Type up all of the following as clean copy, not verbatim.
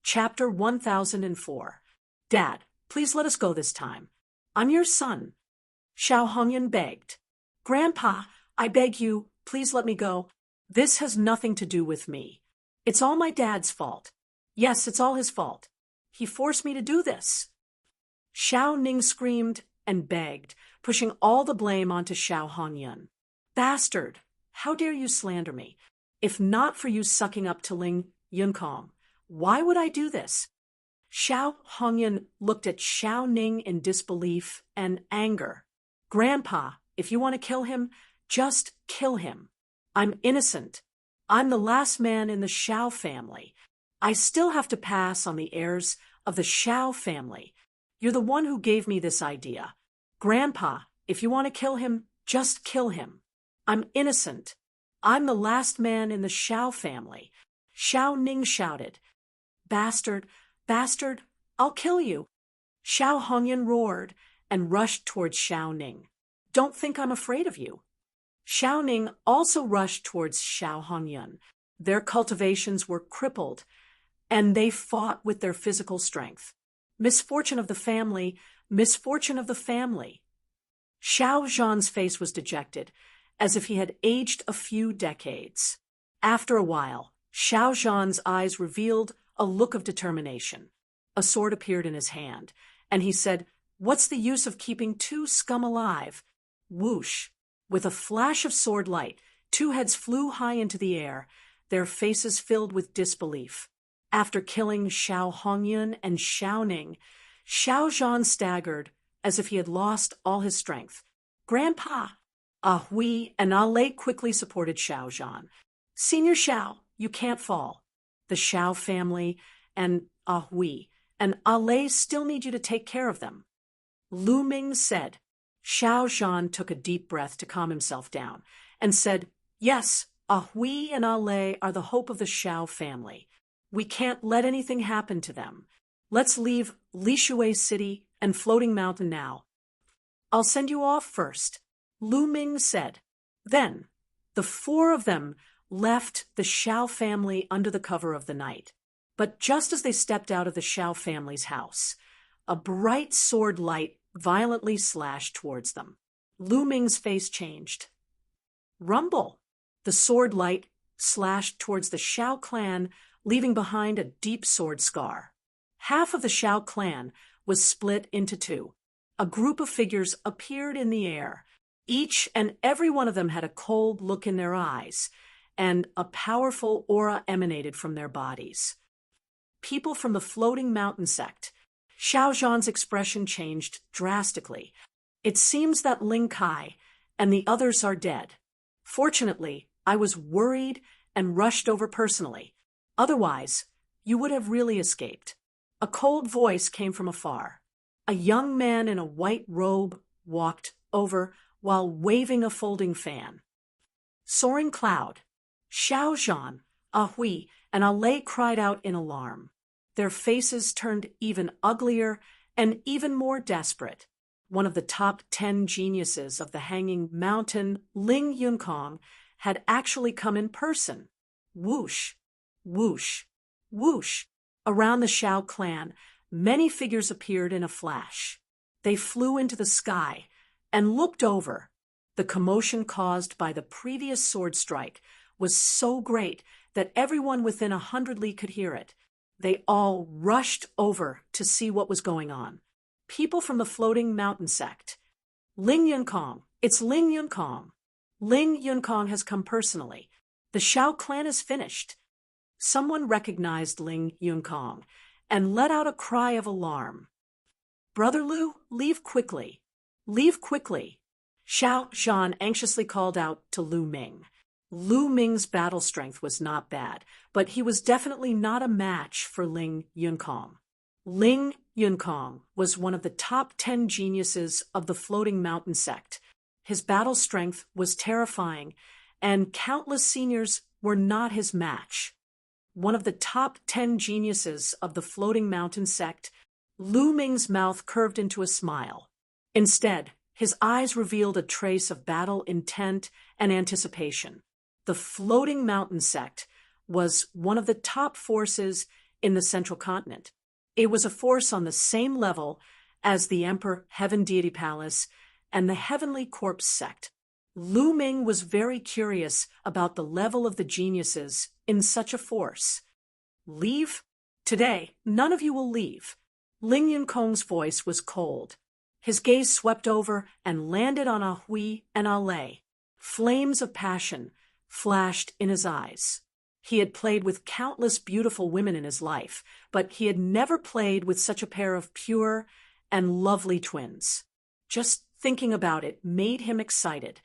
Chapter 1004. Dad, please let us go this time. I'm your son. Xiao Hongyan begged. Grandpa, I beg you, please let me go. This has nothing to do with me. It's all my dad's fault. Yes, it's all his fault. He forced me to do this. Xiao Ning screamed and begged, pushing all the blame onto Xiao Hongyan. Bastard! How dare you slander me? If not for you sucking up to Ling Yunkong, why would I do this? Xiao Hongyan looked at Xiao Ning in disbelief and anger. Grandpa, if you want to kill him, just kill him. I'm innocent. I'm the last man in the Xiao family. I still have to pass on the heirs of the Xiao family. You're the one who gave me this idea. Grandpa, if you want to kill him, just kill him. I'm innocent. I'm the last man in the Xiao family. Xiao Ning shouted. Bastard, bastard, I'll kill you. Xiao Hongyan roared and rushed towards Xiao Ning. Don't think I'm afraid of you. Xiao Ning also rushed towards Xiao Hongyan. Their cultivations were crippled, and they fought with their physical strength. Misfortune of the family, misfortune of the family. Xiao Zhan's face was dejected, as if he had aged a few decades. After a while, Xiao Zhan's eyes revealed a look of determination. A sword appeared in his hand, and he said, What's the use of keeping two scum alive? Whoosh! With a flash of sword light, two heads flew high into the air, their faces filled with disbelief. After killing Xiao Hongyan and Xiao Ning, Xiao Zhan staggered as if he had lost all his strength. Grandpa! Ah Hui and Ah Lei quickly supported Xiao Zhan. Senior Xiao, you can't fall. The Xiao family and Ah Hui and Ah Lei still need you to take care of them. Lu Ming said. Xiao Zhan took a deep breath to calm himself down and said, Yes, Ah Hui and Ah Lei are the hope of the Xiao family. We can't let anything happen to them. Let's leave Lishui City and Floating Mountain now. I'll send you off first, Lu Ming said. Then, the four of them left the Xiao family under the cover of the night. But just as they stepped out of the Xiao family's house, a bright sword light violently slashed towards them. Lu Ming's face changed. Rumble! The sword light slashed towards the Xiao clan, leaving behind a deep sword scar. Half of the Xiao clan was split into two. A group of figures appeared in the air. Each and every one of them had a cold look in their eyes, and a powerful aura emanated from their bodies. People from the Floating Mountain sect. Xiao Zhan's expression changed drastically. It seems that Ling Kai and the others are dead. Fortunately, I was worried and rushed over personally. Otherwise, you would have really escaped. A cold voice came from afar. A young man in a white robe walked over while waving a folding fan. Soaring Cloud. Xiao Zhan, Ah Hui, and Ah Lei cried out in alarm. Their faces turned even uglier and even more desperate. One of the top 10 geniuses of the Hanging Mountain, Ling Yunkong, had actually come in person. Whoosh, whoosh, whoosh. Around the Xiao clan, many figures appeared in a flash. They flew into the sky and looked over. The commotion caused by the previous sword strike was so great that everyone within 100 li could hear it. They all rushed over to see what was going on. People from the Floating Mountain sect. Ling Yunkong, it's Ling Yunkong. Ling Yunkong has come personally. The Xiao clan is finished. Someone recognized Ling Yunkong and let out a cry of alarm. Brother Lu, leave quickly. Leave quickly. Xiao Zhan anxiously called out to Lu Ming. Lu Ming's battle strength was not bad, but he was definitely not a match for Ling Yunkong. Ling Yunkong was one of the top 10 geniuses of the Floating Mountain sect. His battle strength was terrifying, and countless seniors were not his match. One of the top 10 geniuses of the Floating Mountain sect, Lu Ming's mouth curved into a smile. Instead, his eyes revealed a trace of battle intent and anticipation. The Floating Mountain sect was one of the top forces in the central continent. It was a force on the same level as the Emperor Heaven Deity Palace and the Heavenly Corpse sect. Lu Ming was very curious about the level of the geniuses in such a force. Leave? Today, none of you will leave. Ling Yunkong's voice was cold. His gaze swept over and landed on Ah Hui and Ah Lei. Flames of passion flashed in his eyes. He had played with countless beautiful women in his life, but he had never played with such a pair of pure and lovely twins. Just thinking about it made him excited.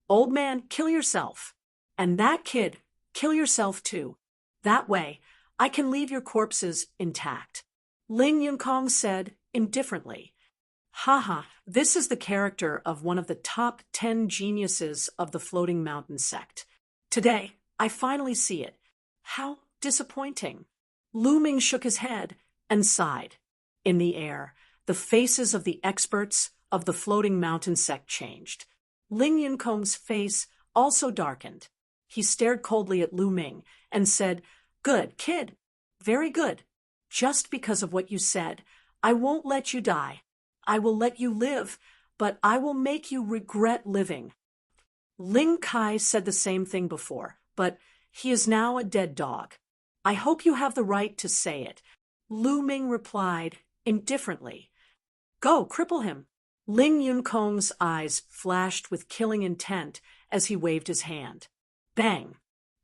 Old man, kill yourself. And that kid, kill yourself too. That way, I can leave your corpses intact. Ling Yunkong said indifferently. Haha, this is the character of one of the top 10 geniuses of the Floating Mountain sect. Today, I finally see it. How disappointing. Lu Ming shook his head and sighed. In the air, the faces of the experts of the Floating Mountain sect changed. Ling Yunkong's face also darkened. He stared coldly at Lu Ming and said, "Good, kid. Very good. Just because of what you said, I won't let you die. I will let you live, but I will make you regret living." Ling Kai said the same thing before, but he is now a dead dog. I hope you have the right to say it. Lu Ming replied indifferently. Go, cripple him. Ling Yunkong's eyes flashed with killing intent as he waved his hand. Bang!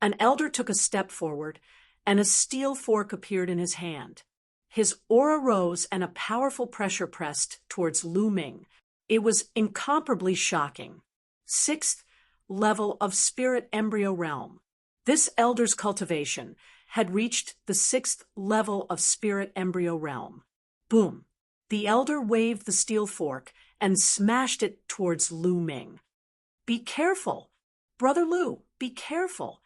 An elder took a step forward, and a steel fork appeared in his hand. His aura rose and a powerful pressure pressed towards Lu Ming. It was incomparably shocking. 6th level of spirit embryo realm. This elder's cultivation had reached the 6th level of spirit embryo realm. Boom! The elder waved the steel fork and smashed it towards Lu Ming. Be careful! Brother Lu, be careful!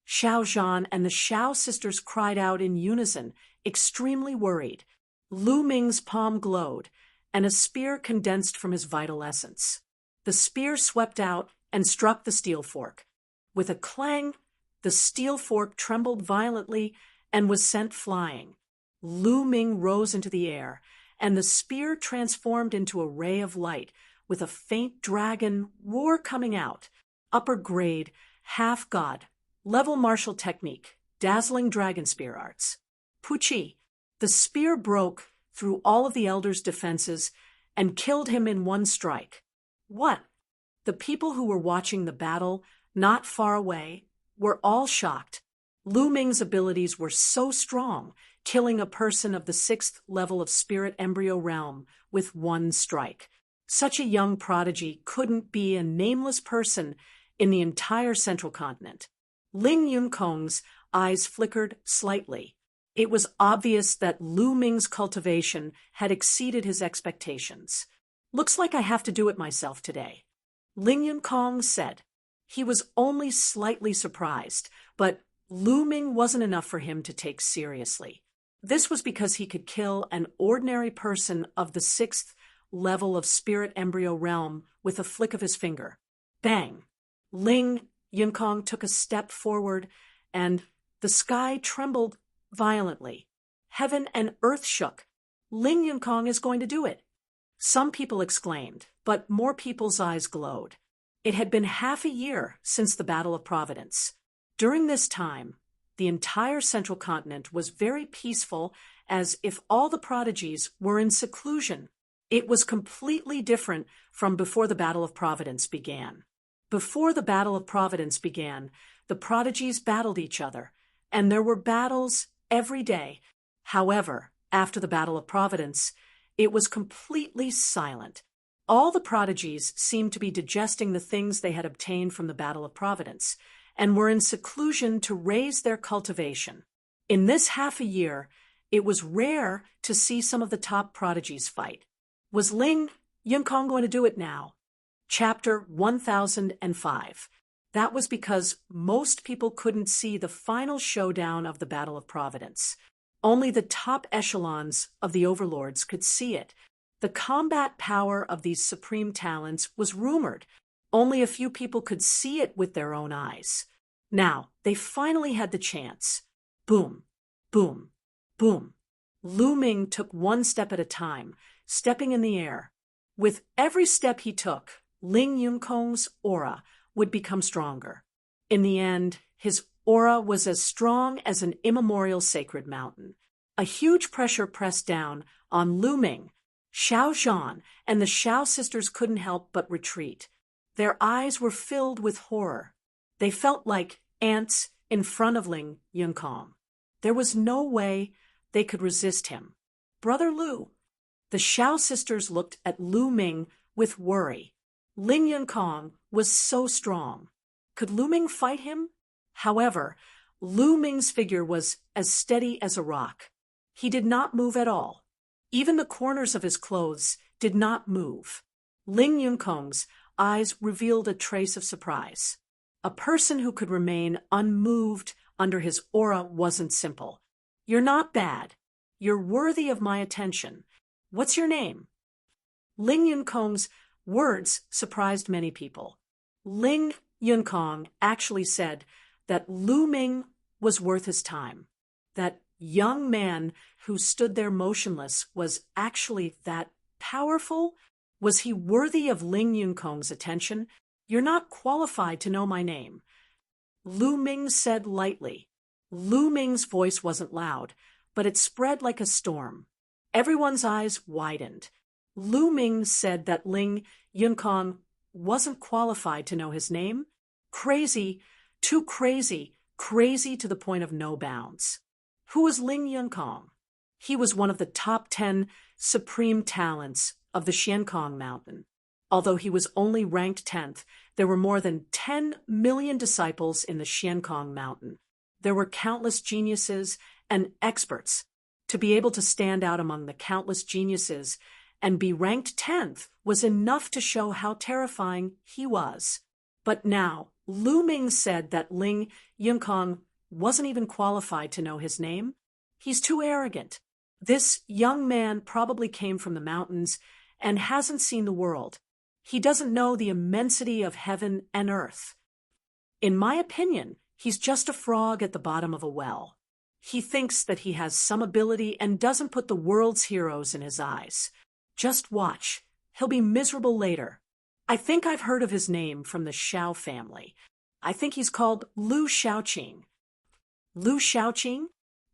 Xiao Zhan and the Xiao sisters cried out in unison, extremely worried. Lu Ming's palm glowed, and a spear condensed from his vital essence. The spear swept out and struck the steel fork. With a clang, the steel fork trembled violently and was sent flying. Lu Ming rose into the air, and the spear transformed into a ray of light, with a faint dragon roar coming out. Upper grade, half-god, level martial technique, dazzling dragon spear arts. Puchi, the spear broke through all of the elder's defenses and killed him in one strike. What? The people who were watching the battle, not far away, were all shocked. Lu Ming's abilities were so strong, killing a person of the 6th level of spirit embryo realm with one strike. Such a young prodigy couldn't be a nameless person in the entire central continent. Ling Yunkong's eyes flickered slightly. It was obvious that Lu Ming's cultivation had exceeded his expectations. Looks like I have to do it myself today. Ling Yunkong said. He was only slightly surprised, but Lu Ming wasn't enough for him to take seriously. This was because he could kill an ordinary person of the 6th level of spirit embryo realm with a flick of his finger. Bang! Ling Yunkong took a step forward, and the sky trembled violently. Heaven and earth shook. Ling Yunkong is going to do it. Some people exclaimed, but more people's eyes glowed. It had been half a year since the Battle of Providence. During this time, the entire central continent was very peaceful, as if all the prodigies were in seclusion. It was completely different from before the Battle of Providence began. Before the Battle of Providence began, the prodigies battled each other, and there were battles every day. However, after the Battle of Providence, it was completely silent. All the prodigies seemed to be digesting the things they had obtained from the Battle of Providence, and were in seclusion to raise their cultivation. In this half a year, it was rare to see some of the top prodigies fight. Was Ling Yunkong going to do it now? Chapter 1005. That was because most people couldn't see the final showdown of the Battle of Providence. Only the top echelons of the overlords could see it. The combat power of these supreme talents was rumored. Only a few people could see it with their own eyes. Now, they finally had the chance. Boom, boom. Boom! Lu Ming took one step at a time, stepping in the air. With every step he took, Ling Yunkong's aura would become stronger. In the end, his aura was as strong as an immemorial sacred mountain. A huge pressure pressed down on Lu Ming. Xiao Zhan and the Xiao sisters couldn't help but retreat. Their eyes were filled with horror. They felt like ants in front of Ling Yunkong. There was no way they could resist him. Brother Lu. The Xiao sisters looked at Lu Ming with worry. Ling Yunkong was so strong. Could Lu Ming fight him? However, Lu Ming's figure was as steady as a rock. He did not move at all. Even the corners of his clothes did not move. Ling Yunkong's eyes revealed a trace of surprise. A person who could remain unmoved under his aura wasn't simple. You're not bad. You're worthy of my attention. What's your name? Ling Yunkong's words surprised many people. Ling Yunkong actually said that Lu Ming was worth his time. That young man who stood there motionless was actually that powerful? Was he worthy of Ling Yunkong's attention? You're not qualified to know my name. Lu Ming said lightly. Lu Ming's voice wasn't loud, but it spread like a storm. Everyone's eyes widened. Lu Ming said that Ling Yunkong wasn't qualified to know his name. Crazy, too crazy, crazy to the point of no bounds. Who was Ling Yunkong? He was one of the top 10 supreme talents of the Xiankong Mountain. Although he was only ranked 10th, there were more than 10 million disciples in the Xiankong Mountain. There were countless geniuses and experts. To be able to stand out among the countless geniuses and be ranked 10th was enough to show how terrifying he was. But now, Lu Ming said that Ling Yunkong wasn't even qualified to know his name. He's too arrogant. This young man probably came from the mountains and hasn't seen the world. He doesn't know the immensity of heaven and earth. In my opinion, he's just a frog at the bottom of a well. He thinks that he has some ability and doesn't put the world's heroes in his eyes. Just watch. He'll be miserable later. I think I've heard of his name from the Xiao family. I think he's called Lu Xiaoqing. Lu Xiaoqing?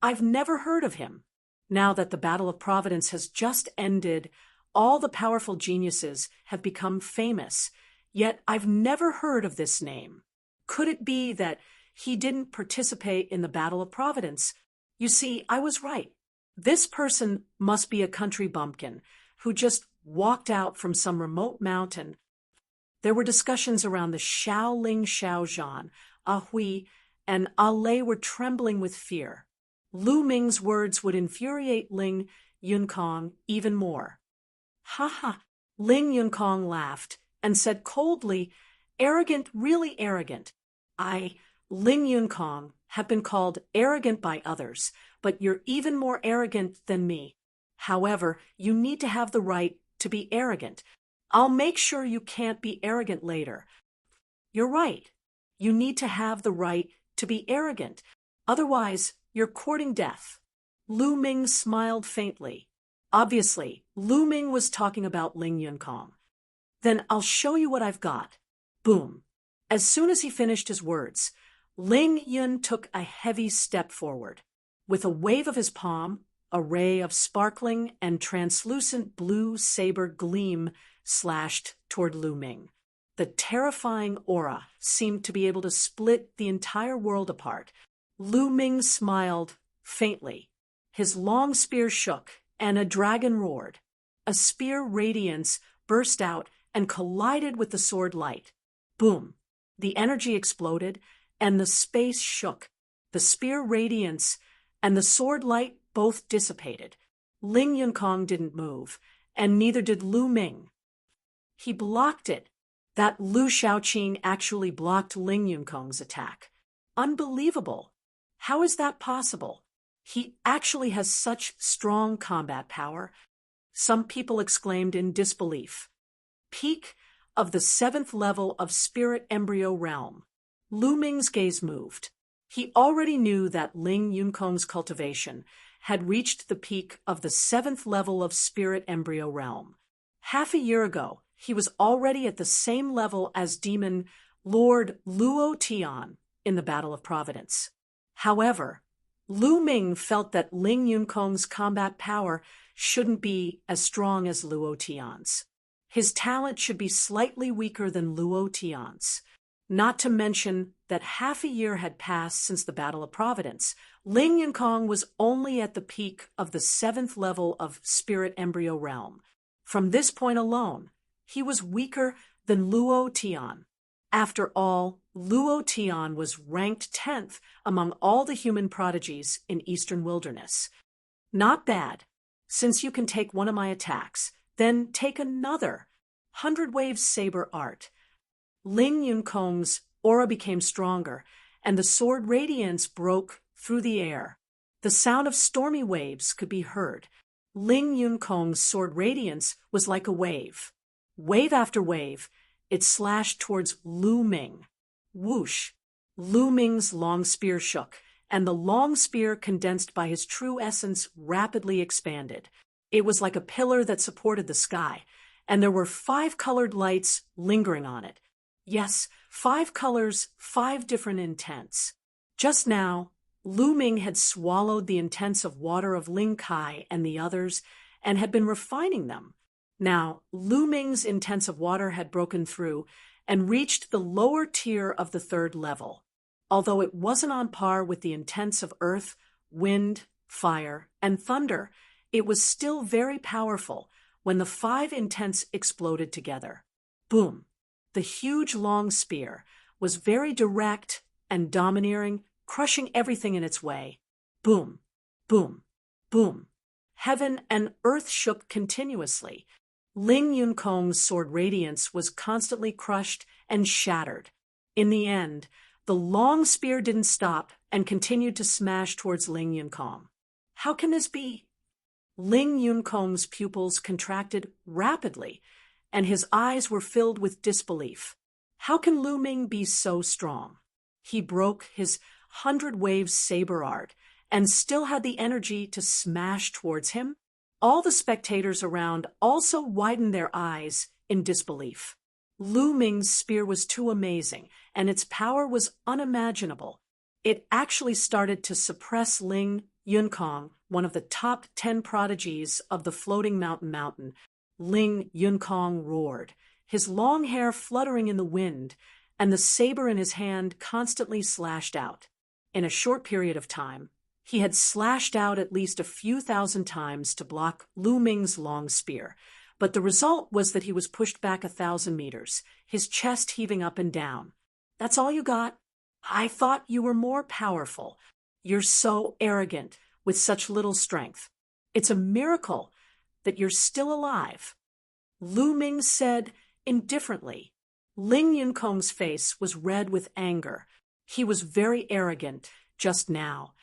I've never heard of him. Now that the Battle of Providence has just ended, all the powerful geniuses have become famous, yet I've never heard of this name. Could it be that he didn't participate in the Battle of Providence? You see, I was right. This person must be a country bumpkin who just walked out from some remote mountain. There were discussions around the Shaoling Xiaozhan, Hui, and Lei were trembling with fear. Lu Ming's words would infuriate Ling Yunkong even more. Ha ha! Ling Yunkong laughed and said coldly, arrogant, really arrogant. Ling Yunkong, have been called arrogant by others, but you're even more arrogant than me. However, you need to have the right to be arrogant. I'll make sure you can't be arrogant later. You're right. You need to have the right to be arrogant. Otherwise, you're courting death. Lu Ming smiled faintly. Obviously, Lu Ming was talking about Ling Yunkong. Then I'll show you what I've got. Boom. As soon as he finished his words, Ling Yun took a heavy step forward. With a wave of his palm, a ray of sparkling and translucent blue saber gleam slashed toward Lu Ming. The terrifying aura seemed to be able to split the entire world apart. Lu Ming smiled faintly. His long spear shook, and a dragon roared. A spear radiance burst out and collided with the sword light. Boom! The energy exploded, and the space shook. The spear radiance and the sword light both dissipated. Ling Yunkong didn't move, and neither did Lu Ming. He blocked it. That Lu Xiaoqing actually blocked Ling Yunkong's attack. Unbelievable! How is that possible? He actually has such strong combat power. Some people exclaimed in disbelief. Peak of the 7th level of Spirit Embryo Realm. Lu Ming's gaze moved. He already knew that Ling Yunkong's cultivation had reached the peak of the 7th level of spirit embryo realm. Half a year ago, he was already at the same level as demon Lord Luo Tian in the Battle of Providence. However, Lu Ming felt that Ling Yunkong's combat power shouldn't be as strong as Luo Tian's. His talent should be slightly weaker than Luo Tian's. Not to mention that half a year had passed since the Battle of Providence. Ling Yunkong was only at the peak of the 7th level of spirit embryo realm. From this point alone, he was weaker than Luo Tian. After all, Luo Tian was ranked 10th among all the human prodigies in Eastern Wilderness. Not bad. Since you can take one of my attacks, then take another. 100 Waves Saber Art. Ling Yunkong's aura became stronger, and the sword radiance broke through the air. The sound of stormy waves could be heard. Ling Yunkong's sword radiance was like a wave. Wave after wave, it slashed towards Lu Ming. Whoosh! Lu Ming's long spear shook, and the long spear, condensed by his true essence, rapidly expanded. It was like a pillar that supported the sky, and there were 5 colored lights lingering on it. Yes, 5 colors, 5 different intents. Just now, Lu Ming had swallowed the intents of water of Ling Kai and the others, and had been refining them. Now, Lu Ming's intents of water had broken through and reached the lower tier of the 3rd level. Although it wasn't on par with the intents of earth, wind, fire, and thunder, it was still very powerful when the 5 intents exploded together. Boom! The huge long spear was very direct and domineering, crushing everything in its way. Boom! Boom! Boom! Heaven and earth shook continuously. Ling Yunkong's sword radiance was constantly crushed and shattered. In the end, the long spear didn't stop and continued to smash towards Ling Yunkong. How can this be? Ling Yunkong's pupils contracted rapidly, and his eyes were filled with disbelief. How can Lu Ming be so strong? He broke his 100 Waves Saber Art and still had the energy to smash towards him? All the spectators around also widened their eyes in disbelief. Lu Ming's spear was too amazing, and its power was unimaginable. It actually started to suppress Ling Yunkong, one of the top 10 prodigies of the Floating Mountain. Ling Yunkong roared, his long hair fluttering in the wind, and the saber in his hand constantly slashed out. In a short period of time, he had slashed out at least a few thousand times to block Lu Ming's long spear, but the result was that he was pushed back 1,000 meters, his chest heaving up and down. That's all you got? I thought you were more powerful. You're so arrogant with such little strength. It's a miracle that you're still alive. Lu Ming said indifferently. Ling Yunkong's face was red with anger. He was very arrogant just now,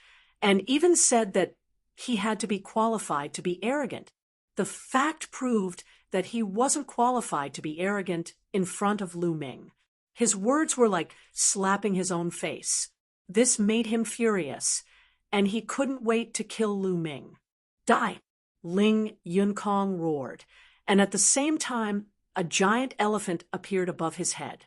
and even said that he had to be qualified to be arrogant. The fact proved that he wasn't qualified to be arrogant in front of Lu Ming. His words were like slapping his own face. This made him furious, and he couldn't wait to kill Lu Ming. Die! Ling Yunkong roared, and at the same time, a giant elephant appeared above his head.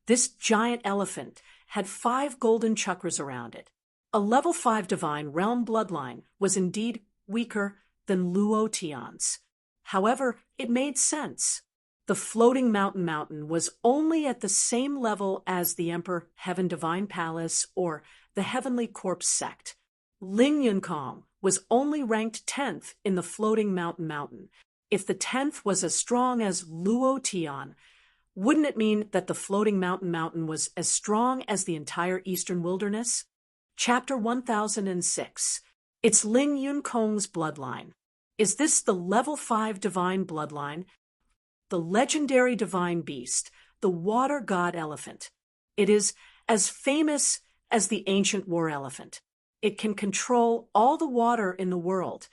This giant elephant had 5 golden chakras around it. A level 5 divine realm bloodline was indeed weaker than Luo Tian's. However, it made sense. The Floating Mountain was only at the same level as the Emperor Heaven Divine Palace or the Heavenly Corpse sect. Ling Yunkong was only ranked 10th in the Floating Mountain. If the 10th was as strong as Luo Tian, wouldn't it mean that the Floating Mountain was as strong as the entire Eastern Wilderness? Chapter 1006. It's Ling Yunkong's bloodline. Is this the level 5 divine bloodline? The legendary divine beast, the water god elephant. It is as famous as the ancient war elephant. It can control all the water in the world.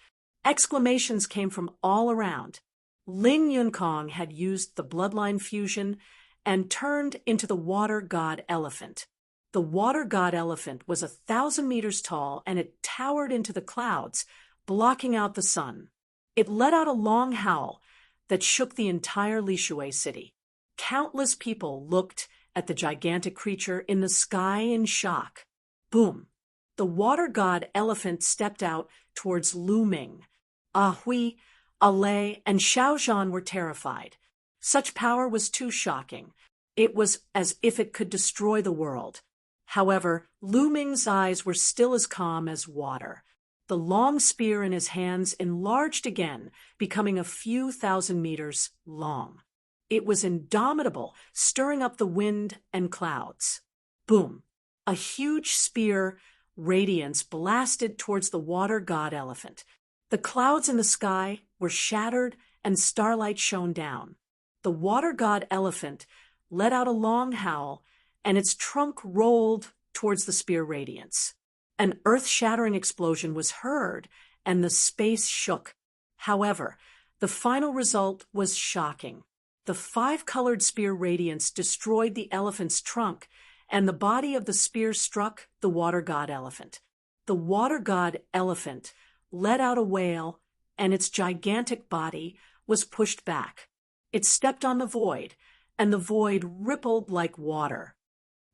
Exclamations came from all around. Ling Yunkong had used the bloodline fusion and turned into the water god elephant. The water god elephant was 1,000 meters tall, and it towered into the clouds, blocking out the sun. It let out a long howl that shook the entire Lishui city. Countless people looked at the gigantic creature in the sky in shock. Boom! The water god elephant stepped out towards Lu Ming. Ah Hui, Alei, and Xiao Zhan were terrified. Such power was too shocking. It was as if it could destroy the world. However, Lu Ming's eyes were still as calm as water. The long spear in his hands enlarged again, becoming a few thousand meters long. It was indomitable, stirring up the wind and clouds. Boom! A huge spear radiance blasted towards the water god elephant. The clouds in the sky were shattered and starlight shone down. The water god elephant let out a long howl, and its trunk rolled towards the spear radiance. An earth-shattering explosion was heard, and the space shook. However, the final result was shocking. The five-colored spear radiance destroyed the elephant's trunk, and the body of the spear struck the water god elephant. The water god elephant let out a wail, and its gigantic body was pushed back. It stepped on the void, and the void rippled like water.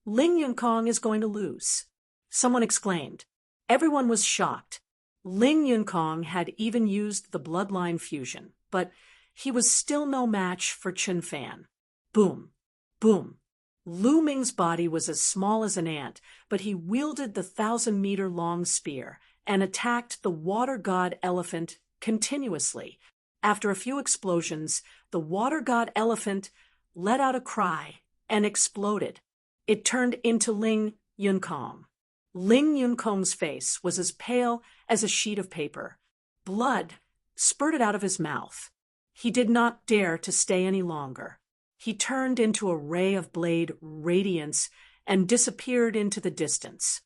Ling Yunkong is going to lose, someone exclaimed. Everyone was shocked. Ling Yunkong had even used the bloodline fusion, but he was still no match for Chen Fan. Boom! Boom! Lu Ming's body was as small as an ant, but he wielded the 1,000-meter-long spear and attacked the water god elephant continuously. After a few explosions, the water god elephant let out a cry and exploded. It turned into Ling Yunkong. Ling Yunkong's face was as pale as a sheet of paper. Blood spurted out of his mouth. He did not dare to stay any longer. He turned into a ray of blade radiance and disappeared into the distance.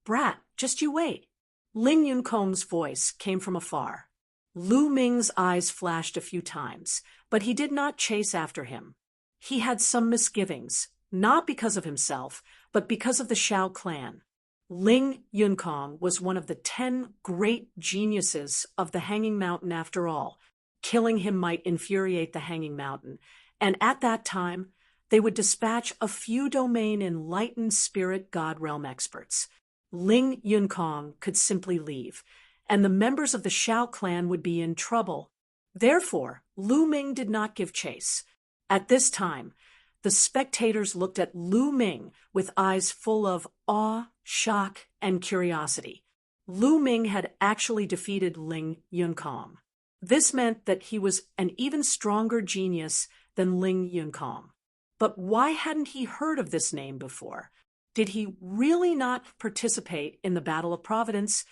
"Brat, just you wait." Ling Yunkong's voice came from afar. Lu Ming's eyes flashed a few times, but he did not chase after him. He had some misgivings, not because of himself, but because of the Shao clan. Ling Yunkong was one of the 10 great geniuses of the Hanging Mountain after all. Killing him might infuriate the Hanging Mountain, and at that time, they would dispatch a few domain enlightened spirit god realm experts. Ling Yunkong could simply leave, and the members of the Shao clan would be in trouble. Therefore, Lu Ming did not give chase. At this time, the spectators looked at Lu Ming with eyes full of awe, shock, and curiosity. Lu Ming had actually defeated Ling Yunkong. This meant that he was an even stronger genius than Ling Yunkong. But why hadn't he heard of this name before? Did he really not participate in the Battle of Providence?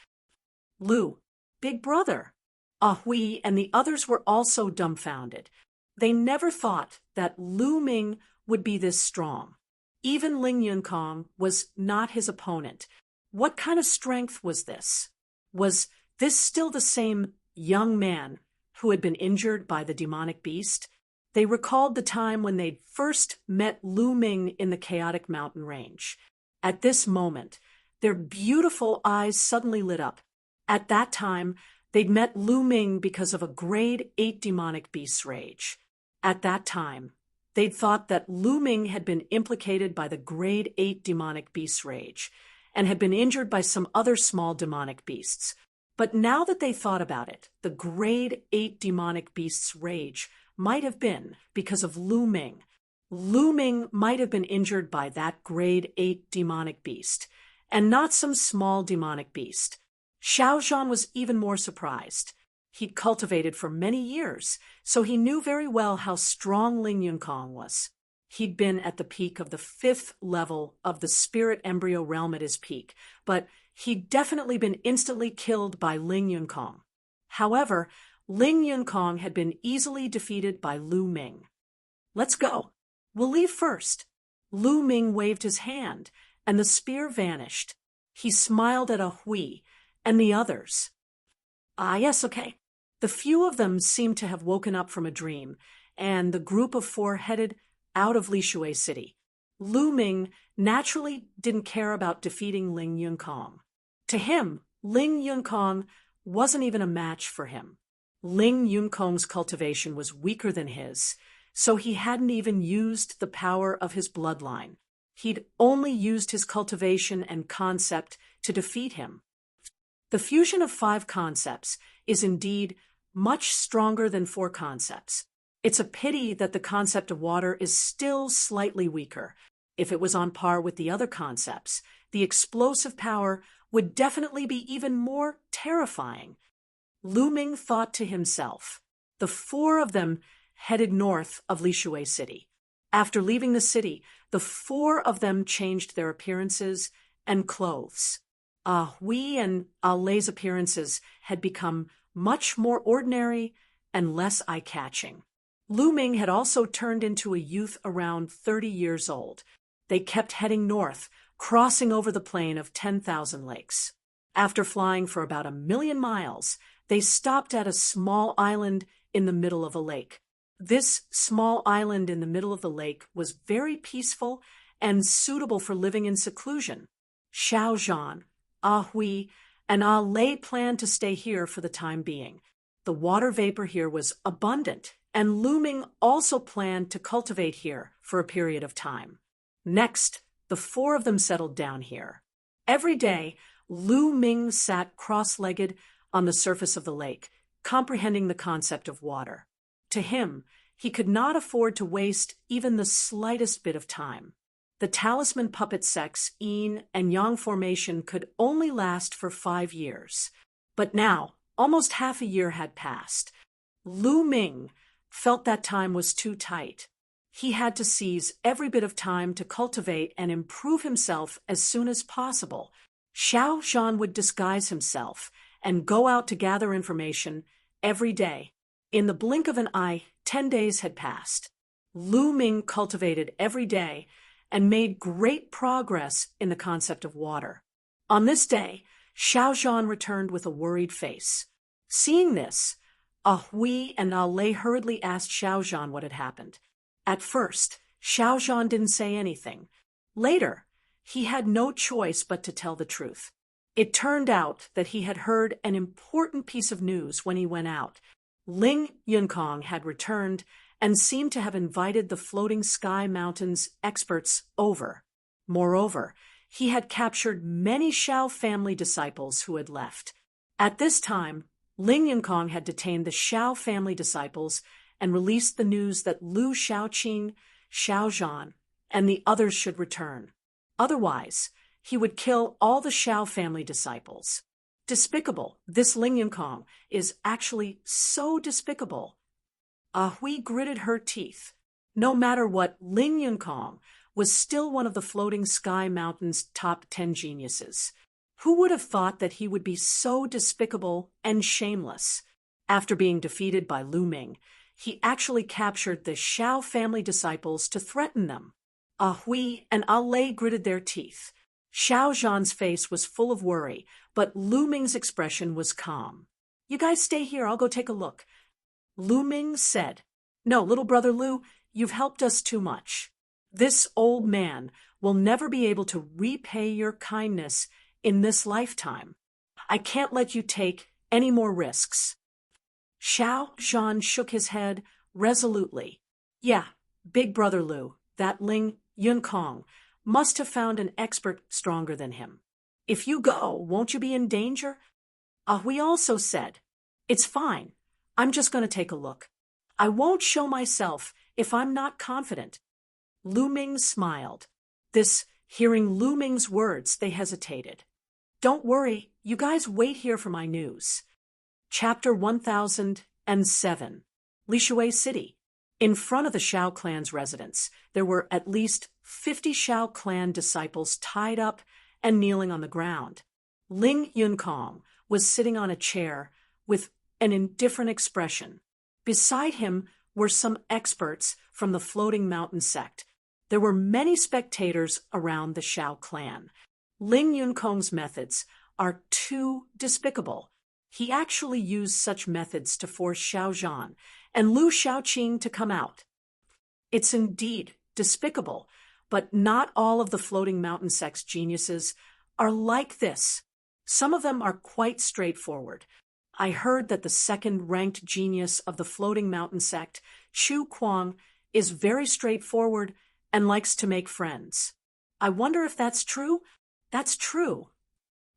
Lu, big brother. Ah Hui and the others were also dumbfounded. They never thought that Lu Ming would be this strong. Even Ling Yunkong was not his opponent. What kind of strength was this? Was this still the same young man who had been injured by the demonic beast? They recalled the time when they'd first met Lu Ming in the chaotic mountain range. At this moment, their beautiful eyes suddenly lit up. At that time, they'd met Lu Ming because of a grade 8 demonic beast's rage. At that time, they'd thought that Lu Ming had been implicated by the grade 8 demonic beast's rage and had been injured by some other small demonic beasts. But now that they thought about it, the grade 8 demonic beast's rage might have been because of Lu Ming. Lu Ming might have been injured by that grade 8 demonic beast, and not some small demonic beast. Xiao Zhan was even more surprised. He'd cultivated for many years, so he knew very well how strong Ling Yunkong was. He'd been at the peak of the 5th level of the spirit embryo realm at his peak, but he'd definitely been instantly killed by Ling Yunkong. However, Ling Yunkong had been easily defeated by Lu Ming. "Let's go. We'll leave first." Lu Ming waved his hand, and the spear vanished. He smiled at Ah Hui and the others. "Ah, yes, okay." The few of them seemed to have woken up from a dream, and the group of 4 headed out of Lishui City. Lu Ming naturally didn't care about defeating Ling Yunkong. To him, Ling Yunkong wasn't even a match for him. Ling Yunkong's cultivation was weaker than his, so he hadn't even used the power of his bloodline. He'd only used his cultivation and concept to defeat him. The fusion of 5 concepts is indeed much stronger than 4 concepts. It's a pity that the concept of water is still slightly weaker. If it was on par with the other concepts, the explosive power would definitely be even more terrifying. Lu Ming thought to himself. The 4 of them headed north of Lishui City. After leaving the city, the 4 of them changed their appearances and clothes. Hui and Lei's appearances had become much more ordinary and less eye-catching. Lu Ming had also turned into a youth around 30 years old. They kept heading north, crossing over the plain of 10,000 lakes. After flying for about 1,000,000 miles, they stopped at a small island in the middle of a lake. This small island in the middle of the lake was very peaceful and suitable for living in seclusion. Xiao Zhan, Hui, and Lei planned to stay here for the time being. The water vapor here was abundant, and Lu Ming also planned to cultivate here for a period of time. Next, the 4 of them settled down here. Every day, Lu Ming sat cross-legged on the surface of the lake, comprehending the concept of water. To him, he could not afford to waste even the slightest bit of time. The talisman puppet sex, yin and yang formation could only last for 5 years. But now, almost half a year had passed. Lu Ming felt that time was too tight. He had to seize every bit of time to cultivate and improve himself as soon as possible. Xiao Zhan would disguise himself and go out to gather information every day. In the blink of an eye, 10 days had passed. Lu Ming cultivated every day and made great progress in the concept of water. On this day, Xiao Zhan returned with a worried face. Seeing this, Hui and Lei hurriedly asked Xiao Zhan what had happened. At first, Xiao Zhan didn't say anything. Later, he had no choice but to tell the truth. It turned out that he had heard an important piece of news when he went out. Ling Yunkong had returned and seemed to have invited the Floating Sky Mountains experts over. Moreover, he had captured many Shao family disciples who had left. At this time, Ling Yunkong had detained the Shao family disciples and released the news that Lu Shaoqing, Xiao Zhan, and the others should return. Otherwise, he would kill all the Shao family disciples. Despicable. This Ling Yunkong is actually so despicable. Hui gritted her teeth. No matter what, Ling Yunkong was still one of the Floating Sky Mountains' top 10 geniuses. Who would have thought that he would be so despicable and shameless? After being defeated by Lu Ming, he actually captured the Shao family disciples to threaten them. Hui and Lei gritted their teeth. Xiao Zhan's face was full of worry, but Lu Ming's expression was calm. You guys stay here, I'll go take a look. Lu Ming said, No, little brother Lu, you've helped us too much. This old man will never be able to repay your kindness in this lifetime. I can't let you take any more risks. Xiao Zhan shook his head resolutely. Yeah, big brother Lu, that Ling Yunkong must have found an expert stronger than him. If you go, won't you be in danger? Hui also said, It's fine. I'm just going to take a look. I won't show myself if I'm not confident. Lu Ming smiled. Hearing Lu Ming's words, they hesitated. Don't worry, you guys wait here for my news. Chapter 1007. Lishui City. In front of the Shao clan's residence, there were at least 50 Shao clan disciples tied up and kneeling on the ground. Ling Yunkong was sitting on a chair with an indifferent expression. Beside him were some experts from the Floating Mountain sect. There were many spectators around the Shao clan. Ling Yunkong's methods are too despicable. He actually used such methods to force Xiao Zhan and Lu Shaoqing to come out. It's indeed despicable, but not all of the Floating Mountain sect's geniuses are like this. Some of them are quite straightforward. I heard that the second-ranked genius of the floating mountain sect, Chu Kuang, is very straightforward and likes to make friends. I wonder if that's true? That's true.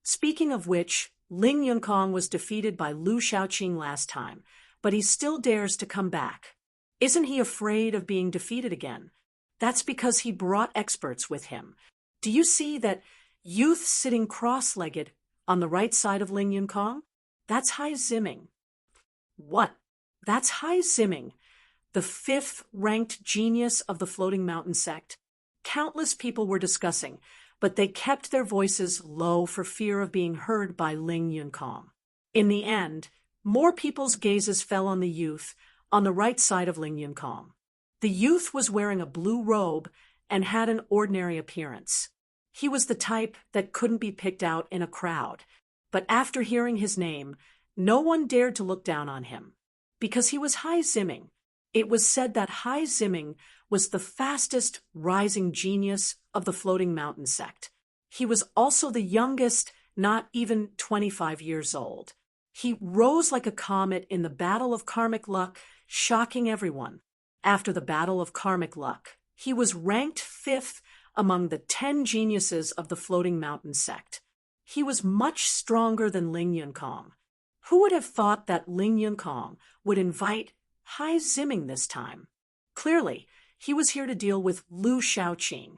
Speaking of which, Ling Yunkong was defeated by Lu Shaoqing last time, but he still dares to come back. Isn't he afraid of being defeated again? That's because he brought experts with him. Do you see that youth sitting cross-legged on the right side of Ling Yunkong? That's Hai Ziming. What? That's Hai Ziming, the fifth-ranked genius of the floating mountain sect. Countless people were discussing, but they kept their voices low for fear of being heard by Ling Yunkong. In the end, more people's gazes fell on the youth on the right side of Ling Yunkong. The youth was wearing a blue robe and had an ordinary appearance. He was the type that couldn't be picked out in a crowd, but after hearing his name, no one dared to look down on him. Because he was Hai Ziming. It was said that Hai Ziming was the fastest rising genius of the floating mountain sect. He was also the youngest, not even 25 years old. He rose like a comet in the Battle of Karmic Luck, shocking everyone. After the Battle of Karmic Luck, he was ranked 5th among the 10 geniuses of the floating mountain sect. He was much stronger than Ling Yunkong. Who would have thought that Ling Yunkong would invite Hai Ziming this time? Clearly, he was here to deal with Lu Shaoqing.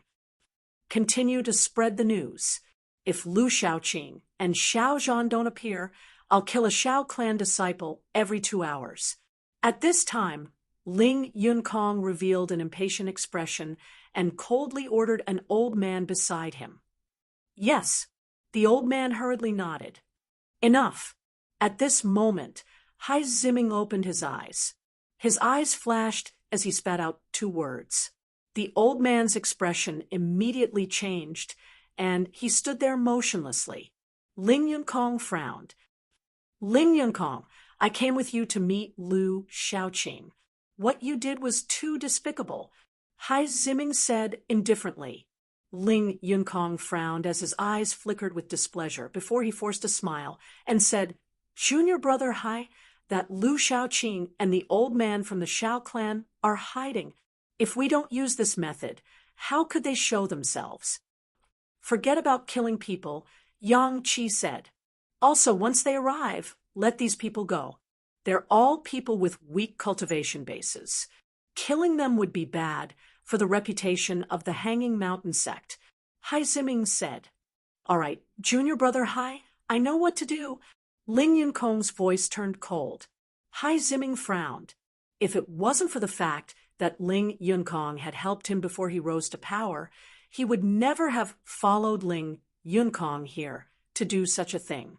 Continue to spread the news. If Lu Shaoqing and Xiao Zhan don't appear, I'll kill a Shao clan disciple every 2 hours. At this time, Ling Yunkong revealed an impatient expression and coldly ordered an old man beside him. Yes, the old man hurriedly nodded. Enough. At this moment, Hai Ziming opened his eyes. His eyes flashed as he spat out 2 words. The old man's expression immediately changed, and he stood there motionlessly. Ling Yunkong frowned. Ling Yunkong, I came with you to meet Lu Shaoqing. What you did was too despicable, Hai Ziming said indifferently. Ling Yunkong frowned as his eyes flickered with displeasure before he forced a smile and said, Junior brother Hai, that Lu Shaoqing and the old man from the Shao clan are hiding. If we don't use this method, how could they show themselves? Forget about killing people, Yang Qi said. Also, once they arrive, let these people go. They're all people with weak cultivation bases. Killing them would be bad for the reputation of the Hanging Mountain sect, Hai Ziming said. All right, junior brother Hai, I know what to do. Ling Yunkong's voice turned cold. Hai Ziming frowned. If it wasn't for the fact that Ling Yunkong had helped him before he rose to power, he would never have followed Ling Yunkong here to do such a thing.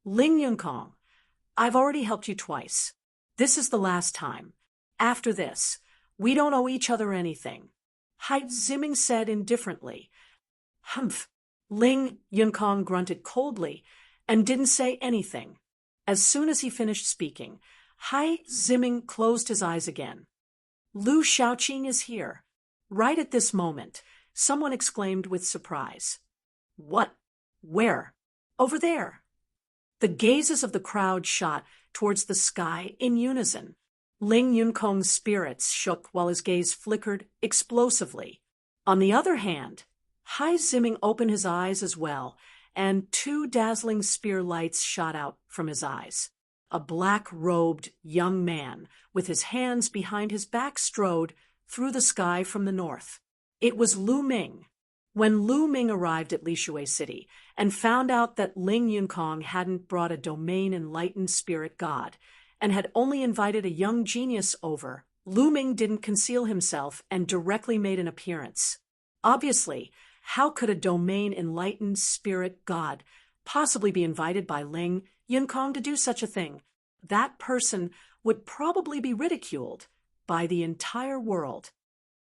Ling Yunkong, I've already helped you twice. This is the last time. After this, we don't owe each other anything. Hai Ziming said indifferently. Humph. Ling Yunkong grunted coldly and didn't say anything. As soon as he finished speaking, Hai Ziming closed his eyes again. Lu Shaoqing is here. Right at this moment, someone exclaimed with surprise. What? Where? Over there. The gazes of the crowd shot towards the sky in unison. Ling Yunkong's spirits shook while his gaze flickered explosively. On the other hand, Hai Ziming opened his eyes as well, and 2 dazzling spear lights shot out from his eyes. A black-robed young man with his hands behind his back strode through the sky from the north. It was Lu Ming. When Lu Ming arrived at Lishui City and found out that Ling Yunkong hadn't brought a domain enlightened spirit god and had only invited a young genius over, Lu Ming didn't conceal himself and directly made an appearance. Obviously, how could a domain enlightened spirit god possibly be invited by Ling Yunkong to do such a thing? That person would probably be ridiculed by the entire world.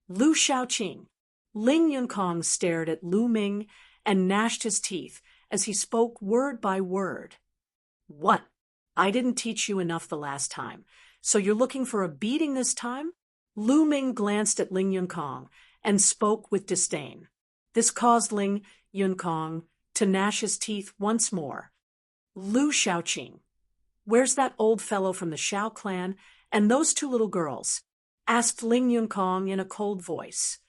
Lu Shaoqing. Ling Yunkong stared at Lu Ming and gnashed his teeth as he spoke word by word. What? I didn't teach you enough the last time, so you're looking for a beating this time? Lu Ming glanced at Ling Yunkong and spoke with disdain. This caused Ling Yunkong to gnash his teeth once more. Lu Shaoqing. Where's that old fellow from the Shao clan and those two little girls? Asked Ling Yunkong in a cold voice.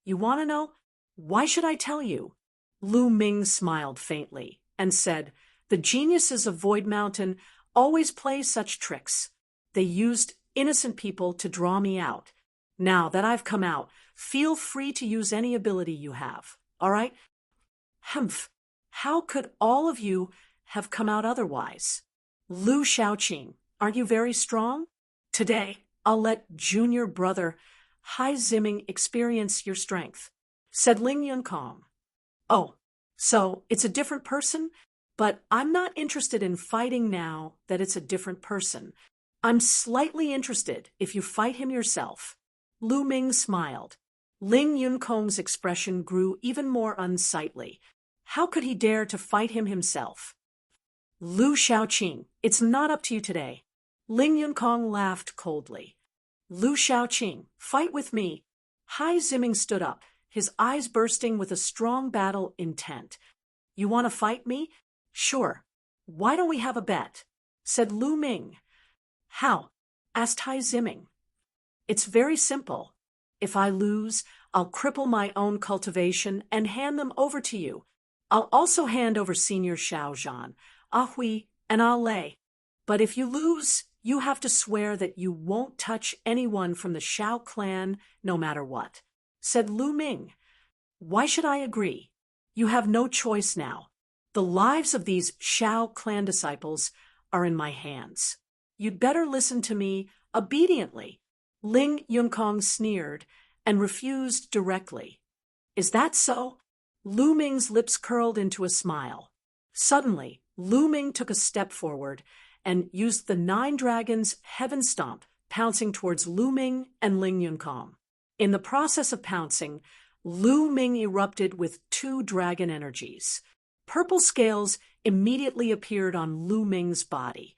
You want to know? Why should I tell you? Lu Ming smiled faintly and said, the geniuses of Void Mountain always play such tricks. They used innocent people to draw me out. Now that I've come out, feel free to use any ability you have, all right? Humph, how could all of you have come out otherwise? Lu Shaoqing, aren't you very strong? Today, I'll let junior brother Hai Ziming experience your strength, said Ling Yunkong. Oh, so it's a different person? But I'm not interested in fighting now that it's a different person. I'm slightly interested if you fight him yourself. Lu Ming smiled. Ling Yunkong's expression grew even more unsightly. How could he dare to fight him himself? Lu Shaoqing, it's not up to you today. Ling Yunkong laughed coldly. Lu Shaoqing, fight with me. Hai Ziming stood up, his eyes bursting with a strong battle intent. You want to fight me? Sure. Why don't we have a bet? Said Lu Ming. How? Asked Hai Ziming. It's very simple. If I lose, I'll cripple my own cultivation and hand them over to you. I'll also hand over Senior Xiaozhan, Ahui, and Ale. But if you lose, you have to swear that you won't touch anyone from the Shao clan no matter what, said Lu Ming. Why should I agree? You have no choice now. The lives of these Shao clan disciples are in my hands. You'd better listen to me obediently. Ling Yunkong sneered and refused directly. Is that so? Lu Ming's lips curled into a smile. Suddenly, Lu Ming took a step forward and used the 9 Dragons' Heaven Stomp, pouncing towards Lu Ming and Ling Yunkong. In the process of pouncing, Lu Ming erupted with 2 dragon energies. Purple scales immediately appeared on Lu Ming's body.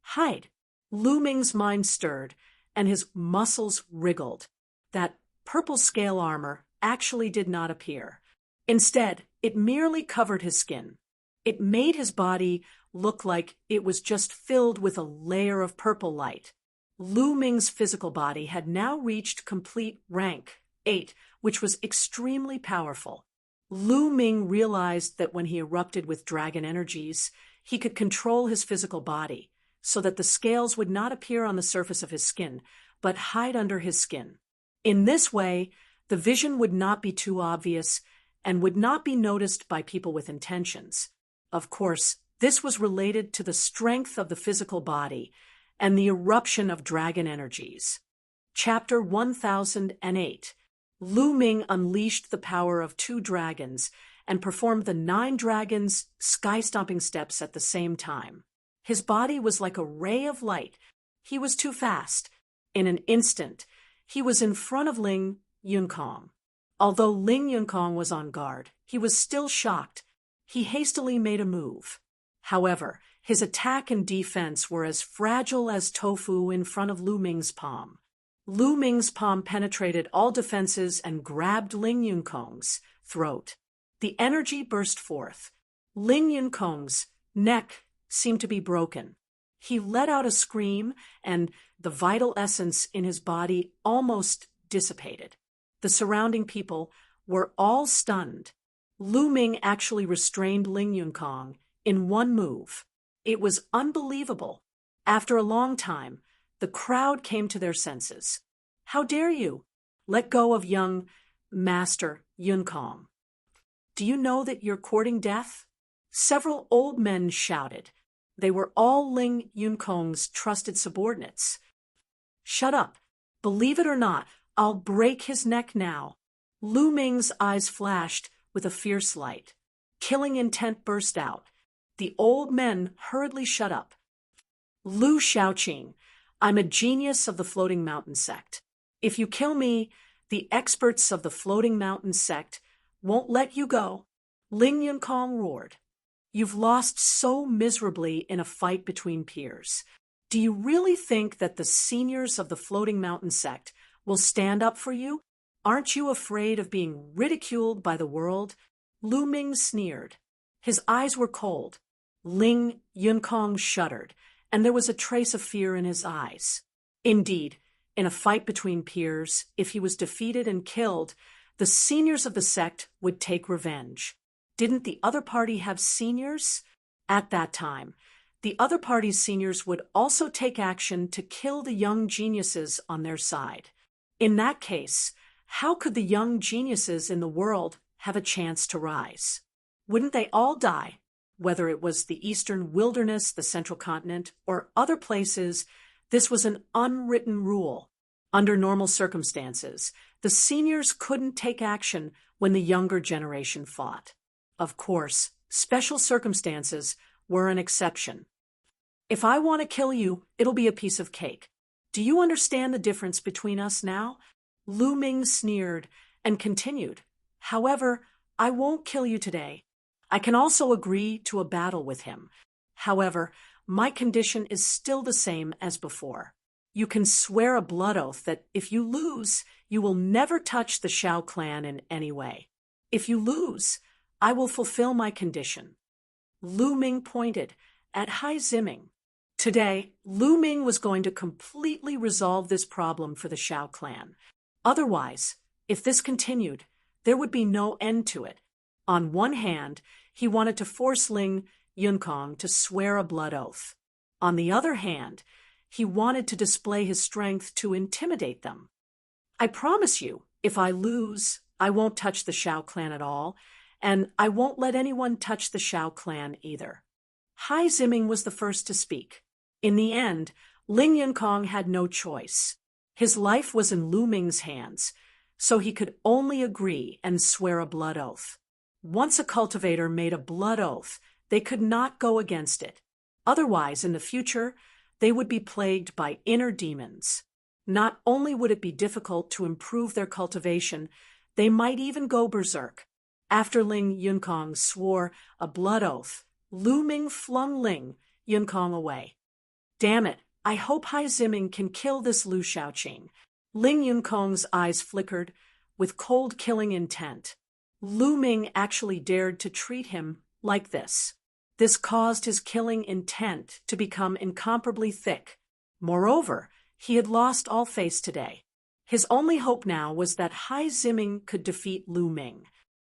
Hide! Lu Ming's mind stirred, and his muscles wriggled. That purple scale armor actually did not appear. Instead, it merely covered his skin. It made his body look like it was just filled with a layer of purple light. Lu Ming's physical body had now reached complete rank 8, which was extremely powerful. Lu Ming realized that when he erupted with dragon energies, he could control his physical body, so that the scales would not appear on the surface of his skin, but hide under his skin. In this way, the vision would not be too obvious and would not be noticed by people with intentions. Of course, this was related to the strength of the physical body and the eruption of dragon energies. Chapter 1008. Lu Ming unleashed the power of 2 dragons and performed the 9 dragons' sky-stomping steps at the same time. His body was like a ray of light. He was too fast. In an instant, he was in front of Ling Yunkong. Although Ling Yunkong was on guard, he was still shocked. He hastily made a move. However, his attack and defense were as fragile as tofu in front of Lu Ming's palm. Lu Ming's palm penetrated all defenses and grabbed Ling Yunkong's throat. The energy burst forth. Ling Yunkong's neck seemed to be broken. He let out a scream, and the vital essence in his body almost dissipated. The surrounding people were all stunned. Lu Ming actually restrained Ling Yunkong in one move. It was unbelievable. After a long time, the crowd came to their senses. How dare you? Let go of young Master Yunkong. Do you know that you're courting death? Several old men shouted. They were all Ling Yunkong's trusted subordinates. Shut up. Believe it or not, I'll break his neck now. Lu Ming's eyes flashed with a fierce light. Killing intent burst out. The old men hurriedly shut up. Lu Shaoqing, I'm a genius of the Floating Mountain sect. If you kill me, the experts of the Floating Mountain sect won't let you go. Ling Yunkong roared. You've lost so miserably in a fight between peers. Do you really think that the seniors of the Floating Mountain sect will stand up for you? Aren't you afraid of being ridiculed by the world? Lu Ming sneered. His eyes were cold. Ling Yunkong shuddered and there was a trace of fear in his eyes. Indeed, in a fight between peers, if he was defeated and killed, the seniors of the sect would take revenge. Didn't the other party have seniors? At that time, the other party's seniors would also take action to kill the young geniuses on their side. In that case, how could the young geniuses in the world have a chance to rise? Wouldn't they all die? Whether it was the eastern wilderness, the central continent, or other places, this was an unwritten rule. Under normal circumstances, the seniors couldn't take action when the younger generation fought. Of course, special circumstances were an exception. If I want to kill you, it'll be a piece of cake. Do you understand the difference between us now? Lu Ming sneered and continued, however, I won't kill you today. I can also agree to a battle with him. However, my condition is still the same as before. You can swear a blood oath that if you lose, you will never touch the Shao clan in any way. If you lose, I will fulfill my condition. Lu Ming pointed at Hai Ziming. Today, Lu Ming was going to completely resolve this problem for the Shao clan. Otherwise, if this continued, there would be no end to it. On one hand, he wanted to force Ling Yunkong to swear a blood oath. On the other hand, he wanted to display his strength to intimidate them. I promise you, if I lose, I won't touch the Shao clan at all, and I won't let anyone touch the Shao clan either. Hai Ziming was the first to speak. In the end, Ling Yunkong had no choice. His life was in Lu Ming's hands, so he could only agree and swear a blood oath. Once a cultivator made a blood oath, they could not go against it. Otherwise, in the future, they would be plagued by inner demons. Not only would it be difficult to improve their cultivation, they might even go berserk. After Ling Yunkong swore a blood oath, Lu Ming flung Ling Yunkong away. Damn it, I hope Hai Ziming can kill this Lu Shaoqing. Ling Yunkong's eyes flickered with cold killing intent. Lu Ming actually dared to treat him like this. This caused his killing intent to become incomparably thick. Moreover, he had lost all face today. His only hope now was that Hai Ziming could defeat Lu Ming.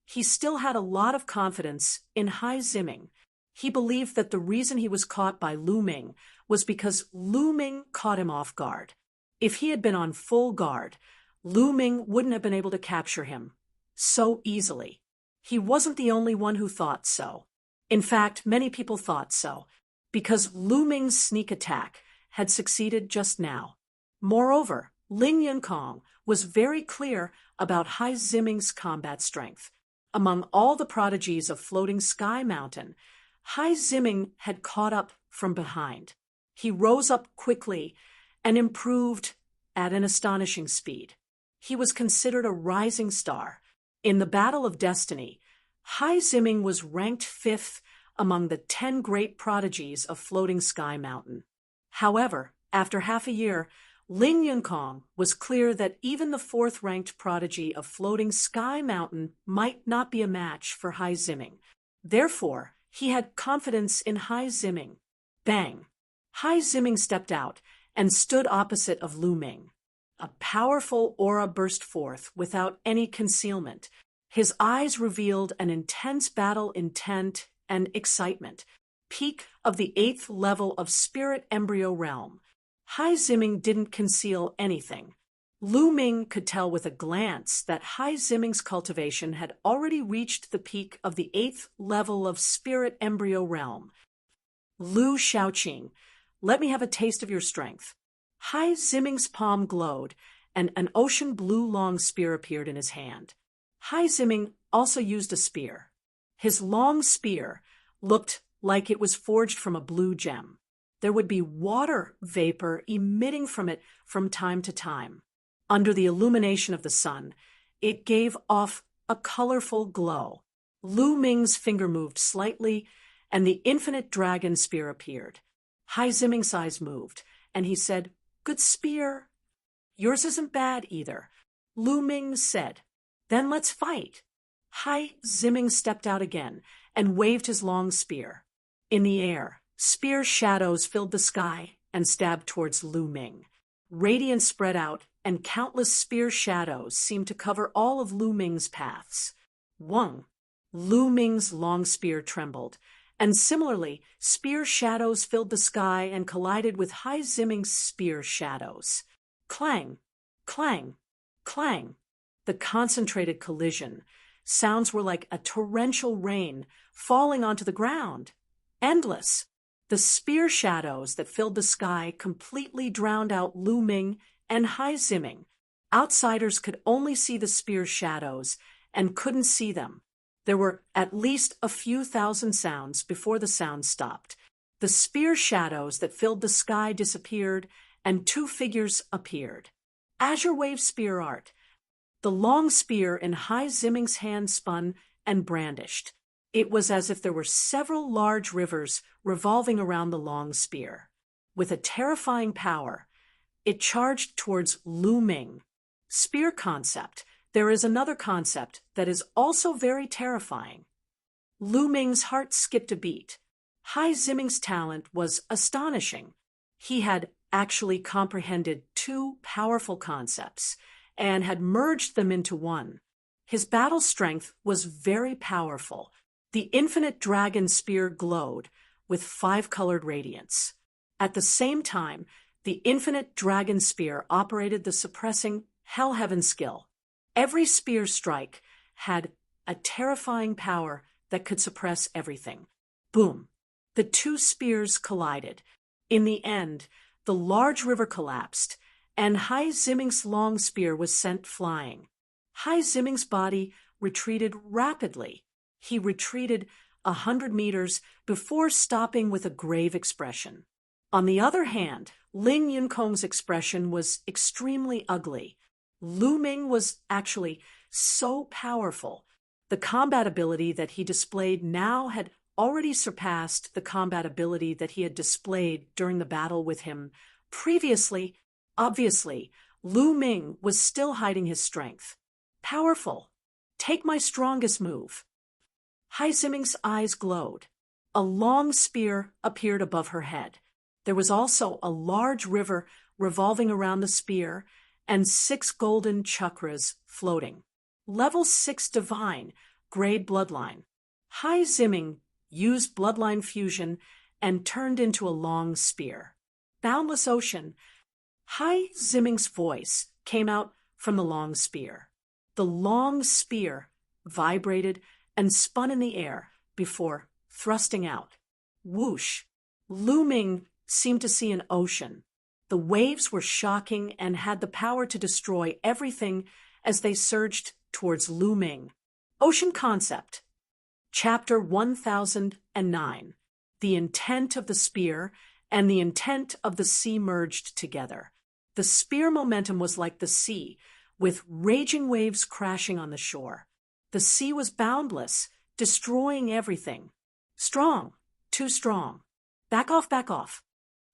He still had a lot of confidence in Hai Ziming. He believed that the reason he was caught by Lu Ming was because Lu Ming caught him off guard. If he had been on full guard, Lu Ming wouldn't have been able to capture him so easily. He wasn't the only one who thought so. In fact, many people thought so, because Lu Ming's sneak attack had succeeded just now. Moreover, Ling Yunkong was very clear about Hai Ziming's combat strength. Among all the prodigies of Floating Sky Mountain, Hai Ziming had caught up from behind. He rose up quickly and improved at an astonishing speed. He was considered a rising star. In the Battle of Destiny, Hai Ziming was ranked 5th among the 10 great prodigies of Floating Sky Mountain. However, after half a year, Ling Yunkong was clear that even the 4th-ranked prodigy of Floating Sky Mountain might not be a match for Hai Ziming. Therefore, he had confidence in Hai Ziming. Bang! Hai Ziming stepped out and stood opposite of Lu Ming. A powerful aura burst forth without any concealment. His eyes revealed an intense battle intent and excitement, peak of the 8th level of Spirit Embryo Realm. Hai Ziming didn't conceal anything. Lu Ming could tell with a glance that Hai Ziming's cultivation had already reached the peak of the 8th level of Spirit Embryo Realm. Lu Shaoqing, let me have a taste of your strength. Hai Ziming's palm glowed, and an ocean blue long spear appeared in his hand. Hai Ziming also used a spear. His long spear looked like it was forged from a blue gem. There would be water vapor emitting from it from time to time. Under the illumination of the sun, it gave off a colorful glow. Lu Ming's finger moved slightly, and the infinite dragon spear appeared. Hai Ziming's eyes moved, and he said, "Good spear." "Yours isn't bad either," Lu Ming said. "Then let's fight." Hai Ziming stepped out again and waved his long spear. In the air, Spear shadows filled the sky and stabbed towards Lu Ming. Radiance spread out, and countless spear shadows seemed to cover all of Lu Ming's paths. Wang. Lu Ming's long spear trembled, and similarly, spear shadows filled the sky and collided with Hai Ziming's spear shadows. Clang, clang, clang. The concentrated collision. Sounds were like a torrential rain falling onto the ground. Endless. The spear shadows that filled the sky completely drowned out Lu Ming and Hai Ziming. Outsiders could only see the spear shadows and couldn't see them. There were at least a few thousand sounds before the sound stopped. The spear shadows that filled the sky disappeared, and two figures appeared. Azure Wave Spear Art. The long spear in Hai Ziming's hand spun and brandished. It was as if there were several large rivers revolving around the long spear. With a terrifying power, it charged towards Lu Ming. Spear concept. There is another concept that is also very terrifying. Lu Ming's heart skipped a beat. Hai Ziming's talent was astonishing. He had actually comprehended two powerful concepts and had merged them into one. His battle strength was very powerful. The infinite dragon spear glowed with five-colored radiance. At the same time, the infinite dragon spear operated the suppressing Hell Heaven skill. Every spear strike had a terrifying power that could suppress everything. Boom! The two spears collided. In the end, the large river collapsed, and Hai Ziming's long spear was sent flying. Hai Ziming's body retreated rapidly. He retreated 100 meters before stopping with a grave expression. On the other hand, Ling Yunkong's expression was extremely ugly. Lu Ming was actually so powerful. The combat ability that he displayed now had already surpassed the combat ability that he had displayed during the battle with him previously. Obviously, Lu Ming was still hiding his strength. Powerful. Take my strongest move. Hai Ziming's eyes glowed. A long spear appeared above her head. There was also a large river revolving around the spear, and 6 golden chakras floating. Level 6 divine, gray bloodline. Hai Ziming used bloodline fusion and turned into a long spear. Boundless ocean. Hai Ziming's voice came out from the long spear. The long spear vibrated and spun in the air before thrusting out. Whoosh! Lu Ming seemed to see an ocean. The waves were shocking and had the power to destroy everything as they surged towards Lu Ming. Ocean Concept. Chapter 1009. The intent of the spear and the intent of the sea merged together. The spear momentum was like the sea, with raging waves crashing on the shore. The sea was boundless, destroying everything. Strong, too strong. Back off, back off.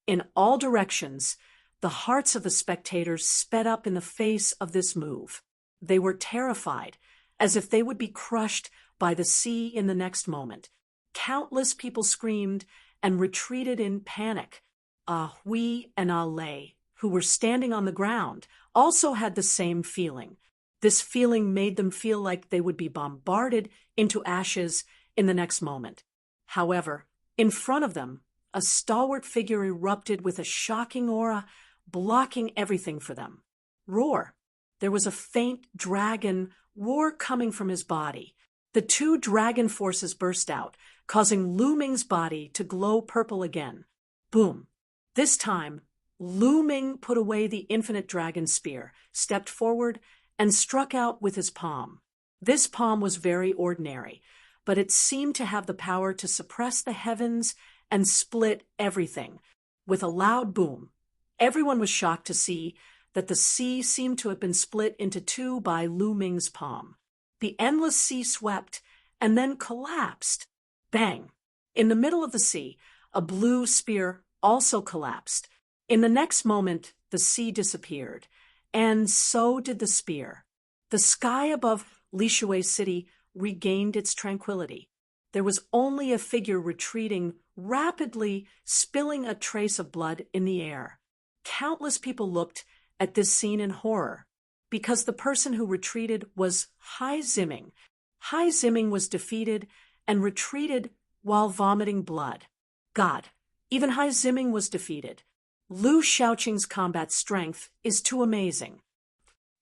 In all directions, the hearts of the spectators sped up in the face of this move. They were terrified, as if they would be crushed by the sea in the next moment. Countless people screamed and retreated in panic. Ah Hui and Ah Lei, who were standing on the ground, also had the same feeling. This feeling made them feel like they would be bombarded into ashes in the next moment. However, in front of them, a stalwart figure erupted with a shocking aura, blocking everything for them. Roar. There was a faint dragon roar coming from his body. The two dragon forces burst out, causing Lu Ming's body to glow purple again. Boom. This time, Lu Ming put away the infinite dragon spear, stepped forward, and struck out with his palm. This palm was very ordinary, but it seemed to have the power to suppress the heavens and split everything. With a loud boom, everyone was shocked to see that the sea seemed to have been split into two by Lu Ming's palm. The endless sea swept and then collapsed. Bang! In the middle of the sea, a blue spear also collapsed. In the next moment, the sea disappeared, and so did the spear. The sky above Lishui City regained its tranquility. there was only a figure retreating, rapidly spilling a trace of blood in the air. Countless people looked at this scene in horror, because the person who retreated was Hai Ziming. Hai Ziming was defeated and retreated while vomiting blood. God, even Hai Ziming was defeated. Lu Shaoqing's combat strength is too amazing.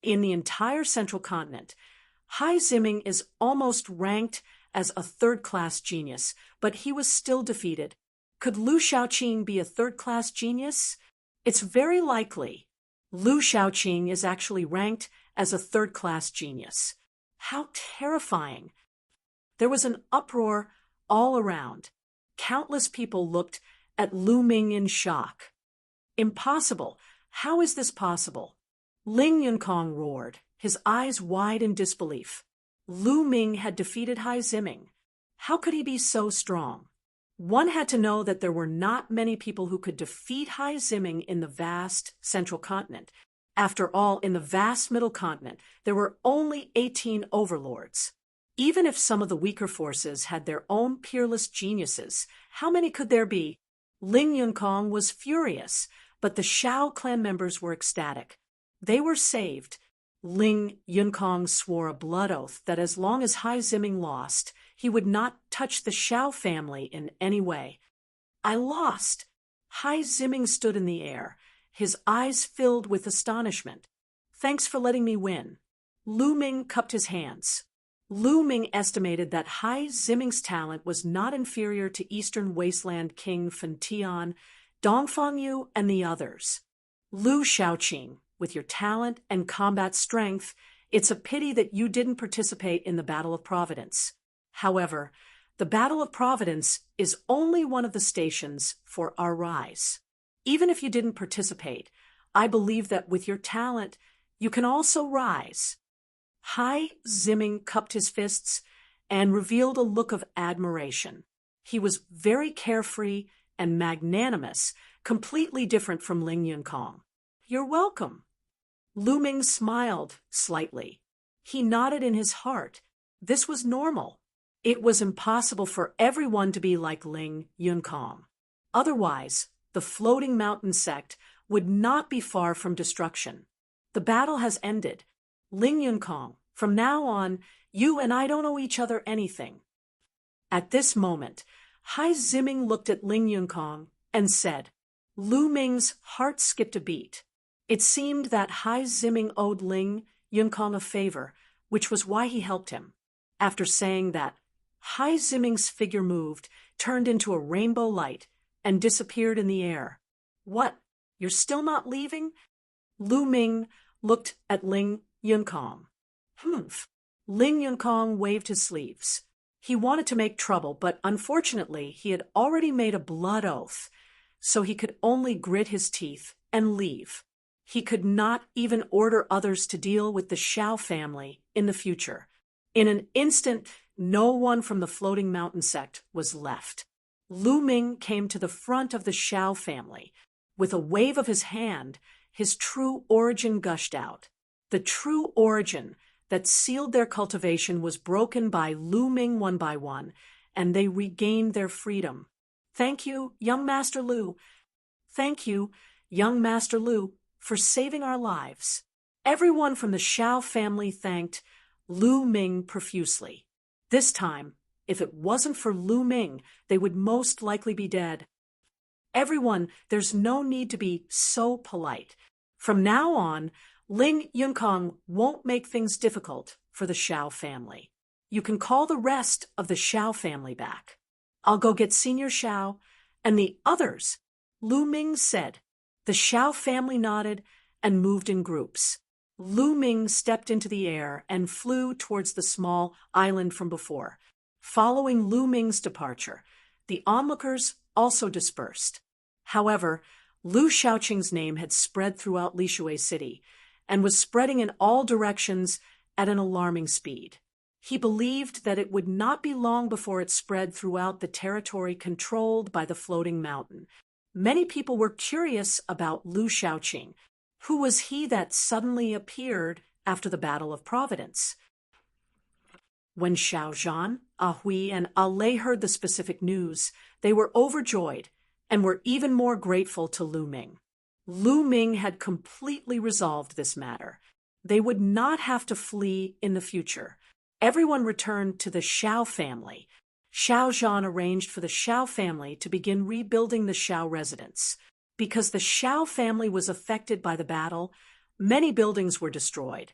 In the entire central continent, Hai Ziming is almost ranked as a third-class genius, but he was still defeated. Could Lu Shaoqing be a third-class genius? It's very likely. Lu Shaoqing is actually ranked as a third-class genius. How terrifying! There was an uproar all around. Countless people looked at Lu Ming in shock. Impossible! How is this possible? Ling Yunkong roared, his eyes wide in disbelief. Lu Ming had defeated Hai Ziming. How could he be so strong? One had to know that there were not many people who could defeat Hai Ziming in the vast central continent. After all, in the vast middle continent, there were only 18 overlords. Even if some of the weaker forces had their own peerless geniuses, how many could there be? Ling Yunkong was furious, but the Shao clan members were ecstatic. They were saved. Ling Yunkong swore a blood oath that as long as Hai Ziming lost, he would not touch the Shao family in any way. I lost! Hai Ziming stood in the air, his eyes filled with astonishment. Thanks for letting me win. Lu Ming cupped his hands. Lu Ming estimated that Hai Ziming's talent was not inferior to Eastern Wasteland King Fen Tian, Dongfang Yu, and the others. Lu Shaoqing, with your talent and combat strength, it's a pity that you didn't participate in the Battle of Providence. However, the Battle of Providence is only one of the stations for our rise. Even if you didn't participate, I believe that with your talent, you can also rise. Hai Ziming cupped his fists and revealed a look of admiration. He was very carefree and magnanimous, completely different from Ling Yunkong. You're welcome. Lu Ming smiled slightly. He nodded in his heart. This was normal. It was impossible for everyone to be like Ling Yunkong. Otherwise, the floating mountain sect would not be far from destruction. The battle has ended. Ling Yunkong, from now on, you and I don't owe each other anything. At this moment, Hai Ziming looked at Ling Yunkong and said, Lu Ming's heart skipped a beat. It seemed that Hai Ziming owed Ling Yunkong a favor, which was why he helped him. After saying that, Hai Ziming's figure moved, turned into a rainbow light, and disappeared in the air. What? You're still not leaving? Lu Ming looked at Ling Yunkong. Humph. Ling Yunkong waved his sleeves. He wanted to make trouble, but unfortunately he had already made a blood oath, so he could only grit his teeth and leave. He could not even order others to deal with the Shao family in the future. In an instant, no one from the floating mountain sect was left. Lu Ming came to the front of the Shao family. With a wave of his hand, his true origin gushed out. The true origin that sealed their cultivation was broken by Lu Ming one by one, and they regained their freedom. Thank you, young Master Lu. Thank you, young Master Lu, for saving our lives. Everyone from the Shao family thanked Lu Ming profusely. This time, if it wasn't for Lu Ming, they would most likely be dead. Everyone, there's no need to be so polite. From now on, Ling Yunkong won't make things difficult for the Shao family. You can call the rest of the Shao family back. I'll go get Senior Shao and the others, Lu Ming said. The Shao family nodded and moved in groups. Lu Ming stepped into the air and flew towards the small island from before. Following Lu Ming's departure, the onlookers also dispersed. However, Lu Shaoqing's name had spread throughout Lishui City and was spreading in all directions at an alarming speed. He believed that it would not be long before it spread throughout the territory controlled by the floating mountain. Many people were curious about Lu Shaoqing. Who was he that suddenly appeared after the Battle of Providence? When Xiao Zhan, Hui, and Ale heard the specific news, they were overjoyed and were even more grateful to Lu Ming. Lu Ming had completely resolved this matter. They would not have to flee in the future. Everyone returned to the Xiao family. Xiao Zhan arranged for the Xiao family to begin rebuilding the Xiao residence. Because the Xiao family was affected by the battle, many buildings were destroyed.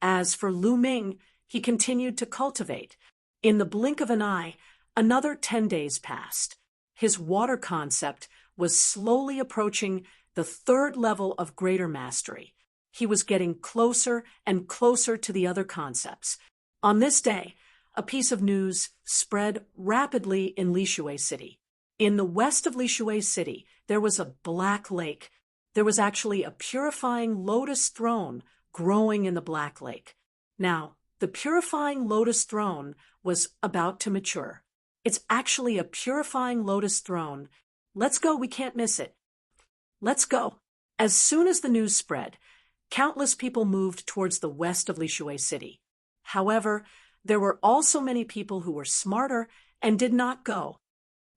As for Lu Ming, he continued to cultivate. In the blink of an eye, another 10 days passed. His water concept was slowly approaching the third level of greater mastery. He was getting closer and closer to the other concepts. On this day, a piece of news spread rapidly in Lishui City. In the west of Lishui City, there was a black lake. There was actually a purifying lotus throne growing in the black lake. Now, the purifying lotus throne was about to mature. It's actually a purifying lotus throne. Let's go, we can't miss it. Let's go. As soon as the news spread, countless people moved towards the west of Lishui City. However, there were also many people who were smarter and did not go.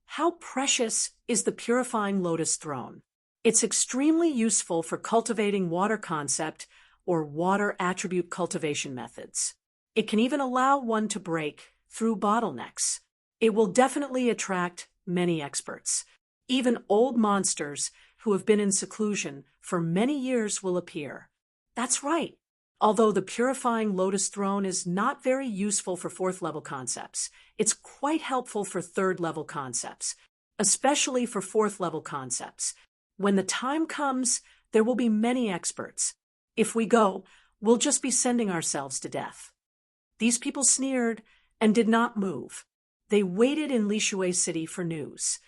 How precious is the purifying lotus throne? It's extremely useful for cultivating water concept or water attribute cultivation methods. It can even allow one to break through bottlenecks. It will definitely attract many experts. Even old monsters who have been in seclusion for many years will appear. That's right. Although the purifying lotus throne is not very useful for fourth-level concepts, it's quite helpful for third-level concepts, especially for fourth-level concepts. When the time comes, there will be many experts. If we go, we'll just be sending ourselves to death. These people sneered and did not move. They waited in Lishui City for news.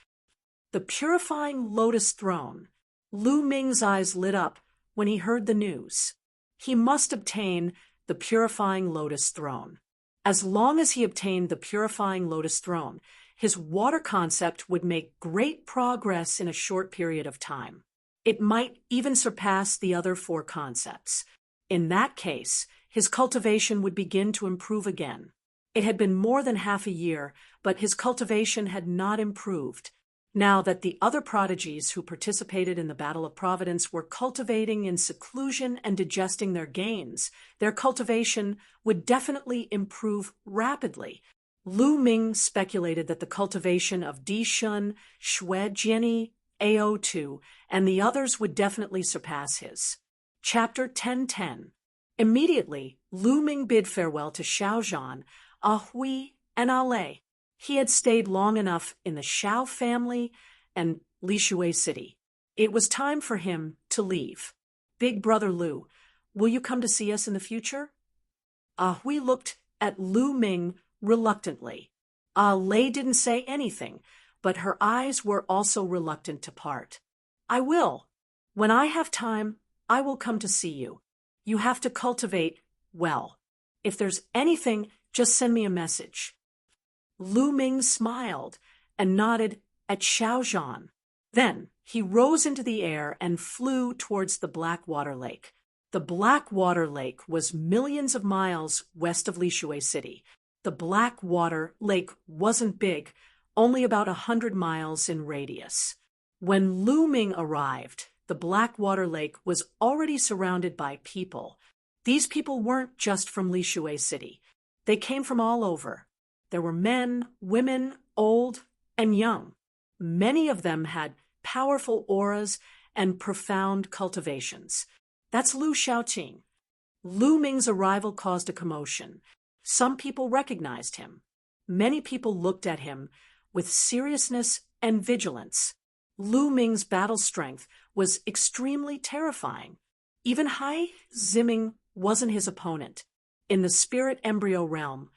The purifying lotus throne. Lu Ming's eyes lit up when he heard the news. He must obtain the purifying lotus throne. As long as he obtained the purifying lotus throne, his water concept would make great progress in a short period of time. It might even surpass the other 4 concepts. In that case, his cultivation would begin to improve again. It had been more than half a year, but his cultivation had not improved. Now that the other prodigies who participated in the Battle of Providence were cultivating in seclusion and digesting their gains, their cultivation would definitely improve rapidly. Lu Ming speculated that the cultivation of Di Shun, Xue Jiani, AO2, and the others would definitely surpass his. Chapter 1010. Immediately, Lu Ming bid farewell to Xiao Zhan, Hui, and Ale. He had stayed long enough in the Xiao family and Lishui City. It was time for him to leave. Big brother Lu, will you come to see us in the future? Hui looked at Lu Ming reluctantly. Ale didn't say anything, but her eyes were also reluctant to part. I will. When I have time, I will come to see you. You have to cultivate well. If there's anything, just send me a message. Lu Ming smiled and nodded at Xiao Zhan. Then he rose into the air and flew towards the Blackwater Lake. The Blackwater Lake was millions of miles west of Lishui City. The Blackwater Lake wasn't big, only about 100 miles in radius. When Lu Ming arrived, the Blackwater Lake was already surrounded by people. These people weren't just from Lishui City. They came from all over. There were men, women, old, and young. Many of them had powerful auras and profound cultivations. That's Lu Xiaoqing. Lu Ming's arrival caused a commotion. Some people recognized him. Many people looked at him with seriousness and vigilance. Lu Ming's battle strength was extremely terrifying. Even Hai Ziming wasn't his opponent. In the spirit embryo realm,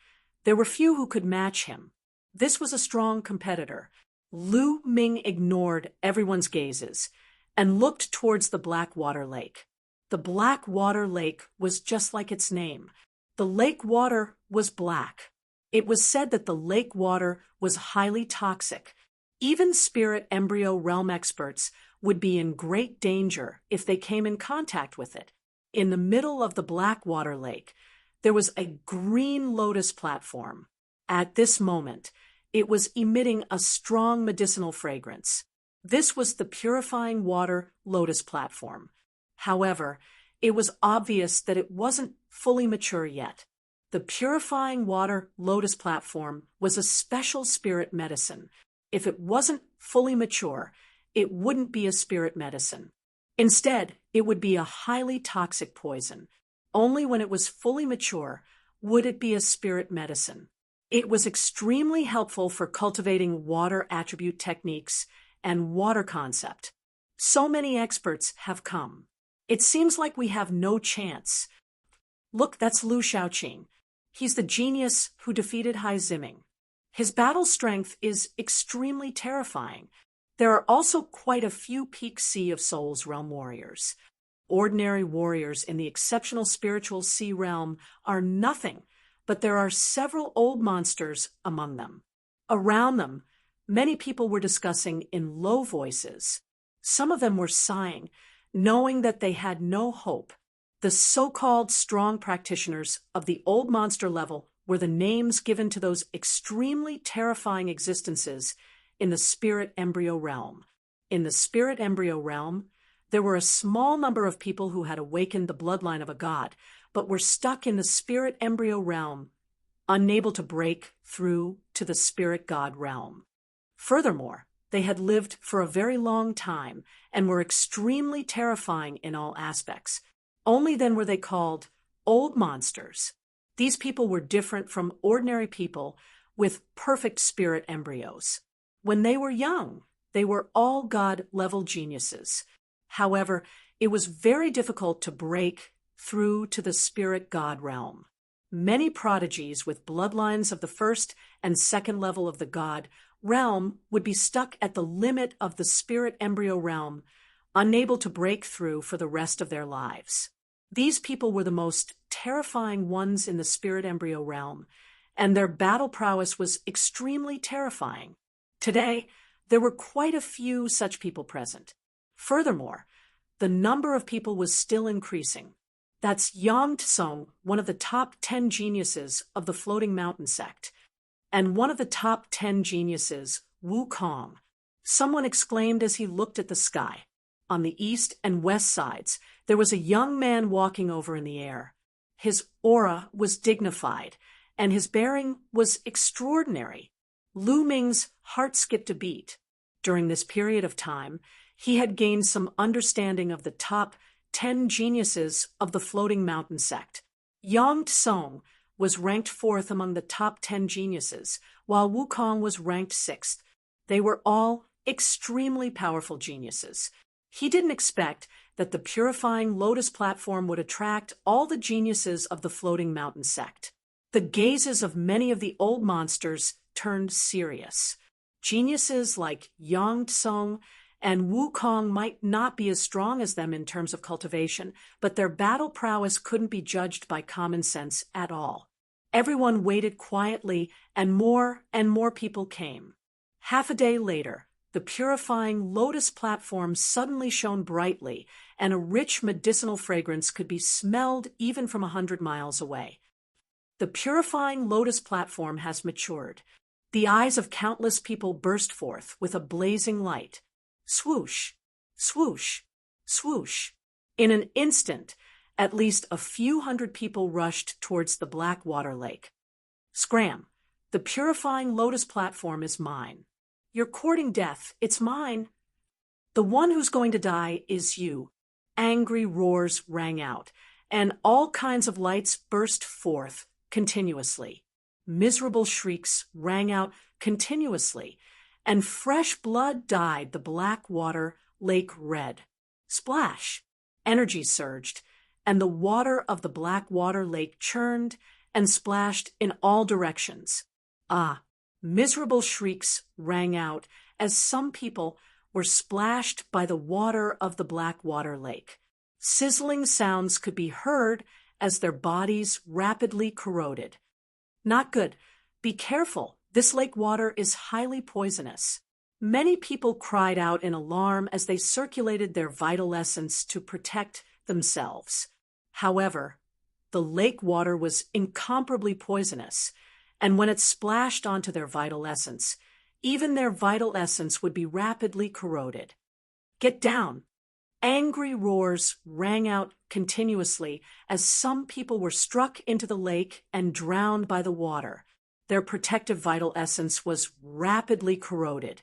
there were few who could match him. This was a strong competitor. Lu Ming ignored everyone's gazes and looked towards the Blackwater Lake. The Blackwater Lake was just like its name. The lake water was black. It was said that the lake water was highly toxic. Even spirit embryo realm experts would be in great danger if they came in contact with it. In the middle of the Blackwater Lake, There was a green lotus platform. At this moment, it was emitting a strong medicinal fragrance. This was the purifying water lotus platform. However, it was obvious that it wasn't fully mature yet. The purifying water lotus platform was a special spirit medicine. If it wasn't fully mature, it wouldn't be a spirit medicine. Instead, it would be a highly toxic poison. Only when it was fully mature would it be a spirit medicine. It was extremely helpful for cultivating water attribute techniques and water concept. So many experts have come. It seems like we have no chance. Look, that's Lu Shaoqing. He's the genius who defeated Hai Ziming. His battle strength is extremely terrifying. There are also quite a few peak Sea of Souls realm warriors. Ordinary warriors in the exceptional spiritual sea realm are nothing, but there are several old monsters among them. Around them, many people were discussing in low voices. Some of them were sighing, knowing that they had no hope. The so-called strong practitioners of the old monster level were the names given to those extremely terrifying existences in the spirit embryo realm. In the spirit embryo realm, there were a small number of people who had awakened the bloodline of a god, but were stuck in the spirit embryo realm, unable to break through to the spirit god realm. Furthermore, they had lived for a very long time and were extremely terrifying in all aspects. Only then were they called old monsters. These people were different from ordinary people with perfect spirit embryos. When they were young, they were all god-level geniuses. However, it was very difficult to break through to the spirit god realm. Many prodigies with bloodlines of the first and second level of the god realm would be stuck at the limit of the spirit embryo realm, unable to break through for the rest of their lives. These people were the most terrifying ones in the spirit embryo realm, and their battle prowess was extremely terrifying. Today, there were quite a few such people present. Furthermore, the number of people was still increasing. That's Yang Tsung, one of the top 10 geniuses of the Floating Mountain sect, and one of the top 10 geniuses, Wu Kong. Someone exclaimed as he looked at the sky. On the east and west sides, there was a young man walking over in the air. His aura was dignified, and his bearing was extraordinary. Lu Ming's heart skipped a beat. During this period of time, he had gained some understanding of the top 10 geniuses of the Floating Mountain sect. Yang Tsung was ranked 4th among the top 10 geniuses, while Wukong was ranked 6th. They were all extremely powerful geniuses. He didn't expect that the purifying lotus platform would attract all the geniuses of the Floating Mountain sect. The gazes of many of the old monsters turned serious. Geniuses like Yang Tsung and Wukong might not be as strong as them in terms of cultivation, but their battle prowess couldn't be judged by common sense at all. Everyone waited quietly, and more people came. Half a day later, the purifying lotus platform suddenly shone brightly, and a rich medicinal fragrance could be smelled even from 100 miles away. The purifying lotus platform has matured. The eyes of countless people burst forth with a blazing light. Swoosh, swoosh, swoosh. In an instant, at least a few hundred people rushed towards the black water lake. Scram, the purifying lotus platform is mine. You're courting death, it's mine. The one who's going to die is you. Angry roars rang out, and all kinds of lights burst forth continuously. Miserable shrieks rang out continuously, and fresh blood dyed the black water lake red. Splash! Energy surged, and the water of the black water lake churned and splashed in all directions. Ah! Miserable shrieks rang out as some people were splashed by the water of the black water lake. Sizzling sounds could be heard as their bodies rapidly corroded. Not good. Be careful. This lake water is highly poisonous. Many people cried out in alarm as they circulated their vital essence to protect themselves. However, the lake water was incomparably poisonous, and when it splashed onto their vital essence, even their vital essence would be rapidly corroded. "Get down!" Angry roars rang out continuously as some people were struck into the lake and drowned by the water. Their protective vital essence was rapidly corroded,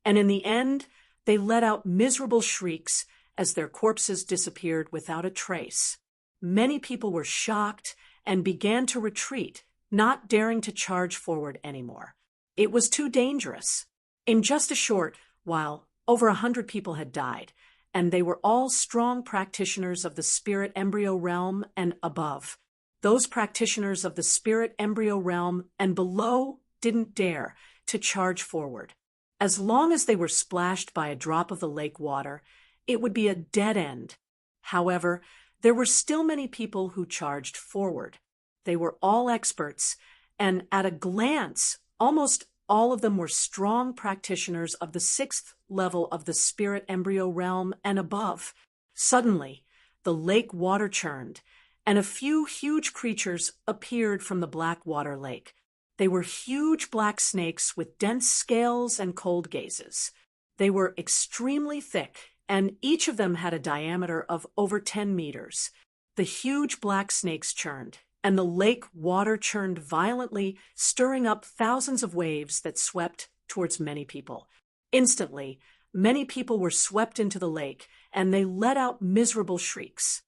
and in the end, they let out miserable shrieks as their corpses disappeared without a trace. Many people were shocked and began to retreat, not daring to charge forward anymore. It was too dangerous. In just a short while, over 100 people had died, and they were all strong practitioners of the spirit embryo realm and above. Those practitioners of the spirit embryo realm and below didn't dare to charge forward. As long as they were splashed by a drop of the lake water, it would be a dead end. However, there were still many people who charged forward. They were all experts, and at a glance, almost all of them were strong practitioners of the 6th level of the spirit embryo realm and above. Suddenly, the lake water churned, and a few huge creatures appeared from the black water lake. They were huge black snakes with dense scales and cold gazes. They were extremely thick, and each of them had a diameter of over 10 meters. The huge black snakes churned, and the lake water churned violently, stirring up thousands of waves that swept towards many people. Instantly, many people were swept into the lake, and they let out miserable shrieks.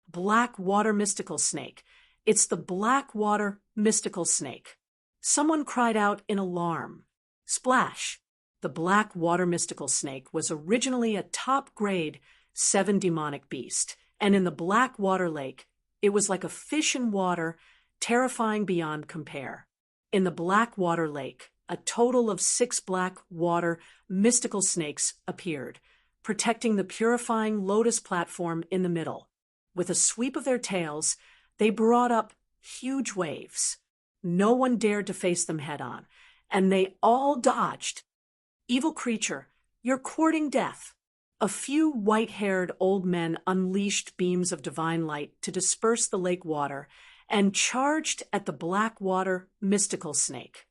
Black water mystical snake. It's the black water mystical snake. Someone cried out in alarm. Splash! The black water mystical snake was originally a top-grade 7 demonic beast, and in the black water lake, it was like a fish in water, terrifying beyond compare. In the black water lake, a total of 6 black water mystical snakes appeared, protecting the purifying lotus platform in the middle. With a sweep of their tails, they brought up huge waves. No one dared to face them head-on, and they all dodged. Evil creature, you're courting death. A few white-haired old men unleashed beams of divine light to disperse the lake water and charged at the black water mystical snake.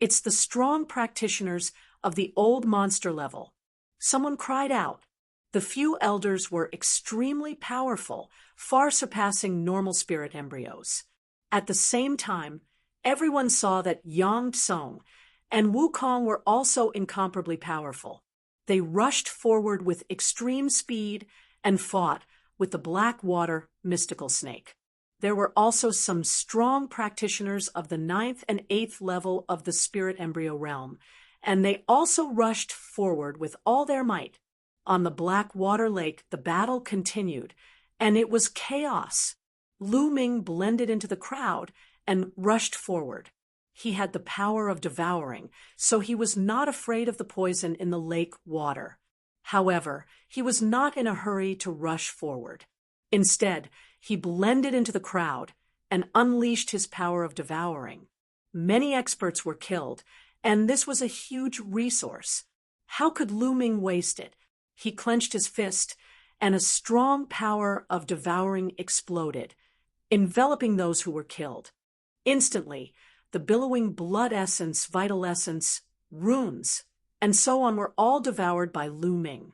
It's the strong practitioners of the old monster level. Someone cried out. The few elders were extremely powerful, far surpassing normal spirit embryos. At the same time, everyone saw that Yang Tsung and Wukong were also incomparably powerful. They rushed forward with extreme speed and fought with the black water mystical snake. There were also some strong practitioners of the 9th and 8th level of the spirit embryo realm, and they also rushed forward with all their might. On the black water lake, the battle continued, and it was chaos. Lu Ming blended into the crowd and rushed forward. He had the power of devouring, so he was not afraid of the poison in the lake water. However, he was not in a hurry to rush forward. Instead, he blended into the crowd and unleashed his power of devouring. Many experts were killed, and this was a huge resource. How could Lu Ming waste it? He clenched his fist, and a strong power of devouring exploded, enveloping those who were killed. Instantly, the billowing blood essence, vital essence, runes, and so on were all devoured by Lu Ming.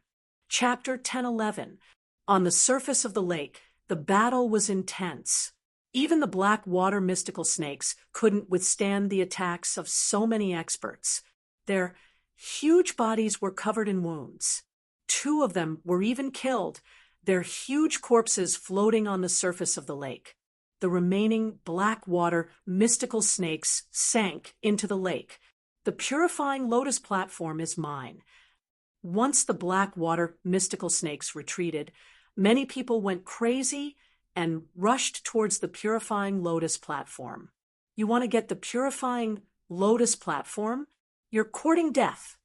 Chapter 10-11. On the surface of the lake, the battle was intense. Even the black water mystical snakes couldn't withstand the attacks of so many experts. Their huge bodies were covered in wounds. 2 of them were even killed, their huge corpses floating on the surface of the lake. The remaining black water mystical snakes sank into the lake. The purifying lotus platform is mine. Once the black water mystical snakes retreated, many people went crazy and rushed towards the purifying lotus platform. You want to get the purifying lotus platform? You're courting death.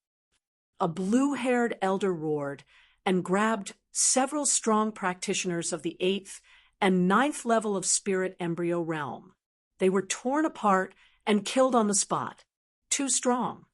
A blue-haired elder roared and grabbed several strong practitioners of the 8th and 9th level of spirit embryo realm. They were torn apart and killed on the spot. Too strong.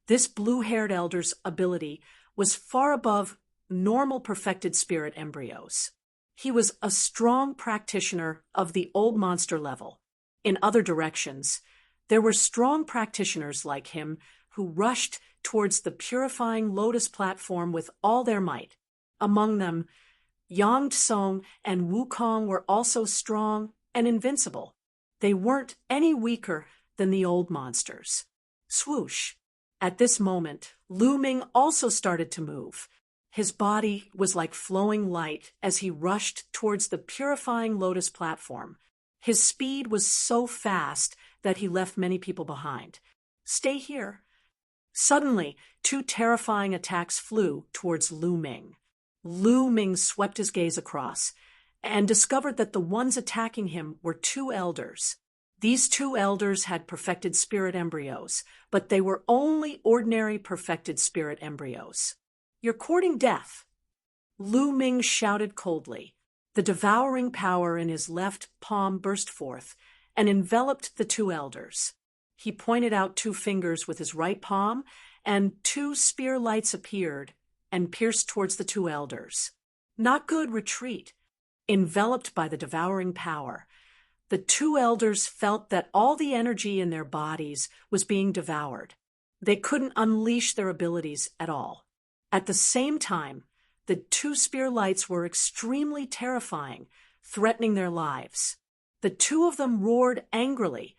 This blue-haired elder's ability was far above normal perfected spirit embryos. He was a strong practitioner of the old monster level. In other directions, there were strong practitioners like him who rushed towards the purifying lotus platform with all their might. Among them, Yang Tsong and Wukong were also strong and invincible. They weren't any weaker than the old monsters. Swoosh! At this moment, Lu Ming also started to move. His body was like flowing light as he rushed towards the purifying lotus platform. His speed was so fast that he left many people behind. Stay here. Suddenly, two terrifying attacks flew towards Lu Ming. Lu Ming swept his gaze across and discovered that the ones attacking him were two elders. These two elders had perfected spirit embryos, but they were only ordinary perfected spirit embryos. You're courting death. Lu Ming shouted coldly. The devouring power in his left palm burst forth and enveloped the two elders. He pointed out two fingers with his right palm, and two spear lights appeared and pierced towards the two elders. Not good, retreat. Enveloped by the devouring power, the two elders felt that all the energy in their bodies was being devoured. They couldn't unleash their abilities at all. At the same time, the two spear lights were extremely terrifying, threatening their lives. The two of them roared angrily,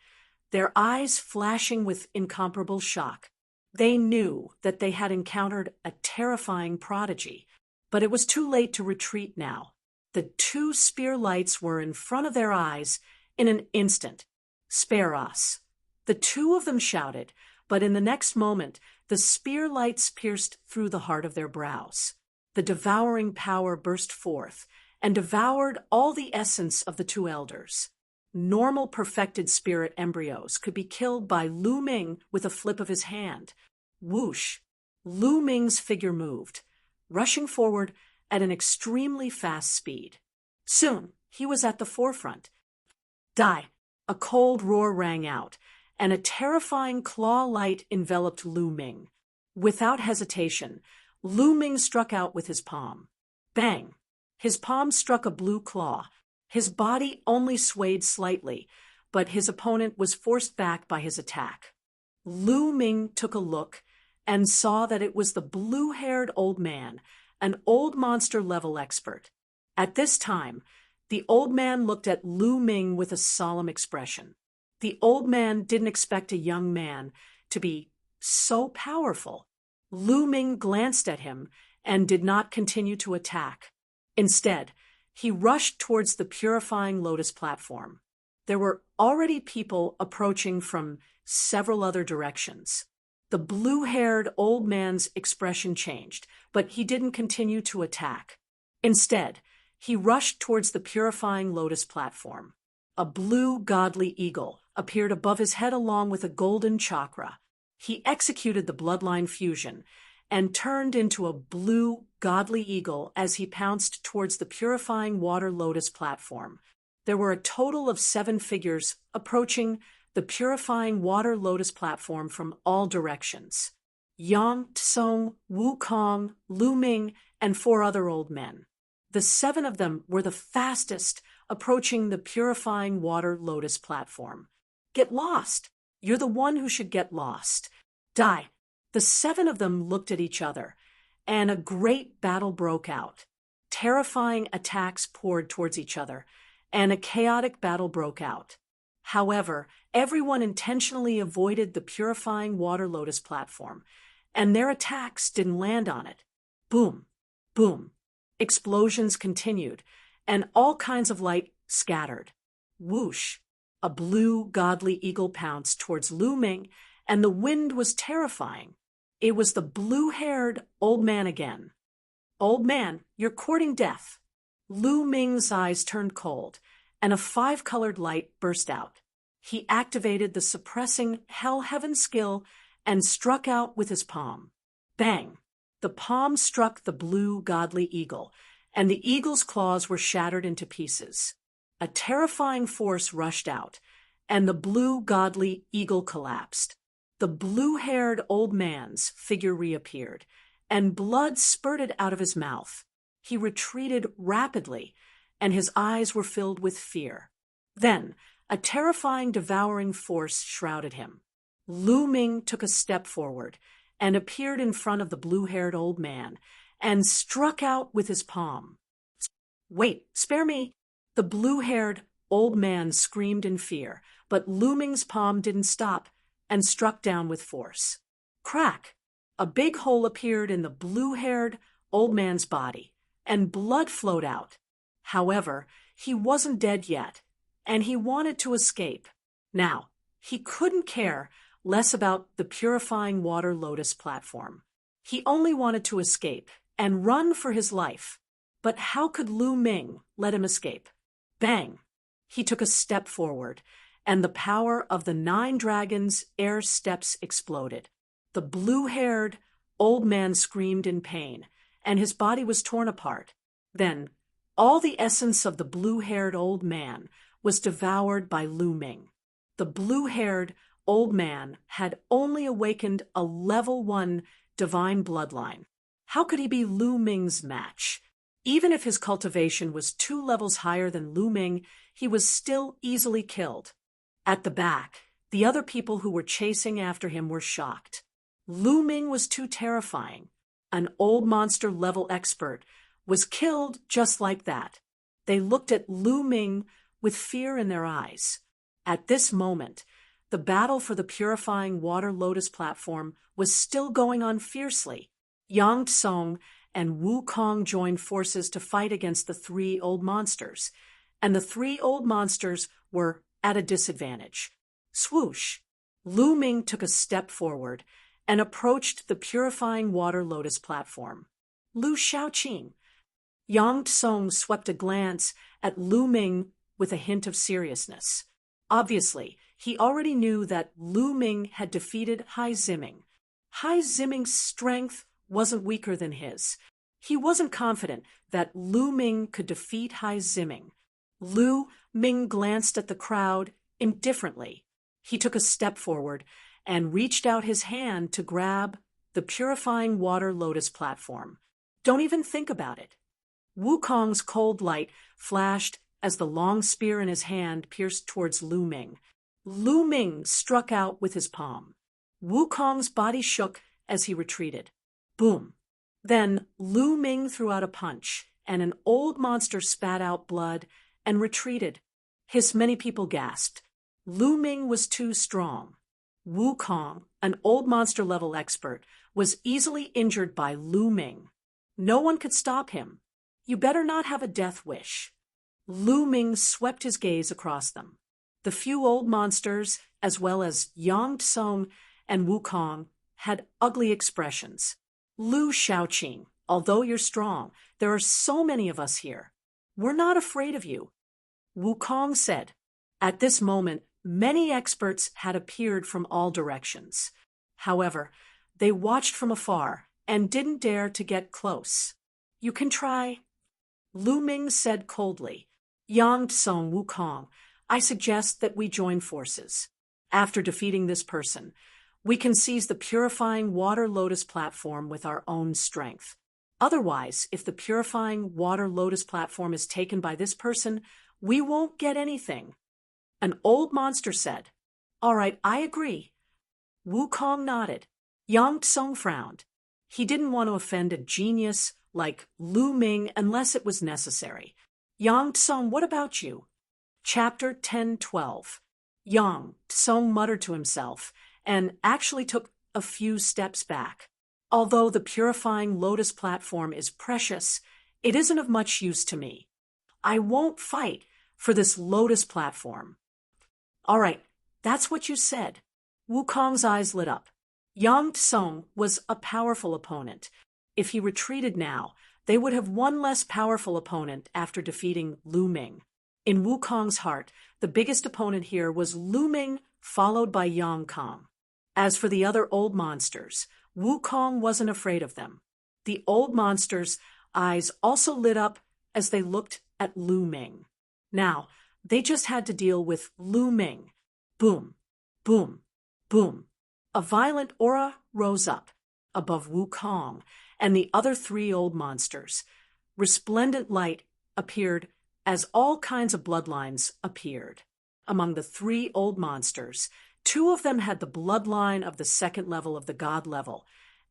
their eyes flashing with incomparable shock. They knew that they had encountered a terrifying prodigy, but it was too late to retreat now. The two spear lights were in front of their eyes in an instant. Spare us. The two of them shouted, but in the next moment, the spear lights pierced through the heart of their brows. The devouring power burst forth and devoured all the essence of the two elders. Normal perfected spirit embryos could be killed by Lu Ming with a flip of his hand. Whoosh! Lu Ming's figure moved, rushing forward at an extremely fast speed. Soon, he was at the forefront. Die! A cold roar rang out, and a terrifying claw light enveloped Lu Ming. Without hesitation, Lu Ming struck out with his palm. Bang! His palm struck a blue claw. His body only swayed slightly, but his opponent was forced back by his attack. Lu Ming took a look and saw that it was the blue-haired old man, an old monster-level expert. At this time, the old man looked at Lu Ming with a solemn expression. The old man didn't expect a young man to be so powerful. Lu Ming glanced at him and did not continue to attack. Instead, he rushed towards the purifying lotus platform. There were already people approaching from several other directions. The blue-haired old man's expression changed, but he didn't continue to attack. Instead, he rushed towards the purifying lotus platform. A blue godly eagle appeared above his head along with a golden chakra. He executed the bloodline fusion and turned into a blue godly eagle as he pounced towards the purifying water lotus platform. There were a total of 7 figures approaching the purifying water lotus platform from all directions. Yang Tsong, Wukong, Lu Ming, and 4 other old men. The 7 of them were the fastest approaching the purifying water lotus platform. Get lost. You're the one who should get lost. Die. The 7 of them looked at each other, and a great battle broke out. Terrifying attacks poured towards each other, and a chaotic battle broke out. However, everyone intentionally avoided the purifying water lotus platform, and their attacks didn't land on it. Boom, boom. Explosions continued, and all kinds of light scattered. Whoosh! A blue godly eagle pounced towards Lu Ming, and the wind was terrifying. It was the blue-haired old man again. Old man, you're courting death. Lu Ming's eyes turned cold, and a 5-colored light burst out. He activated the suppressing Hell Heaven skill and struck out with his palm. Bang! The palm struck the blue godly eagle, and the eagle's claws were shattered into pieces. A terrifying force rushed out, and the blue godly eagle collapsed. The blue-haired old man's figure reappeared, and blood spurted out of his mouth. He retreated rapidly, and his eyes were filled with fear. Then, a terrifying, devouring force shrouded him. Lu Ming took a step forward and appeared in front of the blue-haired old man and struck out with his palm. "Wait, spare me!" The blue-haired old man screamed in fear, but Lu Ming's palm didn't stop and struck down with force. Crack! A big hole appeared in the blue-haired old man's body, and blood flowed out. However, he wasn't dead yet, and he wanted to escape. Now, he couldn't care less about the purifying water lotus platform. He only wanted to escape and run for his life. But how could Lu Ming let him escape? Bang! He took a step forward, and the power of the 9 dragons' air steps exploded. The blue-haired old man screamed in pain, and his body was torn apart. Then, all the essence of the blue-haired old man was devoured by Lu Ming. The blue-haired old man had only awakened a level 1 divine bloodline. How could he be Lu Ming's match? Even if his cultivation was 2 levels higher than Lu Ming, he was still easily killed. At the back, the other people who were chasing after him were shocked. Lu Ming was too terrifying. An old monster level expert was killed just like that. They looked at Lu Ming with fear in their eyes. At this moment, the battle for the purifying water lotus platform was still going on fiercely. Yang Tsong and Wukong joined forces to fight against the 3 old monsters, and the 3 old monsters were at a disadvantage. Swoosh! Lu Ming took a step forward and approached the purifying water lotus platform. Lu Shaoqing. Yang Tsong swept a glance at Lu Ming with a hint of seriousness. Obviously, he already knew that Lu Ming had defeated Hai Ziming. Hai Ziming's strength wasn't weaker than his. He wasn't confident that Lu Ming could defeat Hai Ziming. Lu Ming glanced at the crowd indifferently. He took a step forward and reached out his hand to grab the purifying water lotus platform. Don't even think about it. Wukong's cold light flashed as the long spear in his hand pierced towards Lu Ming. Lu Ming struck out with his palm. Wukong's body shook as he retreated. Boom! Then Lu Ming threw out a punch, and an old monster spat out blood and retreated. Many people gasped. Lu Ming was too strong. Wukong, an old monster-level expert, was easily injured by Lu Ming. No one could stop him. You better not have a death wish. Lu Ming swept his gaze across them. The few old monsters, as well as Yang Tsong and Wukong, had ugly expressions. Lu Shaoqing, although you're strong, there are so many of us here. We're not afraid of you. Wukong said. At this moment, many experts had appeared from all directions. However, they watched from afar and didn't dare to get close. You can try. Lu Ming said coldly. Yang Tsong, Wukong, I suggest that we join forces. After defeating this person, we can seize the purifying water lotus platform with our own strength. Otherwise, if the purifying water lotus platform is taken by this person, we won't get anything. An old monster said. All right, I agree. Wukong nodded. Yang Tsong frowned. He didn't want to offend a genius like Lu Ming unless it was necessary. Yang Tsong, what about you? Chapter 10:12. Yang Tsong muttered to himself and actually took a few steps back. Although the purifying lotus platform is precious, it isn't of much use to me. I won't fight for this lotus platform. All right, that's what you said. Wukong's eyes lit up. Yang Tsong was a powerful opponent. If he retreated now, they would have one less powerful opponent after defeating Lu Ming. In Wukong's heart, the biggest opponent here was Lu Ming, followed by Yang Kong. As for the other old monsters, Wukong wasn't afraid of them. The old monsters' eyes also lit up as they looked at Lu Ming. Now, they just had to deal with Lu Ming. Boom, boom, boom. A violent aura rose up above Wukong and the other 3 old monsters. Resplendent light appeared as all kinds of bloodlines appeared. Among the three old monsters, two of them had the bloodline of the second level of the god level,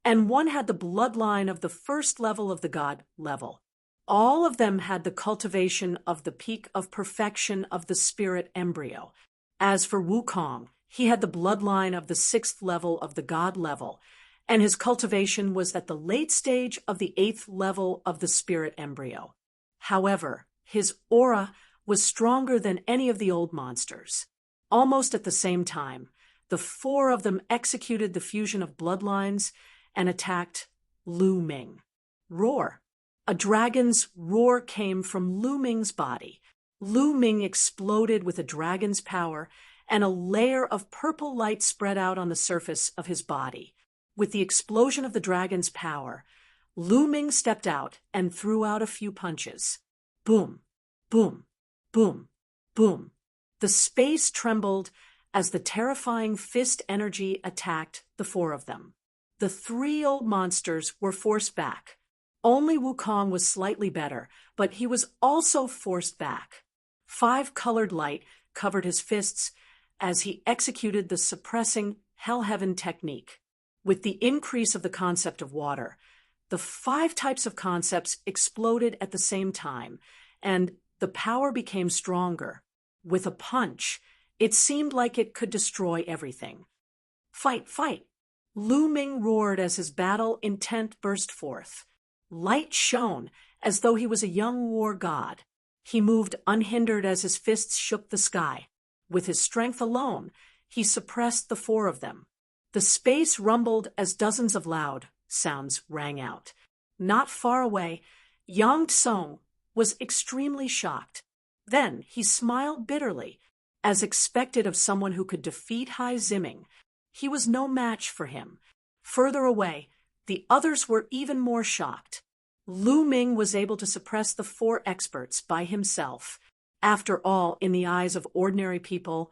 and one had the bloodline of the first level of the god level. All of them had the cultivation of the peak of perfection of the spirit embryo. As for Wukong, he had the bloodline of the sixth level of the god level, and his cultivation was at the late stage of the eighth level of the spirit embryo. However, his aura was stronger than any of the old monsters. Almost at the same time, the four of them executed the fusion of bloodlines and attacked Lu Ming. Roar. A dragon's roar came from Lu Ming's body. Lu Ming exploded with a dragon's power, and a layer of purple light spread out on the surface of his body. With the explosion of the dragon's power, Lu Ming stepped out and threw out a few punches. Boom, boom, boom, boom. The space trembled as the terrifying fist energy attacked the four of them. The three old monsters were forced back. Only Wukong was slightly better, but he was also forced back. 5-colored light covered his fists as he executed the suppressing Hell Heaven technique. With the increase of the concept of water, the 5 types of concepts exploded at the same time, and the power became stronger. With a punch, it seemed like it could destroy everything. Fight, fight! Lu Ming roared as his battle intent burst forth. Light shone as though he was a young war god. He moved unhindered as his fists shook the sky. With his strength alone, he suppressed the four of them. The space rumbled as dozens of loud sounds rang out. Not far away, Yang Tsung was extremely shocked. Then he smiled bitterly, as expected of someone who could defeat Hai Ziming. He was no match for him. Further away, the others were even more shocked. Lu Ming was able to suppress the 4 experts by himself. After all, in the eyes of ordinary people,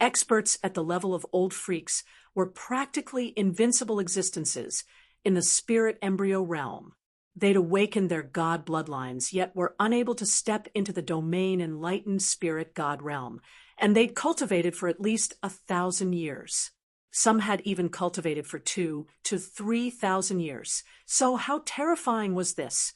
experts at the level of old freaks were practically invincible existences in the spirit embryo realm. They'd awakened their god bloodlines, yet were unable to step into the domain enlightened spirit god realm, and they'd cultivated for at least 1,000 years. Some had even cultivated for 2,000 to 3,000 years. So how terrifying was this?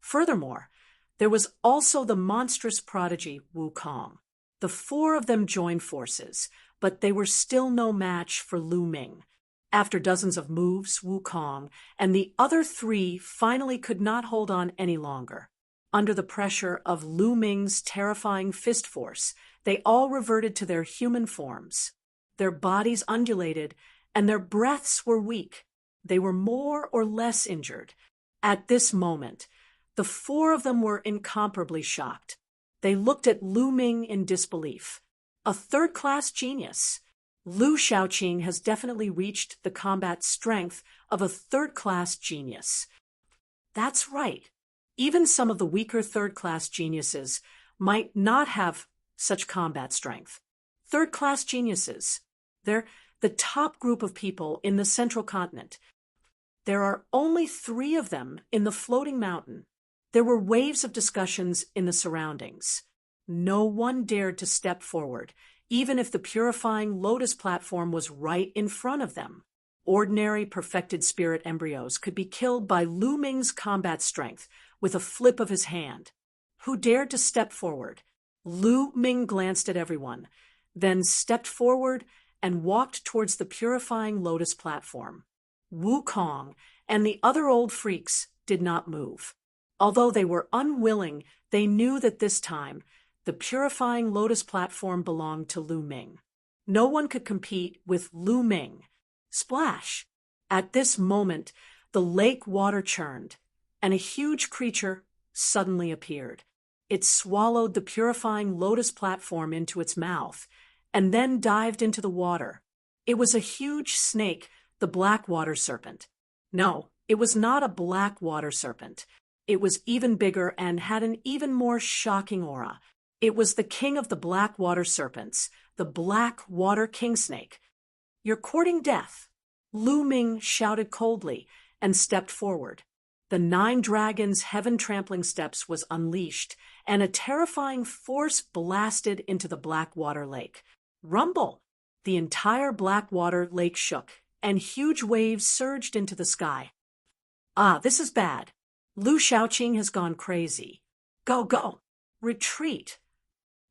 Furthermore, there was also the monstrous prodigy Wukong. The 4 of them joined forces, but they were still no match for Lu Ming. After dozens of moves, Wukong and the other 3 finally could not hold on any longer. Under the pressure of Lu Ming's terrifying fist force, they all reverted to their human forms. Their bodies undulated, and their breaths were weak. They were more or less injured. At this moment, the 4 of them were incomparably shocked. They looked at Lu Ming in disbelief. A third-class genius. Lu Shaoqing has definitely reached the combat strength of a third-class genius. That's right. Even some of the weaker third-class geniuses might not have such combat strength. Third-class geniuses. They're the top group of people in the central continent. There are only 3 of them in the floating mountain. There were waves of discussions in the surroundings. No one dared to step forward, even if the purifying lotus platform was right in front of them. Ordinary perfected spirit embryos could be killed by Lu Ming's combat strength with a flip of his hand. Who dared to step forward? Lu Ming glanced at everyone, then stepped forward and walked towards the purifying lotus platform. Wukong and the other old freaks did not move. Although they were unwilling, they knew that this time, the purifying lotus platform belonged to Lu Ming. No one could compete with Lu Ming. Splash! At this moment, the lake water churned, and a huge creature suddenly appeared. It swallowed the purifying lotus platform into its mouth, and then dived into the water. It was a huge snake, the black water serpent. No, it was not a black water serpent. It was even bigger and had an even more shocking aura. It was the king of the black water serpents, the black water king snake. You're courting death. Lu Ming shouted coldly and stepped forward. The 9 dragons' heaven-trampling steps was unleashed, and a terrifying force blasted into the Blackwater Lake. Rumble! The entire Blackwater Lake shook, and huge waves surged into the sky. Ah, this is bad. Lu Shaoqing has gone crazy. Go, go! Retreat!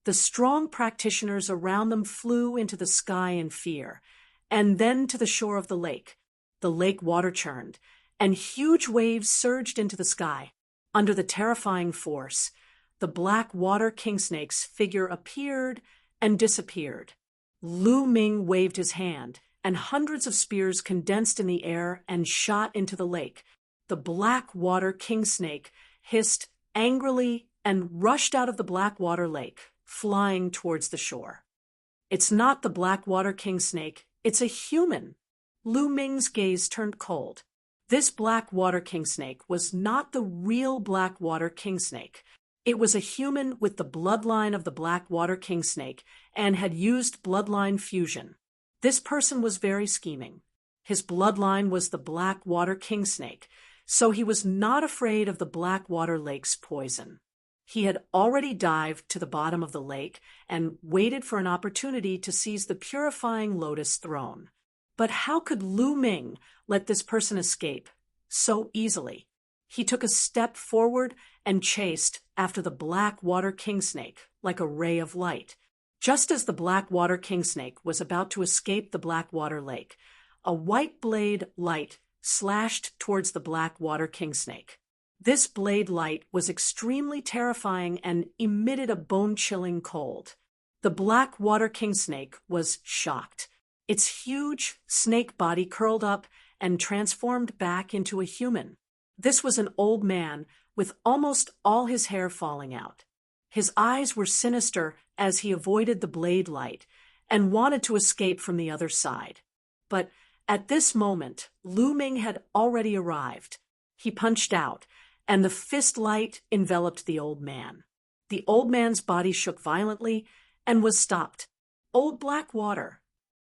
The strong practitioners around them flew into the sky in fear, and then to the shore of the lake. The lake water churned, and huge waves surged into the sky. Under the terrifying force, the black water kingsnake's figure appeared and disappeared. Lu Ming waved his hand, and hundreds of spears condensed in the air and shot into the lake. The black water kingsnake hissed angrily and rushed out of the Blackwater Lake, flying towards the shore. It's not the Blackwater kingsnake, it's a human. Lu Ming's gaze turned cold. This Blackwater kingsnake was not the real Blackwater kingsnake. It was a human with the bloodline of the Blackwater kingsnake and had used bloodline fusion. This person was very scheming. His bloodline was the Blackwater kingsnake, so he was not afraid of the Blackwater Lake's poison. He had already dived to the bottom of the lake and waited for an opportunity to seize the purifying lotus throne. But how could Lu Ming let this person escape so easily? He took a step forward and chased after the Blackwater kingsnake like a ray of light. Just as the Blackwater kingsnake was about to escape the Blackwater Lake, a white blade light slashed towards the Blackwater kingsnake. This blade light was extremely terrifying and emitted a bone-chilling cold. The Blackwater kingsnake was shocked. Its huge snake body curled up and transformed back into a human. This was an old man with almost all his hair falling out. His eyes were sinister as he avoided the blade light and wanted to escape from the other side. But at this moment, Lu Ming had already arrived. He punched out, and the fist light enveloped the old man. The old man's body shook violently and was stopped. "Old Blackwater!"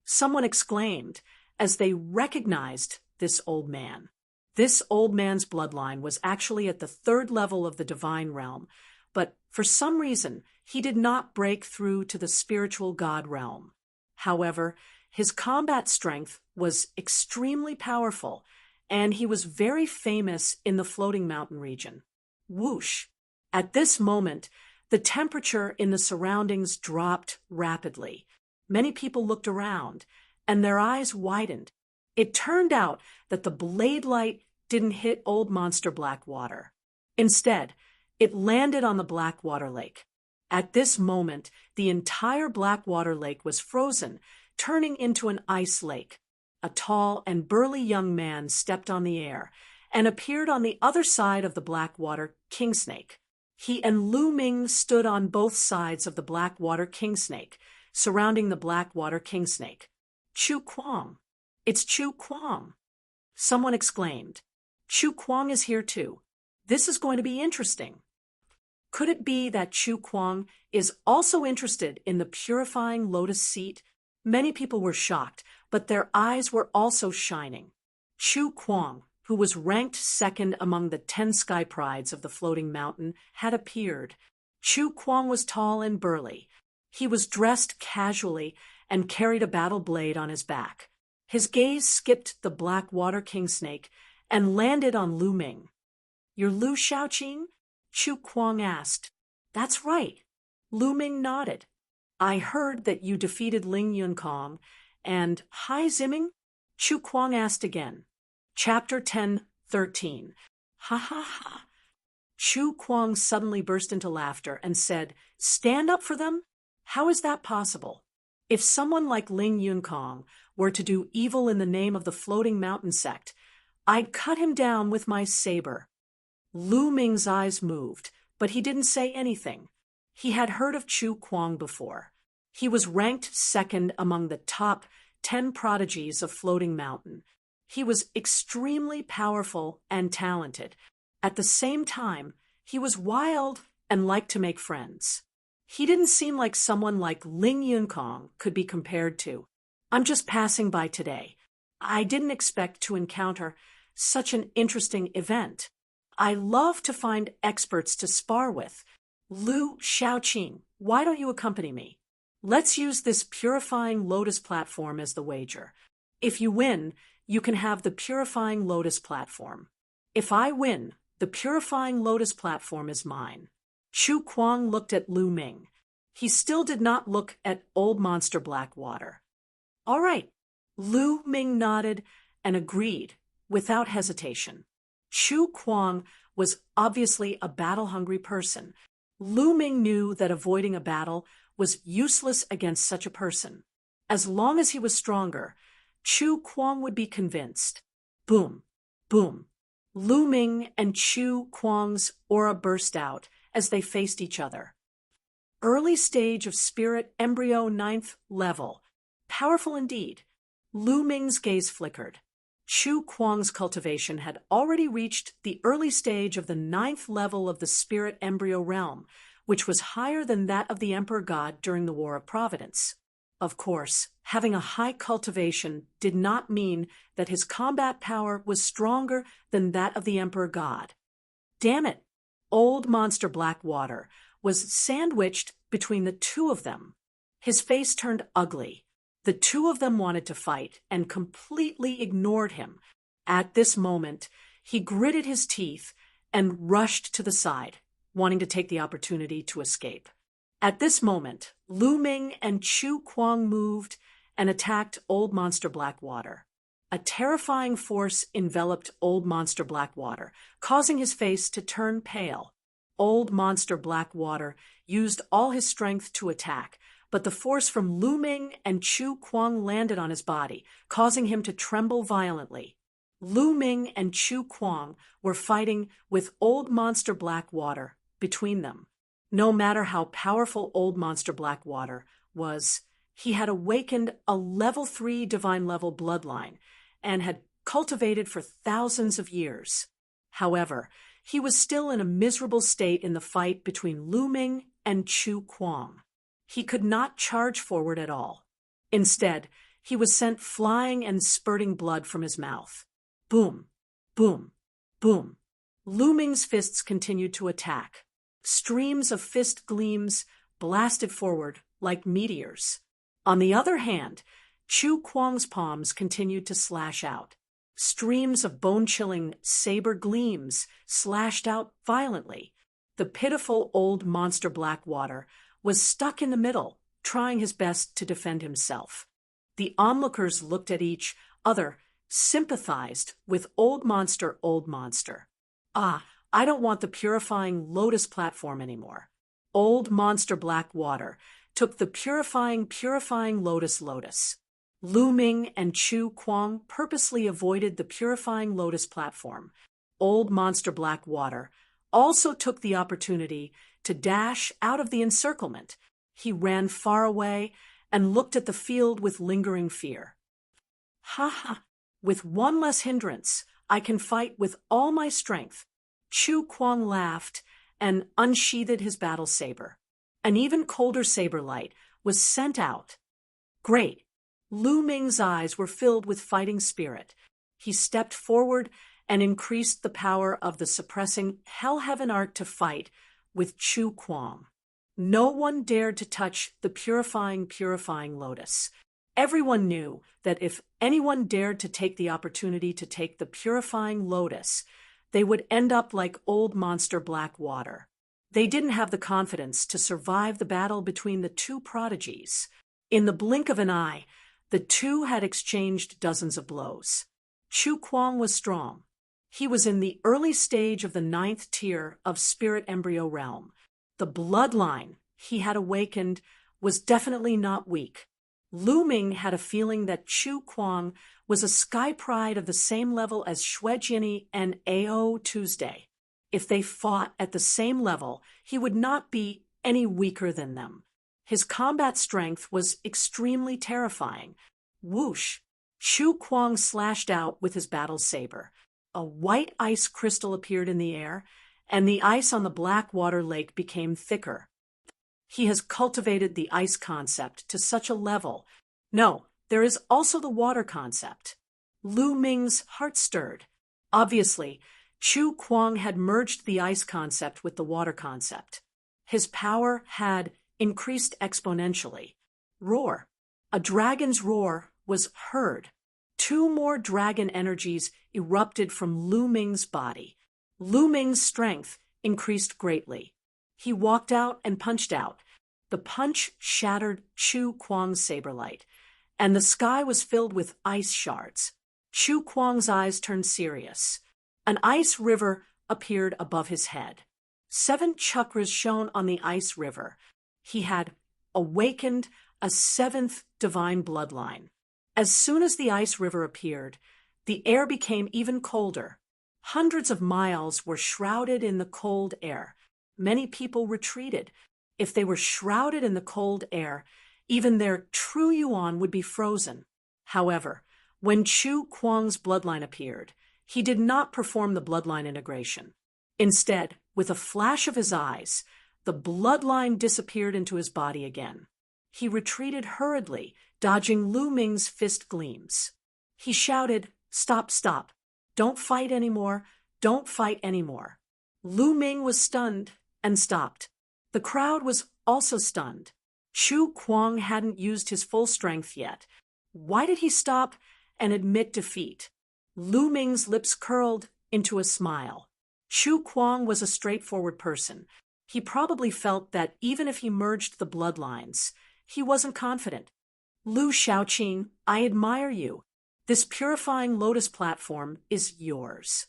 Someone exclaimed as they recognized this old man. This old man's bloodline was actually at the 3rd level of the divine realm, but for some reason he did not break through to the spiritual god realm. However, his combat strength was extremely powerful, and he was very famous in the Floating Mountain region. Whoosh! At this moment, the temperature in the surroundings dropped rapidly. Many people looked around, and their eyes widened. It turned out that the blade light didn't hit Old Monster Blackwater. Instead, it landed on the Blackwater Lake. At this moment, the entire Blackwater Lake was frozen, turning into an ice lake. A tall and burly young man stepped on the air and appeared on the other side of the Blackwater kingsnake. He and Lu Ming stood on both sides of the Blackwater kingsnake, surrounding the Blackwater kingsnake. "Chu Kuang! It's Chu Kuang!" Someone exclaimed. "Chu Kuang is here too. This is going to be interesting." Could it be that Chu Kuang is also interested in the purifying lotus seat? Many people were shocked, but their eyes were also shining. Chu Kuang, who was ranked 2nd among the 10 sky prides of the floating mountain, had appeared. Chu Kuang was tall and burly. He was dressed casually and carried a battle blade on his back. His gaze skipped the Blackwater kingsnake and landed on Lu Ming. "You're Lu Shaoqing?" Chu Kuang asked. "That's right." Lu Ming nodded. "I heard that you defeated Ling Yunkong, and Hai Ziming?" Chu Kuang asked again. Chapter 10:13. Ha ha ha. Chu Kuang suddenly burst into laughter and said, "Stand up for them? How is that possible? If someone like Ling Yunkong were to do evil in the name of the Floating Mountain sect, I'd cut him down with my saber." Lu Ming's eyes moved, but he didn't say anything. He had heard of Chu Kuang before. He was ranked 2nd among the top 10 prodigies of Floating Mountain. He was extremely powerful and talented. At the same time, he was wild and liked to make friends. He didn't seem like someone like Ling Yunkong could be compared to. "I'm just passing by today. I didn't expect to encounter such an interesting event." I love to find experts to spar with. Lu Xiaoqing, why don't you accompany me? Let's use this purifying lotus platform as the wager. If you win, you can have the purifying lotus platform. If I win, the purifying lotus platform is mine. Chu Kuang looked at Lu Ming. He still did not look at Old Monster Blackwater. All right. Lu Ming nodded and agreed without hesitation. Chu Kuang was obviously a battle-hungry person. Lu Ming knew that avoiding a battle was useless against such a person. As long as he was stronger, Chu Kuang would be convinced. Boom, boom. Lu Ming and Chu Kuang's aura burst out as they faced each other. Early stage of spirit embryo 9th level. Powerful indeed. Lu Ming's gaze flickered. Chu Kuang's cultivation had already reached the early stage of the 9th level of the spirit embryo realm, which was higher than that of the Emperor God during the War of Providence. Of course, having a high cultivation did not mean that his combat power was stronger than that of the Emperor God. Damn it! Old Monster Blackwater was sandwiched between the two of them. His face turned ugly. The two of them wanted to fight and completely ignored him. At this moment, he gritted his teeth and rushed to the side, wanting to take the opportunity to escape. At this moment, Lu Ming and Chu Kuang moved and attacked Old Monster Blackwater. A terrifying force enveloped Old Monster Blackwater, causing his face to turn pale. Old Monster Blackwater used all his strength to attack, but the force from Lu Ming and Chu Kuang landed on his body, causing him to tremble violently. Lu Ming and Chu Kuang were fighting with Old Monster Blackwater between them. No matter how powerful Old Monster Blackwater was, he had awakened a level 3 divine level bloodline and had cultivated for thousands of years. However, he was still in a miserable state in the fight between Lu Ming and Chu Kuang. He could not charge forward at all. Instead, he was sent flying and spurting blood from his mouth. Boom, boom, boom. Lu Ming's fists continued to attack. Streams of fist gleams blasted forward like meteors. On the other hand, Chu Kuang's palms continued to slash out. Streams of bone-chilling saber gleams slashed out violently. The pitiful Old Monster Blackwater was stuck in the middle, trying his best to defend himself. The onlookers looked at each other, sympathized with Old Monster. Ah, I don't want the purifying lotus platform anymore. Old Monster Blackwater took the purifying lotus. Lu Ming and Chu Kuang purposely avoided the purifying lotus platform. Old Monster Blackwater also took the opportunity to dash out of the encirclement. He ran far away and looked at the field with lingering fear. Ha ha! With one less hindrance, I can fight with all my strength. Chu Kuang laughed and unsheathed his battle saber. An even colder saber light was sent out. Great! Lu Ming's eyes were filled with fighting spirit. He stepped forward and increased the power of the suppressing Hell Heaven art to fight with Chu Kuang. No one dared to touch the purifying lotus. Everyone knew that if anyone dared to take the opportunity to take the purifying lotus, they would end up like Old Monster Blackwater. They didn't have the confidence to survive the battle between the two prodigies. In the blink of an eye, the two had exchanged dozens of blows. Chu Kuang was strong. He was in the early stage of the 9th tier of Spirit Embryo Realm. The bloodline he had awakened was definitely not weak. Lu Ming had a feeling that Chu Kuang was a sky pride of the same level as Shuejiani and Ao Tuesday. If they fought at the same level, he would not be any weaker than them. His combat strength was extremely terrifying. Whoosh! Chu Kuang slashed out with his battle saber. A white ice crystal appeared in the air, and the ice on the Blackwater Lake became thicker. He has cultivated the ice concept to such a level. No, there is also the water concept. Lu Ming's heart stirred. Obviously, Chu Kuang had merged the ice concept with the water concept. His power had increased exponentially. Roar. A dragon's roar was heard. 2 more dragon energies erupted from Lu Ming's body. Lu Ming's strength increased greatly. He walked out and punched out. The punch shattered Chu Kuang's saber light, and the sky was filled with ice shards. Chu Kuang's eyes turned serious. An ice river appeared above his head. 7 chakras shone on the ice river. He had awakened a 7th divine bloodline. As soon as the ice river appeared, the air became even colder. Hundreds of miles were shrouded in the cold air. Many people retreated. If they were shrouded in the cold air, even their true yuan would be frozen. However, when Chu Kuang's bloodline appeared, he did not perform the bloodline integration. Instead, with a flash of his eyes, the bloodline disappeared into his body again. He retreated hurriedly, dodging Lu Ming's fist gleams. He shouted, "Stop, stop. Don't fight anymore. Don't fight anymore." Lu Ming was stunned and stopped. The crowd was also stunned. Chu Kuang hadn't used his full strength yet. Why did he stop and admit defeat? Lu Ming's lips curled into a smile. Chu Kuang was a straightforward person. He probably felt that even if he merged the bloodlines, he wasn't confident. Lu Shaoqing, I admire you. This purifying lotus platform is yours.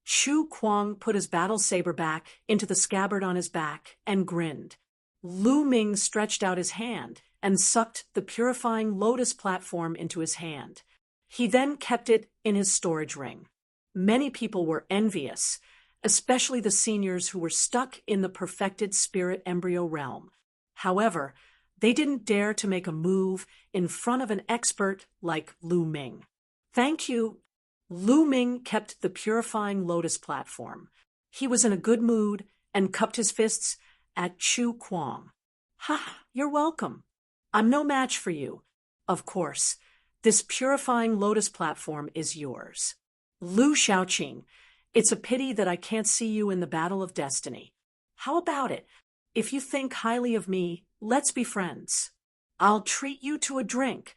Chu Kuang put his battle saber back into the scabbard on his back and grinned. Lu Ming stretched out his hand and sucked the purifying lotus platform into his hand. He then kept it in his storage ring. Many people were envious, especially the seniors who were stuck in the perfected spirit embryo realm. However, they didn't dare to make a move in front of an expert like Lu Ming. Thank you. Lu Ming kept the purifying lotus platform. He was in a good mood and cupped his fists at Chu Kuang. Ha, you're welcome. I'm no match for you. Of course, this purifying lotus platform is yours. Lu Shaoqing, it's a pity that I can't see you in the battle of destiny. How about it? If you think highly of me, let's be friends. I'll treat you to a drink.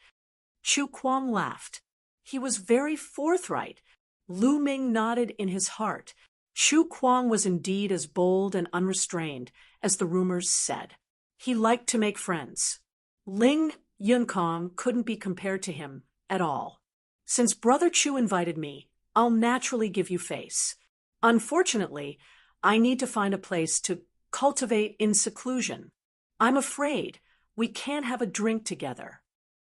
Chu Kuang laughed. He was very forthright. Lu Ming nodded in his heart. Chu Kuang was indeed as bold and unrestrained as the rumors said. He liked to make friends. Ling Yunkong couldn't be compared to him at all. Since Brother Chu invited me, I'll naturally give you face. Unfortunately, I need to find a place to cultivate in seclusion. I'm afraid we can't have a drink together.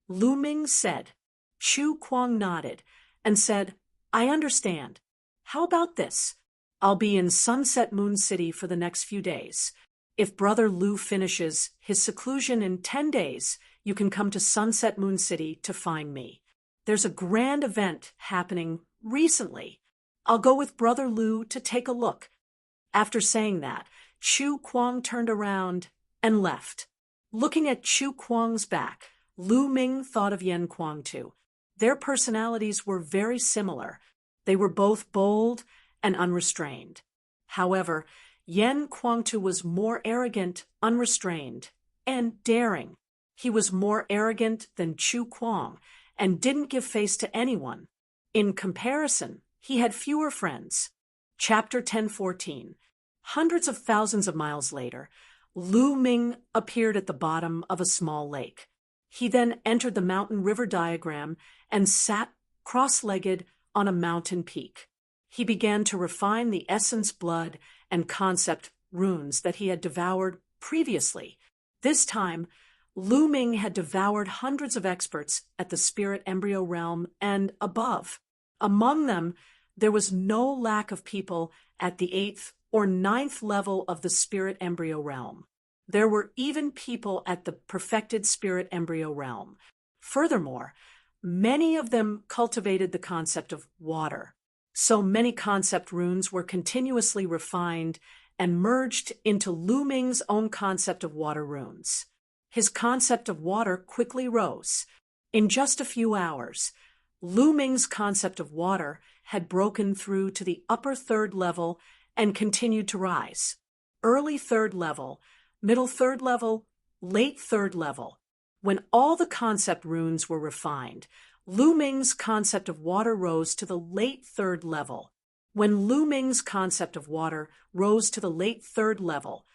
Lu Ming said. Chu Kuang nodded and said, I understand. How about this? I'll be in Sunset Moon City for the next few days. If Brother Lu finishes his seclusion in 10 days, you can come to Sunset Moon City to find me. There's a grand event happening recently. I'll go with Brother Lu to take a look. After saying that, Chu Kuang turned around and left. Looking at Chu Kuang's back, Lu Ming thought of Yan Kuang too. Their personalities were very similar. They were both bold and unrestrained. However, Yan Kuangtu was more arrogant, unrestrained, and daring. He was more arrogant than Chu Kuang and didn't give face to anyone. In comparison, he had fewer friends. Chapter 1014. Hundreds of thousands of miles later, Lu Ming appeared at the bottom of a small lake. He then entered the mountain river diagram and sat cross-legged on a mountain peak. He began to refine the essence blood and concept runes that he had devoured previously. This time, Lu Ming had devoured hundreds of experts at the spirit embryo realm and above. Among them, there was no lack of people at the 8th or 9th level of the spirit embryo realm. There were even people at the perfected spirit embryo realm. Furthermore, many of them cultivated the concept of water. So many concept runes were continuously refined and merged into Lu Ming's own concept of water runes. His concept of water quickly rose. In just a few hours, Lu Ming's concept of water had broken through to the upper third level and continued to rise. Early third level, middle third level, late third level. When all the concept runes were refined, Lu Ming's concept of water rose to the late third level. When Lu Ming's concept of water rose to the late third level,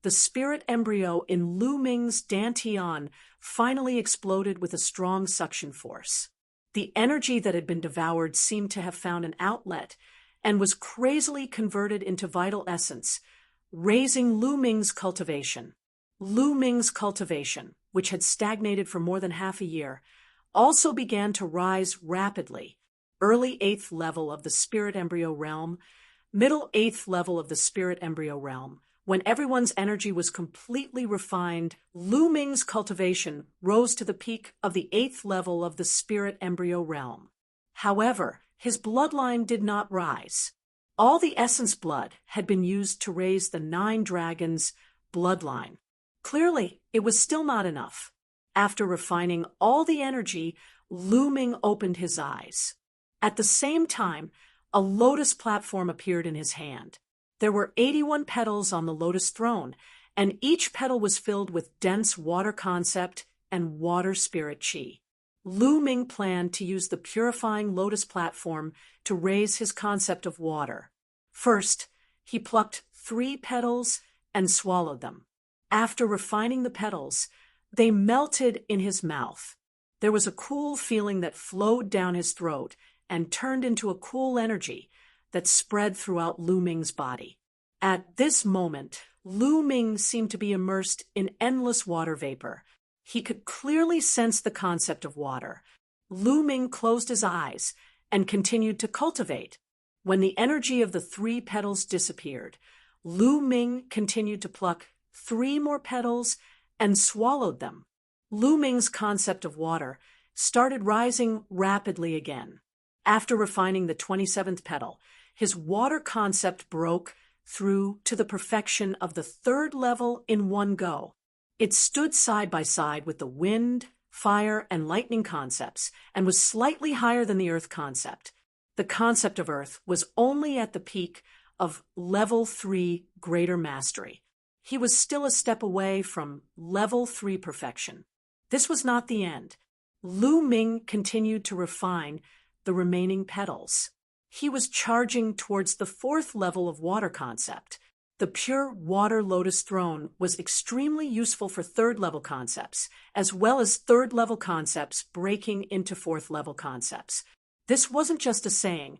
the spirit embryo in Lu Ming's Dantian finally exploded with a strong suction force. The energy that had been devoured seemed to have found an outlet and was crazily converted into vital essence, raising Lu Ming's cultivation. Lu Ming's cultivation, which had stagnated for more than half a year, also began to rise rapidly. Early 8th level of the spirit embryo realm, middle 8th level of the spirit embryo realm. When everyone's energy was completely refined, Lu Ming's cultivation rose to the peak of the 8th level of the spirit embryo realm. However, his bloodline did not rise. All the essence blood had been used to raise the 9 dragons' bloodline. Clearly, it was still not enough. After refining all the energy, Lu Ming opened his eyes. At the same time, a lotus platform appeared in his hand. There were 81 petals on the lotus throne, and each petal was filled with dense water concept and water spirit chi. Lu Ming planned to use the purifying lotus platform to raise his concept of water. First, he plucked 3 petals and swallowed them. After refining the petals, they melted in his mouth. There was a cool feeling that flowed down his throat and turned into a cool energy that spread throughout Lu Ming's body. At this moment, Lu Ming seemed to be immersed in endless water vapor. He could clearly sense the concept of water. Lu Ming closed his eyes and continued to cultivate. When the energy of the 3 petals disappeared, Lu Ming continued to pluck 3 more petals and swallowed them. Lu Ming's concept of water started rising rapidly again. After refining the 27th petal, his water concept broke through to the perfection of the 3rd level in one go. It stood side by side with the wind, fire, and lightning concepts and was slightly higher than the earth concept. The concept of earth was only at the peak of level 3 greater mastery. He was still a step away from level 3 perfection. This was not the end. Lu Ming continued to refine the remaining petals. He was charging towards the 4th level of water concept. The pure water lotus throne was extremely useful for 3rd level concepts, as well as 3rd level concepts breaking into 4th level concepts. This wasn't just a saying.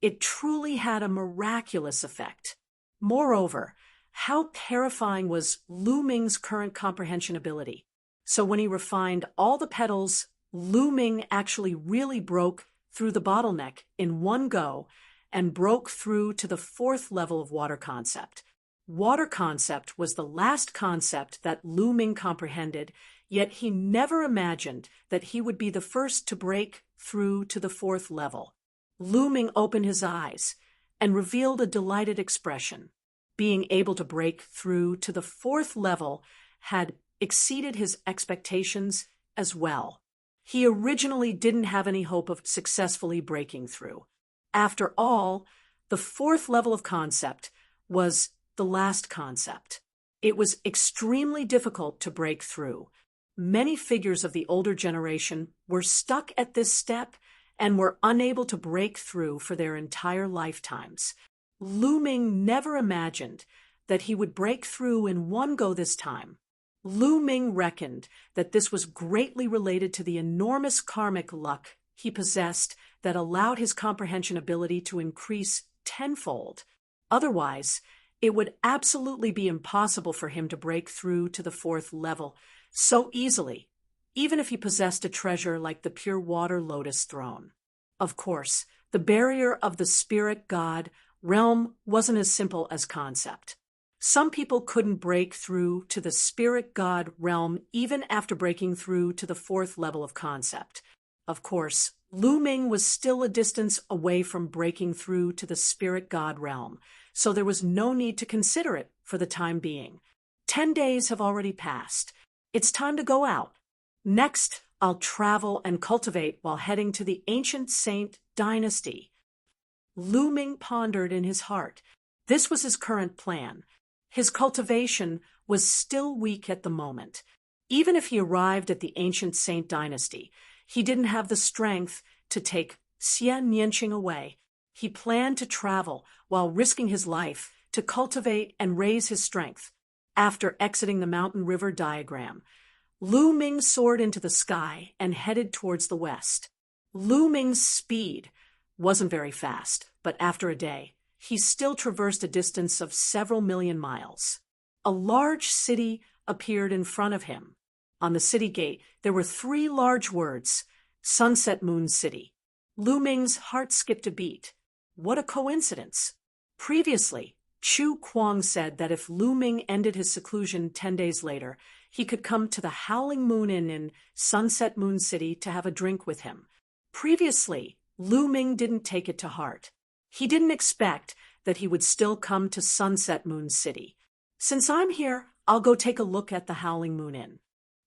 It truly had a miraculous effect. Moreover, how terrifying was Lu Ming's current comprehension ability. So when he refined all the petals, Lu Ming actually really broke through the bottleneck in one go and broke through to the 4th level of water concept. Water concept was the last concept that Lu Ming comprehended, yet he never imagined that he would be the first to break through to the 4th level. Lu Ming opened his eyes and revealed a delighted expression. Being able to break through to the 4th level had exceeded his expectations as well. He originally didn't have any hope of successfully breaking through. After all, the 4th level of concept was the last concept. It was extremely difficult to break through. Many figures of the older generation were stuck at this step and were unable to break through for their entire lifetimes. Lu Ming never imagined that he would break through in one go this time. Lu Ming reckoned that this was greatly related to the enormous karmic luck he possessed that allowed his comprehension ability to increase tenfold. Otherwise, it would absolutely be impossible for him to break through to the 4th level so easily, even if he possessed a treasure like the pure water lotus throne. Of course, the barrier of the spirit god realm wasn't as simple as concept. Some people couldn't break through to the spirit god realm even after breaking through to the 4th level of concept. Of course, Lu Ming was still a distance away from breaking through to the spirit god realm, so there was no need to consider it for the time being. 10 days have already passed. It's time to go out. Next, I'll travel and cultivate while heading to the ancient saint dynasty. Lu Ming pondered in his heart. This was his current plan. His cultivation was still weak at the moment. Even if he arrived at the ancient Saint dynasty, he didn't have the strength to take Xian Nianqing away. He planned to travel while risking his life to cultivate and raise his strength. After exiting the mountain river diagram, Lu Ming soared into the sky and headed towards the west. Lu Ming's speed wasn't very fast, but after a day, he still traversed a distance of several million miles. A large city appeared in front of him. On the city gate, there were 3 large words, Sunset Moon City. Lu Ming's heart skipped a beat. What a coincidence! Previously, Chu Kuang said that if Lu Ming ended his seclusion 10 days later, he could come to the Howling Moon Inn in Sunset Moon City to have a drink with him. Previously, Lu Ming didn't take it to heart. He didn't expect that he would still come to Sunset Moon City. Since I'm here, I'll go take a look at the Howling Moon Inn.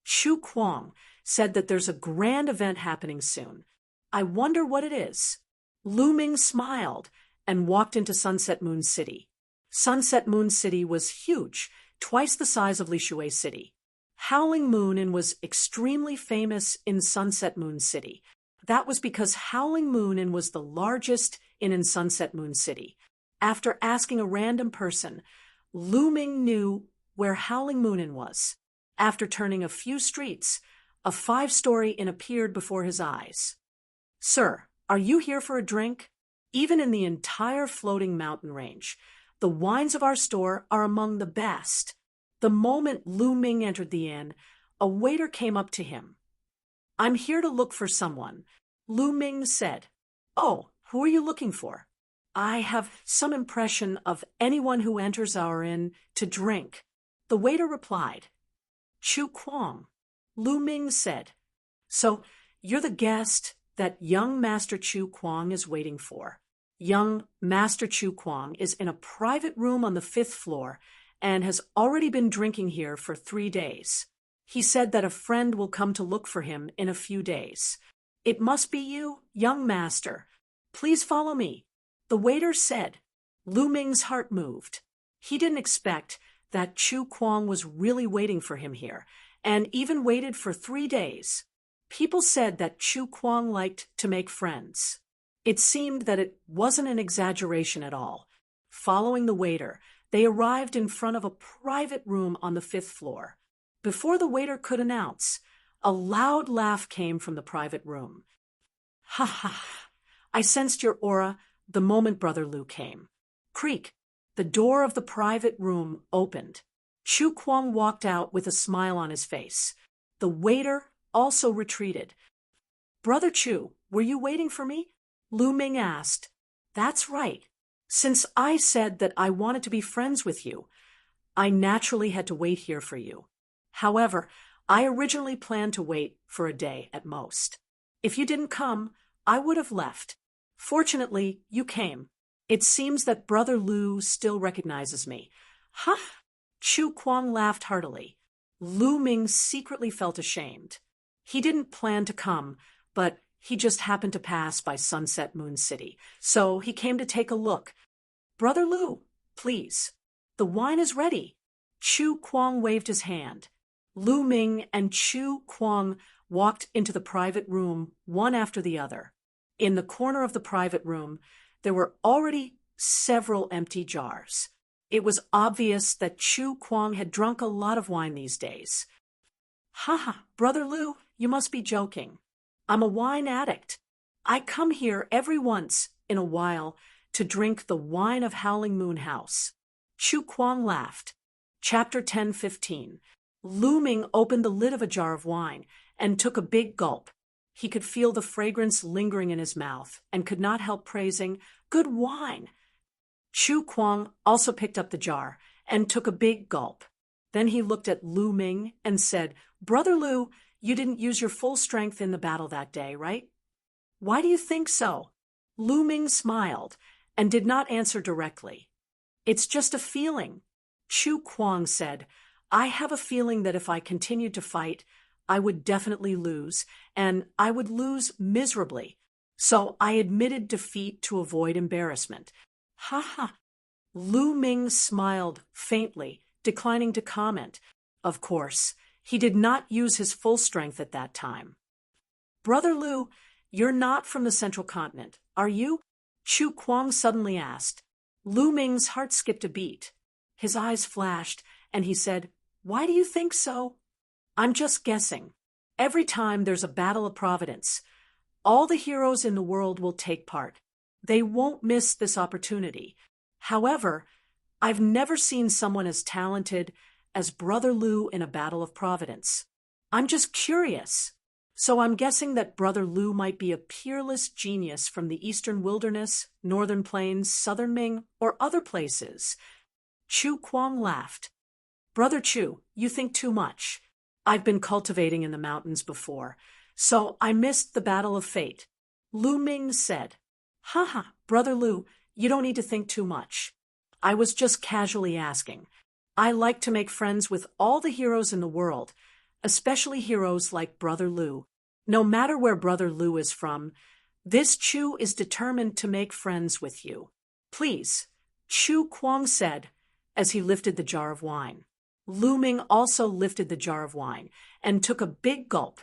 Chu Kuang said that there's a grand event happening soon. I wonder what it is. Lu Ming smiled and walked into Sunset Moon City. Sunset Moon City was huge, twice the size of Lishui City. Howling Moon Inn was extremely famous in Sunset Moon City. That was because Howling Moon Inn was the largest inn in Sunset Moon City. After asking a random person, Lu Ming knew where Howling Moon Inn was. After turning a few streets, a 5-story inn appeared before his eyes. Sir, are you here for a drink? Even in the entire floating mountain range, the wines of our store are among the best. The moment Lu Ming entered the inn, a waiter came up to him. I'm here to look for someone, Lu Ming said. Oh, who are you looking for? I have some impression of anyone who enters our inn to drink. The waiter replied. Chu Kuang, Lu Ming said. So, you're the guest that young Master Chu Kuang is waiting for. Young Master Chu Kuang is in a private room on the 5th floor and has already been drinking here for 3 days. He said that a friend will come to look for him in a few days. It must be you, young master. Please follow me. The waiter said. Lu Ming's heart moved. He didn't expect that Chu Kuang was really waiting for him here, and even waited for 3 days. People said that Chu Kuang liked to make friends. It seemed that it wasn't an exaggeration at all. Following the waiter, they arrived in front of a private room on the 5th floor. Before the waiter could announce, a loud laugh came from the private room. Ha ha! I sensed your aura the moment Brother Lu came. Creak! The door of the private room opened. Chu Kuang walked out with a smile on his face. The waiter also retreated. Brother Chu, were you waiting for me? Lu Ming asked. That's right. Since I said that I wanted to be friends with you, I naturally had to wait here for you. However, I originally planned to wait for a day at most. If you didn't come, I would have left. Fortunately, you came. It seems that Brother Lu still recognizes me. Huh? Chu Kuang laughed heartily. Lu Ming secretly felt ashamed. He didn't plan to come, but he just happened to pass by Sunset Moon City, so he came to take a look. Brother Lu, please. The wine is ready. Chu Kuang waved his hand. Lu Ming and Chu Kuang walked into the private room one after the other. In the corner of the private room, there were already several empty jars. It was obvious that Chu Kuang had drunk a lot of wine these days. Ha, Brother Lu, you must be joking. I'm a wine addict. I come here every once in a while to drink the wine of Howling Moon House. Chu Kuang laughed. Chapter 10:15. Lu Ming opened the lid of a jar of wine and took a big gulp. He could feel the fragrance lingering in his mouth and could not help praising, "Good wine." Chu Kuang also picked up the jar and took a big gulp. Then he looked at Lu Ming and said, "Brother Lu, you didn't use your full strength in the battle that day, right?" "Why do you think so?" Lu Ming smiled and did not answer directly. "It's just a feeling." Chu Kuang said, "I have a feeling that if I continued to fight, I would definitely lose, and I would lose miserably. So I admitted defeat to avoid embarrassment. Ha ha. Lu Ming smiled faintly, declining to comment. Of course, he did not use his full strength at that time. Brother Lu, you're not from the Central Continent, are you? Chu Kuang suddenly asked. Lu Ming's heart skipped a beat. His eyes flashed, and he said, "Why do you think so?" "I'm just guessing. Every time there's a battle of Providence, all the heroes in the world will take part. They won't miss this opportunity. However, I've never seen someone as talented as Brother Lu in a battle of Providence. I'm just curious. So I'm guessing that Brother Lu might be a peerless genius from the Eastern Wilderness, Northern Plains, Southern Ming, or other places." Chu Kuang laughed. "Brother Chu, you think too much. I've been cultivating in the mountains before, so I missed the battle of fate." Lu Ming said. "Haha, Brother Lu, you don't need to think too much. I was just casually asking. I like to make friends with all the heroes in the world, especially heroes like Brother Lu. No matter where Brother Lu is from, this Chu is determined to make friends with you. Please," Chu Kuang said as he lifted the jar of wine. Lu Ming also lifted the jar of wine and took a big gulp.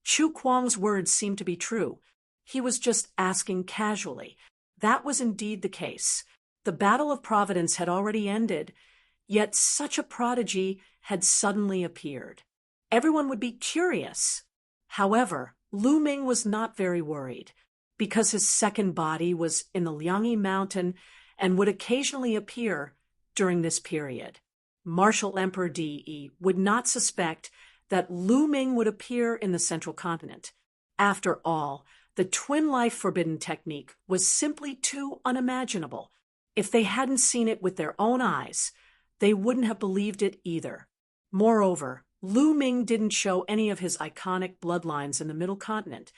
Chu Kuang's words seemed to be true. He was just asking casually. That was indeed the case. The Battle of Providence had already ended, yet such a prodigy had suddenly appeared. Everyone would be curious. However, Lu Ming was not very worried, because his second body was in the Liangyi Mountain and would occasionally appear during this period. Martial Emperor Di would not suspect that Lu Ming would appear in the Central Continent. After all, the twin life forbidden technique was simply too unimaginable. If they hadn't seen it with their own eyes, they wouldn't have believed it either. Moreover, Lu Ming didn't show any of his iconic bloodlines in the Middle Continent,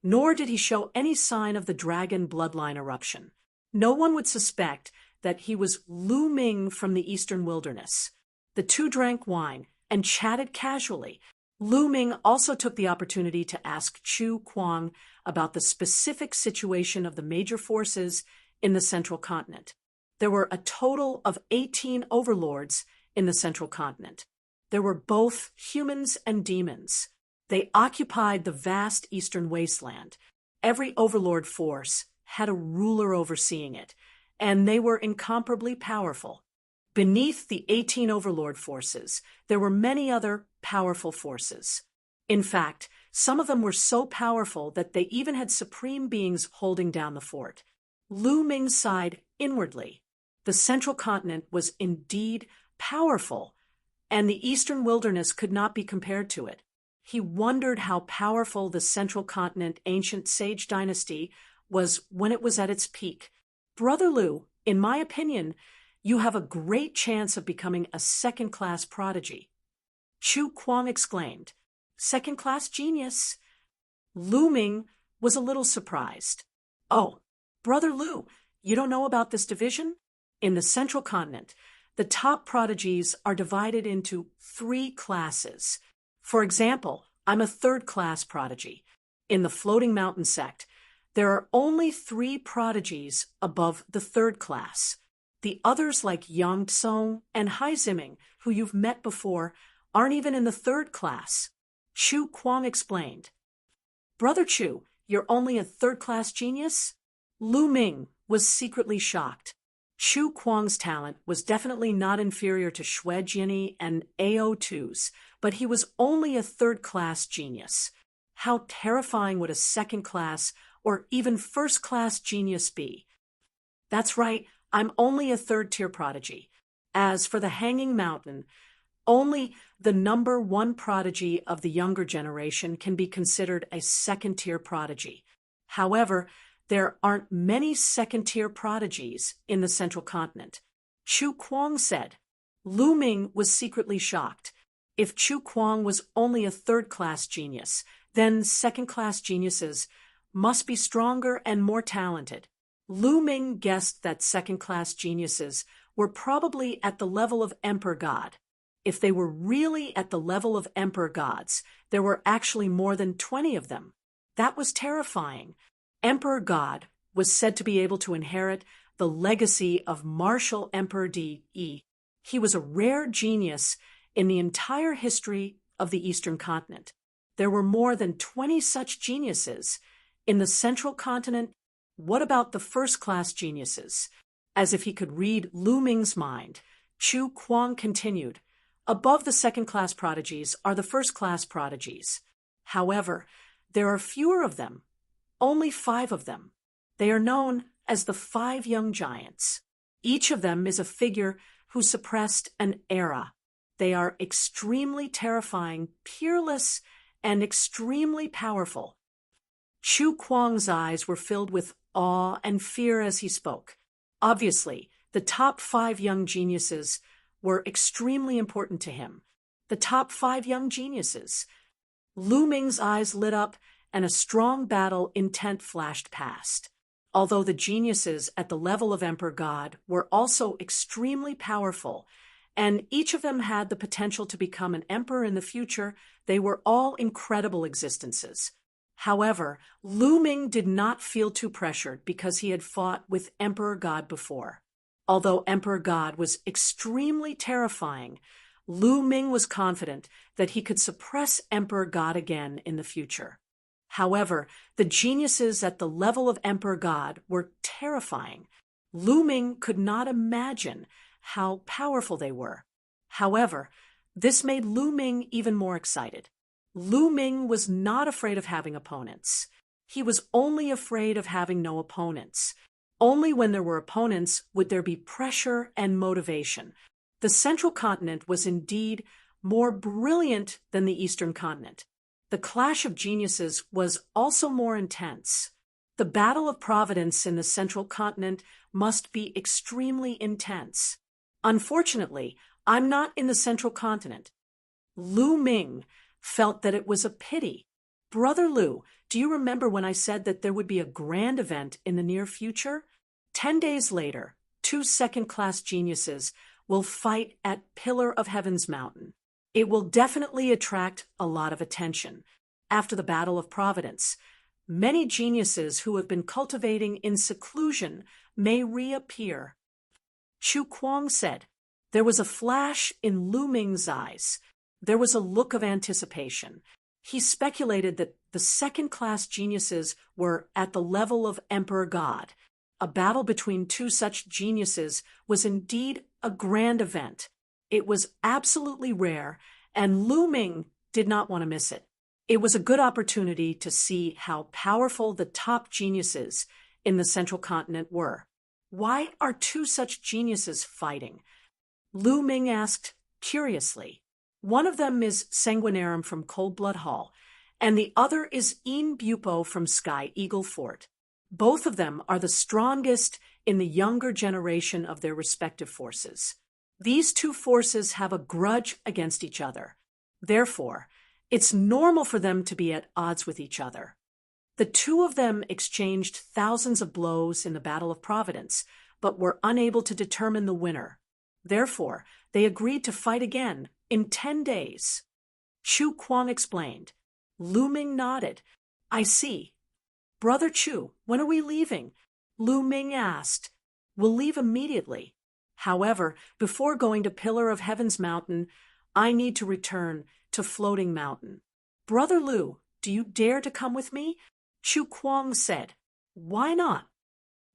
nor did he show any sign of the dragon bloodline eruption. No one would suspect that he was Lu Ming from the Eastern Wilderness. The two drank wine and chatted casually. Lu Ming also took the opportunity to ask Chu Kuang about the specific situation of the major forces in the Central Continent. There were a total of 18 overlords in the Central Continent. There were both humans and demons. They occupied the vast eastern wasteland. Every overlord force had a ruler overseeing it, and they were incomparably powerful. Beneath the 18 overlord forces, there were many other powerful forces. In fact, some of them were so powerful that they even had supreme beings holding down the fort. Lu Ming sighed inwardly. The Central Continent was indeed powerful, and the Eastern Wilderness could not be compared to it. He wondered how powerful the Central Continent ancient sage dynasty was when it was at its peak. Brother Lu, in my opinion, you have a great chance of becoming a second-class prodigy. Chu Kuang exclaimed. Second-class genius? Lu Ming was a little surprised. Oh, Brother Lu, you don't know about this division? In the Central Continent, the top prodigies are divided into 3 classes. For example, I'm a third-class prodigy. In the Floating Mountain sect, there are only 3 prodigies above the 3rd class. The others like Yang Tsong and Hai Ziming, who you've met before, aren't even in the 3rd class. Chu Kuang explained. Brother Chu, you're only a 3rd-class genius? Lu Ming was secretly shocked. Chu Kuang's talent was definitely not inferior to Xue Jianyi and AO2's, but he was only a 3rd-class genius. How terrifying would a 2nd-class or even 1st-class genius be? That's right, I'm only a 3rd-tier prodigy. As for the Hanging Mountain, only the number 1 prodigy of the younger generation can be considered a 2nd-tier prodigy. However, there aren't many 2nd-tier prodigies in the Central Continent. Chu Kuang said. Lu Ming was secretly shocked. If Chu Kuang was only a 3rd-class genius, then 2nd-class geniuses must be stronger and more talented. Lu Ming guessed that 2nd-class geniuses were probably at the level of Emperor God. If they were really at the level of Emperor Gods, there were actually more than 20 of them. That was terrifying. Emperor God was said to be able to inherit the legacy of martial Emperor De. He was a rare genius in the entire history of the Eastern continent. There were more than 20 such geniuses in the central continent. What about the first-class geniuses? As if he could read Lu Ming's mind, Chu Kuang continued, above the second-class prodigies are the first-class prodigies. However, there are fewer of them, only 5 of them. They are known as the 5 young giants. Each of them is a figure who suppressed an era. They are extremely terrifying, peerless, and extremely powerful. Chu Kuang's eyes were filled with awe and fear as he spoke. Obviously, the top 5 young geniuses were extremely important to him. The top 5 young geniuses. Lu Ming's eyes lit up, and a strong battle intent flashed past. Although the geniuses at the level of Emperor God were also extremely powerful, and each of them had the potential to become an emperor in the future, they were all incredible existences. However, Lu Ming did not feel too pressured because he had fought with Emperor God before. Although Emperor God was extremely terrifying, Lu Ming was confident that he could suppress Emperor God again in the future. However, the geniuses at the level of Emperor God were terrifying. Lu Ming could not imagine how powerful they were. However, this made Lu Ming even more excited. Lu Ming was not afraid of having opponents. He was only afraid of having no opponents. Only when there were opponents would there be pressure and motivation. The Central Continent was indeed more brilliant than the Eastern Continent. The clash of geniuses was also more intense. The Battle of Providence in the Central Continent must be extremely intense. Unfortunately, I'm not in the Central Continent. Lu Ming felt that it was a pity. Brother Lu, do you remember when I said that there would be a grand event in the near future? 10 days later, 2 second-class geniuses will fight at Pillar of Heaven's Mountain. It will definitely attract a lot of attention. After the Battle of Providence, many geniuses who have been cultivating in seclusion may reappear. Chu Kuang said, there was a flash in Lu Ming's eyes. There was a look of anticipation. He speculated that the second-class geniuses were at the level of Emperor God. A battle between 2 such geniuses was indeed a grand event. It was absolutely rare, and Lu Ming did not want to miss it. It was a good opportunity to see how powerful the top geniuses in the Central Continent were. Why are 2 such geniuses fighting? Lu Ming asked curiously. One of them is Sanguinarum from Cold Blood Hall, and the other is Een Bupo from Sky Eagle Fort. Both of them are the strongest in the younger generation of their respective forces. These 2 forces have a grudge against each other. Therefore, it's normal for them to be at odds with each other. The 2 of them exchanged thousands of blows in the Battle of Providence, but were unable to determine the winner. Therefore, they agreed to fight again in 10 days. Chu Kuang explained. Lu Ming nodded. I see. Brother Chu, when are we leaving? Lu Ming asked. We'll leave immediately. However, before going to Pillar of Heaven's Mountain, I need to return to Floating Mountain. Brother Lu, do you dare to come with me? Chu Kuang said. Why not?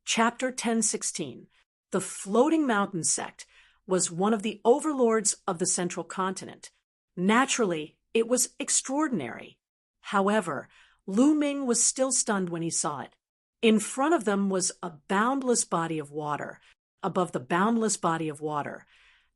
Chapter 1016. The Floating Mountain Sect was one of the overlords of the Central Continent. Naturally, it was extraordinary. However, Lu Ming was still stunned when he saw it. In front of them was a boundless body of water. Above the boundless body of water,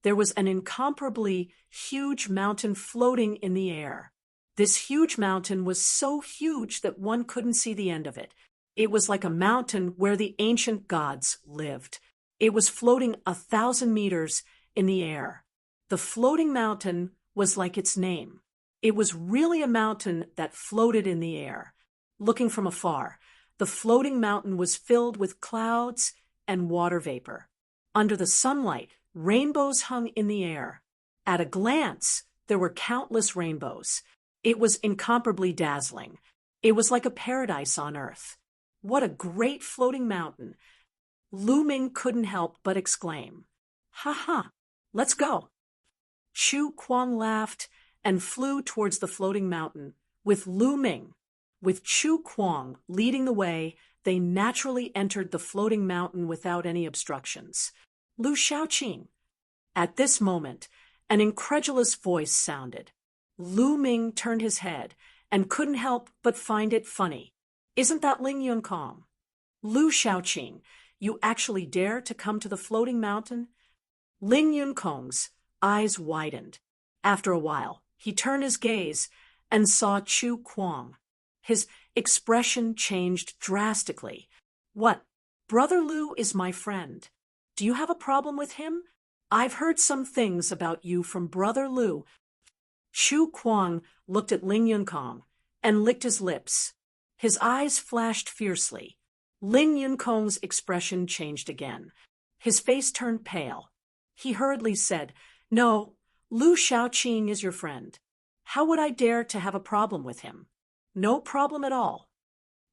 there was an incomparably huge mountain floating in the air. This huge mountain was so huge that one couldn't see the end of it. It was like a mountain where the ancient gods lived. It was floating 1,000 meters in the air. The floating mountain was like its name. It was really a mountain that floated in the air. Looking from afar, the floating mountain was filled with clouds and water vapor. Under the sunlight, rainbows hung in the air. At a glance, there were countless rainbows. It was incomparably dazzling. It was like a paradise on earth. What a great floating mountain! Lu Ming couldn't help but exclaim. Ha ha! Let's go! Chu Kuang laughed and flew towards the floating mountain, with Lu Ming. With Chu Kuang leading the way, they naturally entered the floating mountain without any obstructions. Lu Shaoqing. At this moment, an incredulous voice sounded. Lu Ming turned his head and couldn't help but find it funny. Isn't that Ling Yunkong? Lu Shaoqing, you actually dare to come to the floating mountain? Ling Yunkong's eyes widened. After a while, he turned his gaze and saw Chu Kuang. His expression changed drastically. What? Brother Lu is my friend. Do you have a problem with him? I've heard some things about you from Brother Lu. Chu Kuang looked at Ling Yunkong and licked his lips. His eyes flashed fiercely. Ling Yunkong's expression changed again. His face turned pale. He hurriedly said, No, Lu Shaoqing is your friend. How would I dare to have a problem with him? No problem at all.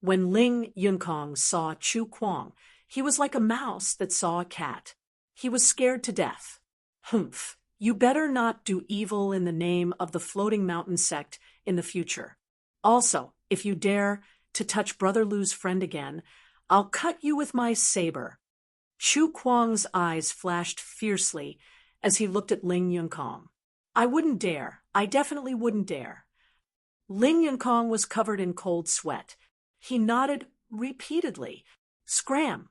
When Ling Yunkong saw Chu Kuang, he was like a mouse that saw a cat. He was scared to death. Humph, you better not do evil in the name of the Floating Mountain sect in the future. Also, if you dare to touch Brother Lu's friend again, I'll cut you with my saber. Chu Kuang's eyes flashed fiercely as he looked at Ling Yunkong. I wouldn't dare. I definitely wouldn't dare. Ling Yunkong was covered in cold sweat. He nodded repeatedly. Scram!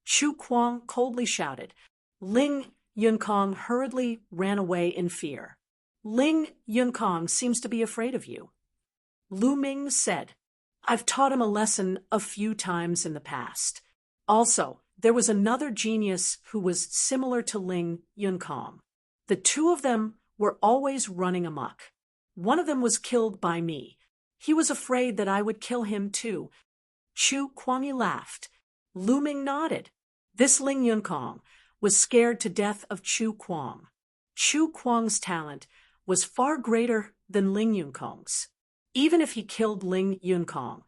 Chu Kuang coldly shouted. Ling Yunkong hurriedly ran away in fear. Ling Yunkong seems to be afraid of you. Lu Ming said, I've taught him a lesson a few times in the past. Also, there was another genius who was similar to Ling Yunkong. The two of them were always running amok. One of them was killed by me. He was afraid that I would kill him too. Chu Kuang laughed. Lu Ming nodded. This Ling Yunkong was scared to death of Chu Kuang. Chu Kuang's talent was far greater than Ling Yunkong's. Even if he killed Ling Yunkong,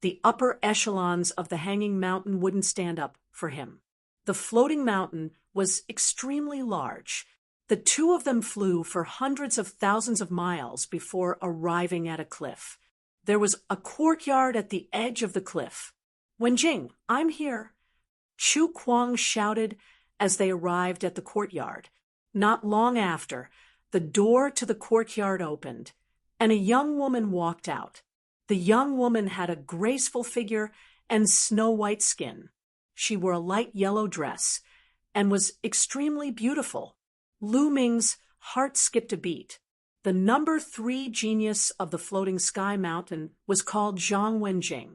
the upper echelons of the hanging mountain wouldn't stand up for him. The floating mountain was extremely large. The two of them flew for hundreds of thousands of miles before arriving at a cliff. There was a courtyard at the edge of the cliff. Wenjing, I'm here. Chu Kuang shouted as they arrived at the courtyard. Not long after, the door to the courtyard opened, and a young woman walked out. The young woman had a graceful figure and snow-white skin. She wore a light yellow dress and was extremely beautiful. Lu Ming's heart skipped a beat. The number 3 genius of the floating sky mountain was called Zhang Wenjing.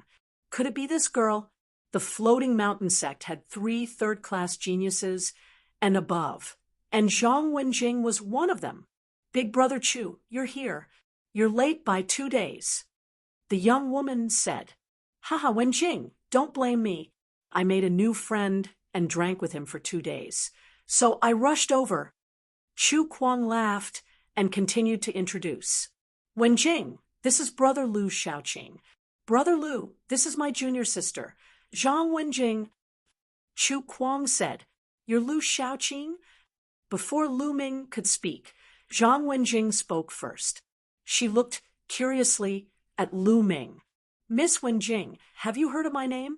Could it be this girl? The floating mountain sect had 3 third-class geniuses and above, and Zhang Wenjing was one of them. Big Brother Chu, you're here. You're late by 2 days. The young woman said, Haha, Wenjing, don't blame me. I made a new friend and drank with him for 2 days. So I rushed over. Chu Kuang laughed and continued to introduce. Wenjing, this is Brother Lu Shaoqing. Brother Lu, this is my junior sister, Zhang Wenjing. Chu Kuang said, You're Lu Shaoqing? Before Lu Ming could speak, Zhang Wenjing spoke first. She looked curiously at Lu Ming. Miss Wenjing, have you heard of my name?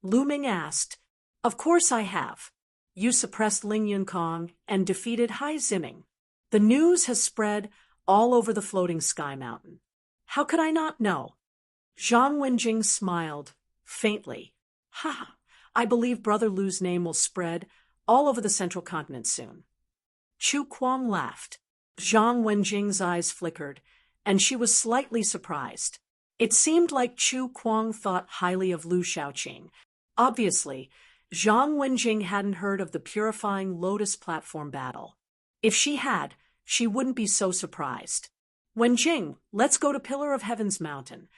Lu Ming asked. Of course I have. You suppressed Ling Yunkong and defeated Hai Ziming. The news has spread all over the floating sky mountain. How could I not know? Zhang Wenjing smiled, faintly. Ha! I believe Brother Lu's name will spread all over the central continent soon. Chu Kuang laughed. Zhang Wenjing's eyes flickered, and she was slightly surprised. It seemed like Chu Kuang thought highly of Lu Shaoqing. Obviously, Zhang Wenjing hadn't heard of the purifying lotus platform battle. If she had, she wouldn't be so surprised. Wenjing, let's go to Pillar of Heaven's mountain.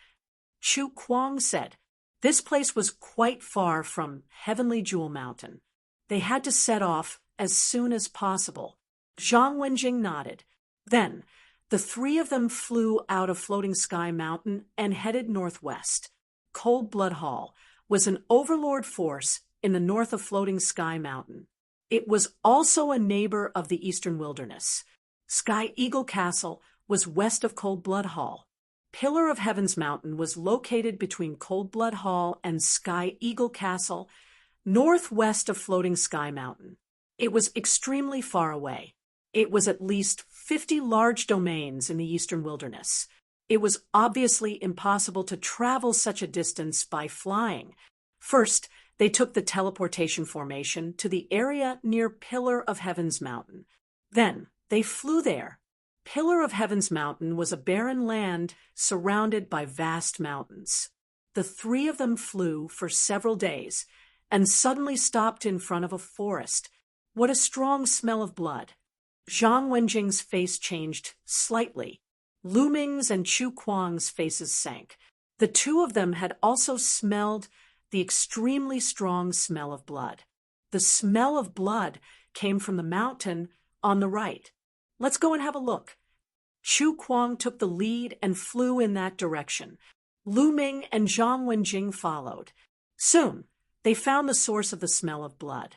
Chu Kuang said. This place was quite far from Heavenly Jewel Mountain. They had to set off as soon as possible. Zhang Wenjing nodded. Then, the 3 of them flew out of Floating Sky Mountain and headed northwest. Cold Blood Hall was an overlord force in the north of Floating Sky Mountain. It was also a neighbor of the Eastern Wilderness. Sky Eagle Castle was west of Cold Blood Hall. Pillar of Heaven's Mountain was located between Cold Blood Hall and Sky Eagle Castle, northwest of Floating Sky Mountain. It was extremely far away. It was at least 50 large domains in the Eastern Wilderness. It was obviously impossible to travel such a distance by flying. First, they took the teleportation formation to the area near Pillar of Heaven's Mountain. Then, they flew there. Pillar of Heaven's Mountain was a barren land surrounded by vast mountains. The three of them flew for several days and suddenly stopped in front of a forest. What a strong smell of blood! Zhang Wenjing's face changed slightly. Lu Ming's and Chu Kuang's faces sank. The two of them had also smelled the extremely strong smell of blood. The smell of blood came from the mountain on the right. Let's go and have a look. Chu Kuang took the lead and flew in that direction. Lu Ming and Zhang Wenjing followed. Soon, they found the source of the smell of blood.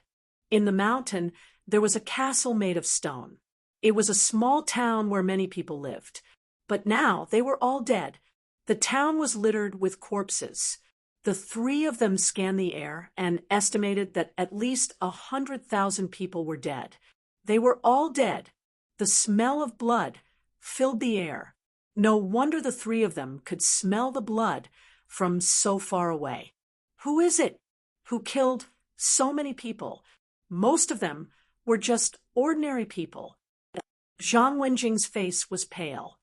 In the mountain, there was a castle made of stone. It was a small town where many people lived. But now they were all dead. The town was littered with corpses. The three of them scanned the air and estimated that at least 100,000 people were dead. They were all dead. The smell of blood filled the air. No wonder the three of them could smell the blood from so far away. Who is it who killed so many people? Most of them were just ordinary people. Zhang Wenjing's face was pale.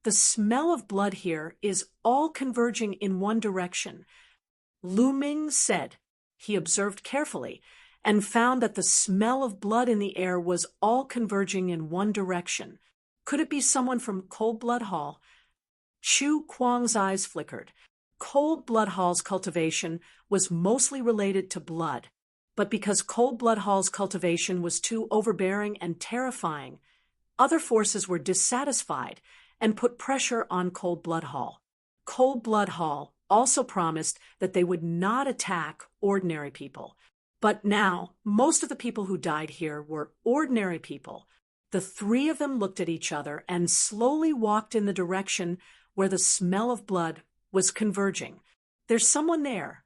The smell of blood here is all converging in one direction. Lu Ming said. He observed carefully and found that the smell of blood in the air was all converging in one direction. Could it be someone from Cold Blood Hall? Chu Kuang's eyes flickered. Cold Blood Hall's cultivation was mostly related to blood, but because Cold Blood Hall's cultivation was too overbearing and terrifying, other forces were dissatisfied and put pressure on Cold Blood Hall. Cold Blood Hall also promised that they would not attack ordinary people. But now, most of the people who died here were ordinary people. The three of them looked at each other and slowly walked in the direction where the smell of blood was converging. There's someone there.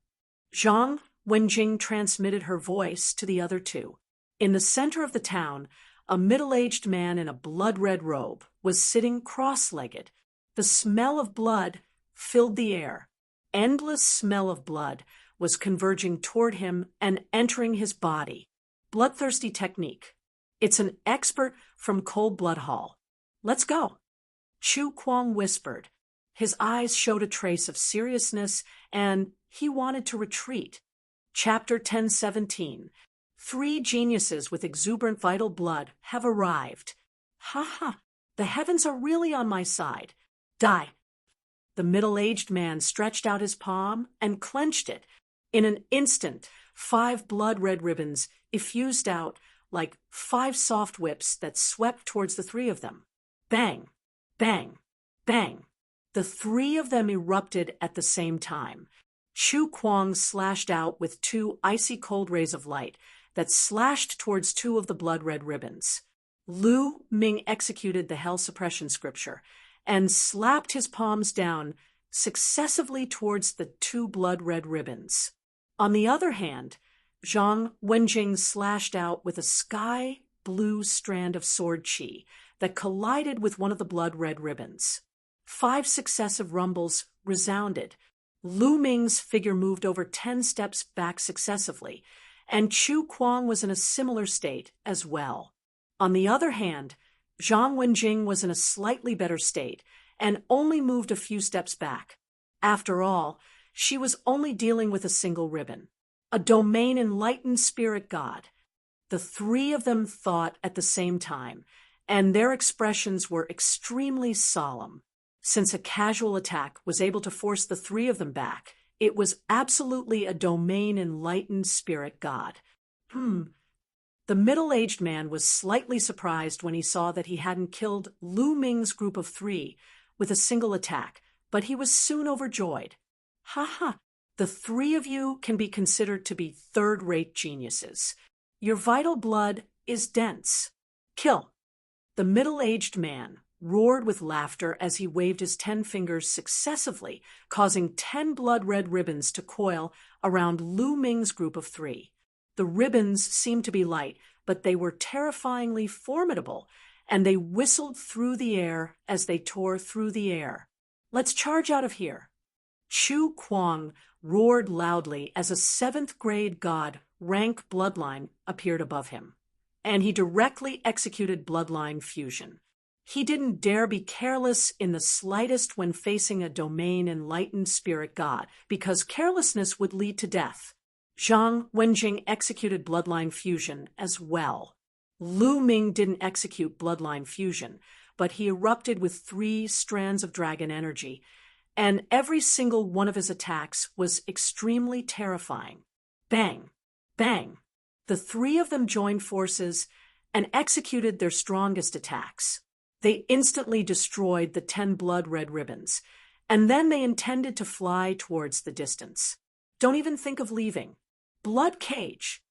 Zhang Wenjing transmitted her voice to the other two. In the center of the town, a middle-aged man in a blood-red robe was sitting cross-legged. The smell of blood filled the air. Endless smell of blood was converging toward him and entering his body. Bloodthirsty technique. It's an expert from Cold Blood Hall. Let's go. Chu Kuang whispered. His eyes showed a trace of seriousness, and he wanted to retreat. Chapter 1017. Three geniuses with exuberant vital blood have arrived. Ha ha! The heavens are really on my side. Die! The middle-aged man stretched out his palm and clenched it. In an instant, 5 blood-red ribbons effused out like 5 soft whips that swept towards the three of them. Bang! Bang! Bang! The three of them erupted at the same time. Chu Kuang slashed out with 2 icy cold rays of light that slashed towards 2 of the blood-red ribbons. Lu Ming executed the hell suppression scripture and slapped his palms down successively towards the 2 blood-red ribbons. On the other hand, Zhang Wenjing slashed out with a sky-blue strand of sword chi that collided with one of the blood-red ribbons. 5 successive rumbles resounded. Lu Ming's figure moved over 10 steps back successively, and Chu Kuang was in a similar state as well. On the other hand, Zhang Wenjing was in a slightly better state and only moved a few steps back. After all, she was only dealing with a single ribbon, a domain enlightened spirit god. The three of them thought at the same time, and their expressions were extremely solemn. Since a casual attack was able to force the three of them back, it was absolutely a domain enlightened spirit god. The middle-aged man was slightly surprised when he saw that he hadn't killed Lu Ming's group of 3 with a single attack, but he was soon overjoyed. Ha ha! The three of you can be considered to be third-rate geniuses. Your vital blood is dense. Kill." The middle-aged man roared with laughter as he waved his 10 fingers successively, causing 10 blood-red ribbons to coil around Lu Ming's group of 3. The ribbons seemed to be light, but they were terrifyingly formidable, and they whistled through the air as they tore through the air. "Let's charge out of here." Chu Kuang roared loudly as a 7th-grade god rank bloodline appeared above him, and he directly executed bloodline fusion. He didn't dare be careless in the slightest when facing a domain enlightened spirit god, because carelessness would lead to death. Zhang Wenjing executed bloodline fusion as well. Lu Ming didn't execute bloodline fusion, but he erupted with 3 strands of dragon energy, and every single one of his attacks was extremely terrifying. Bang! Bang! The 3 of them joined forces and executed their strongest attacks. They instantly destroyed the 10 blood-red ribbons, and then they intended to fly towards the distance. "Don't even think of leaving. Blood cage!"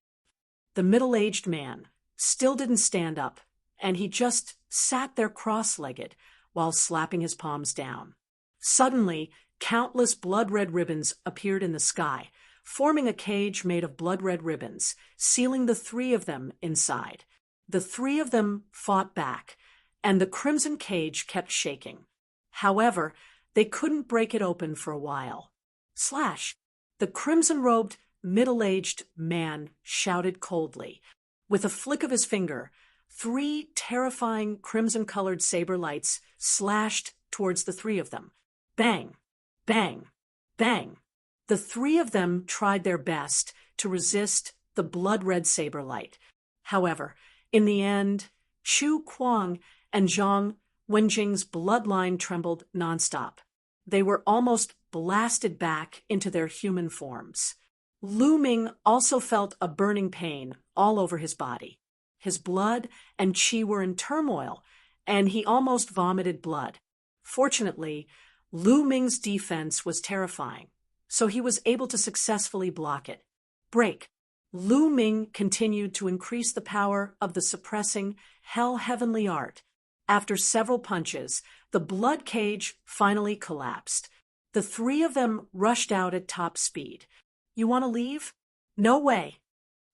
The middle-aged man still didn't stand up, and he just sat there cross-legged while slapping his palms down. Suddenly, countless blood-red ribbons appeared in the sky, forming a cage made of blood-red ribbons, sealing the 3 of them inside. The 3 of them fought back, and the crimson cage kept shaking. However, they couldn't break it open for a while. Slash! The crimson-robed, middle-aged man shouted coldly. With a flick of his finger, 3 terrifying crimson-colored saber lights slashed towards the 3 of them. Bang! Bang! Bang! The 3 of them tried their best to resist the blood-red saber light. However, in the end, Chu Kuang and Zhang Wenjing's bloodline trembled nonstop. They were almost blasted back into their human forms. Lu Ming also felt a burning pain all over his body. His blood and qi were in turmoil, and he almost vomited blood. Fortunately, Lu Ming's defense was terrifying, so he was able to successfully block it. Break! Lu Ming continued to increase the power of the suppressing Hell Heavenly Art. After several punches, the blood cage finally collapsed. The 3 of them rushed out at top speed. "You want to leave?" "No way."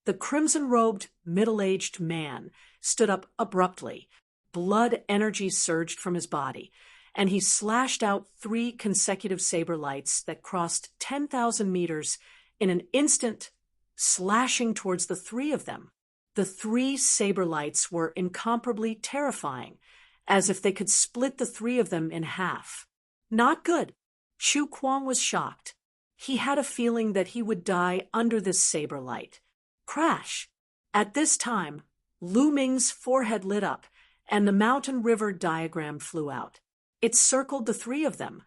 The crimson-robed, middle-aged man stood up abruptly. Blood energy surged from his body, and he slashed out 3 consecutive saber lights that crossed 10,000 meters in an instant, slashing towards the 3 of them. The 3 saber lights were incomparably terrifying, as if they could split the 3 of them in half. Not good. Chu Kuang was shocked. He had a feeling that he would die under this saber light. Crash! At this time, Lu Ming's forehead lit up, and the mountain river diagram flew out. It circled the 3 of them,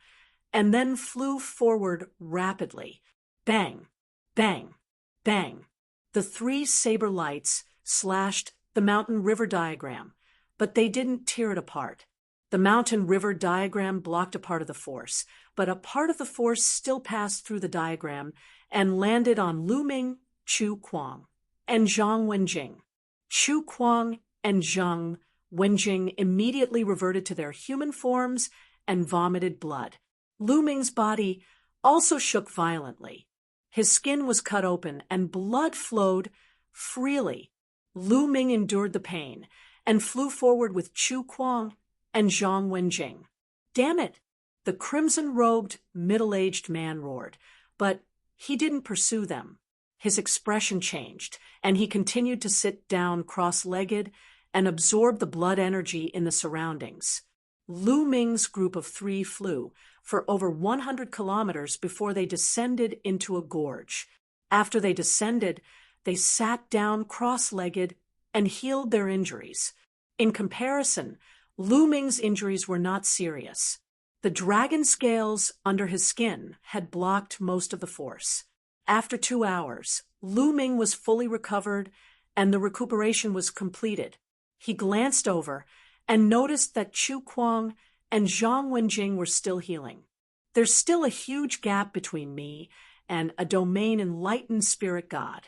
and then flew forward rapidly. Bang! Bang! Bang! The 3 saber lights slashed the mountain river diagram, but they didn't tear it apart. The mountain river diagram blocked a part of the force, but a part of the force still passed through the diagram and landed on Lu Ming, Chu Kuang, and Zhang Wenjing. Chu Kuang and Zhang Wenjing immediately reverted to their human forms and vomited blood. Lu Ming's body also shook violently. His skin was cut open and blood flowed freely. Lu Ming endured the pain and flew forward with Chu Kuang and Zhang Wenjing. "Damn it!" the crimson-robed, middle-aged man roared, but he didn't pursue them. His expression changed, and he continued to sit down cross-legged and absorb the blood energy in the surroundings. Lu Ming's group of 3 flew for over 100 kilometers before they descended into a gorge. After they descended, they sat down cross-legged and healed their injuries. In comparison, Lu Ming's injuries were not serious. The dragon scales under his skin had blocked most of the force. After 2 hours, Lu Ming was fully recovered and the recuperation was completed. He glanced over and noticed that Chu Kuang and Zhang Wenjing were still healing. "There's still a huge gap between me and a domain enlightened spirit god.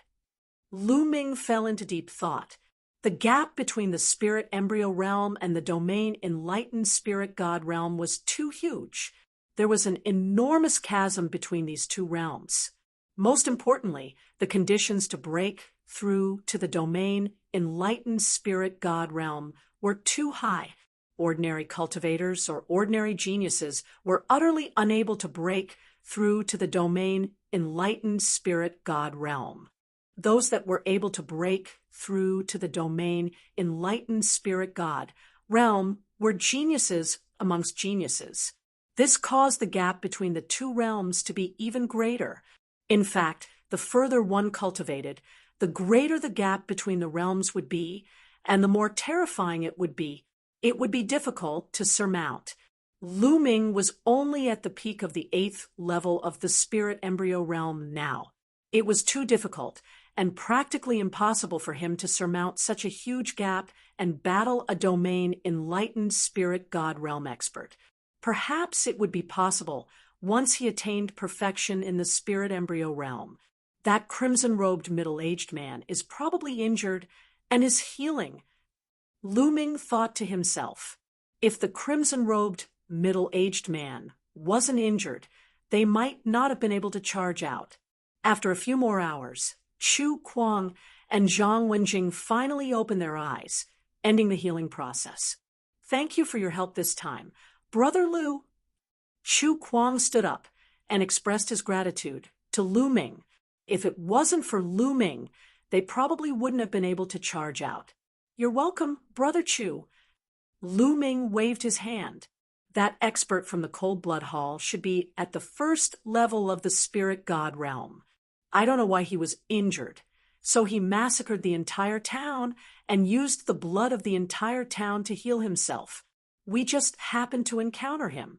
Lu Ming fell into deep thought. The gap between the spirit embryo realm and the domain enlightened spirit god realm was too huge. There was an enormous chasm between these two realms. Most importantly, the conditions to break through to the domain enlightened spirit god realm were too high. Ordinary cultivators or ordinary geniuses were utterly unable to break through to the domain enlightened spirit god realm. Those that were able to break through to the domain enlightened spirit god realm were geniuses amongst geniuses. This caused the gap between the two realms to be even greater. In fact, the further one cultivated, the greater the gap between the realms would be, and the more terrifying it would be. It would be difficult to surmount. Lu Ming was only at the peak of the 8th level of the spirit embryo realm now. It was too difficult and practically impossible for him to surmount such a huge gap and battle a domain enlightened spirit god realm expert. Perhaps it would be possible once he attained perfection in the spirit embryo realm. That crimson-robed middle-aged man is probably injured and is healing. Lu Ming thought to himself, if the crimson-robed middle-aged man wasn't injured, they might not have been able to charge out. After a few more hours, Chu Kuang and Zhang Wenjing finally opened their eyes, ending the healing process. Thank you for your help this time, Brother Lu. Chu Kuang stood up and expressed his gratitude to Lu Ming. If it wasn't for Lu Ming, they probably wouldn't have been able to charge out. You're welcome, Brother Chu. Lu Ming waved his hand. That expert from the Cold Blood Hall should be at the first level of the spirit god realm. I don't know why he was injured. So he massacred the entire town and used the blood of the entire town to heal himself. We just happened to encounter him.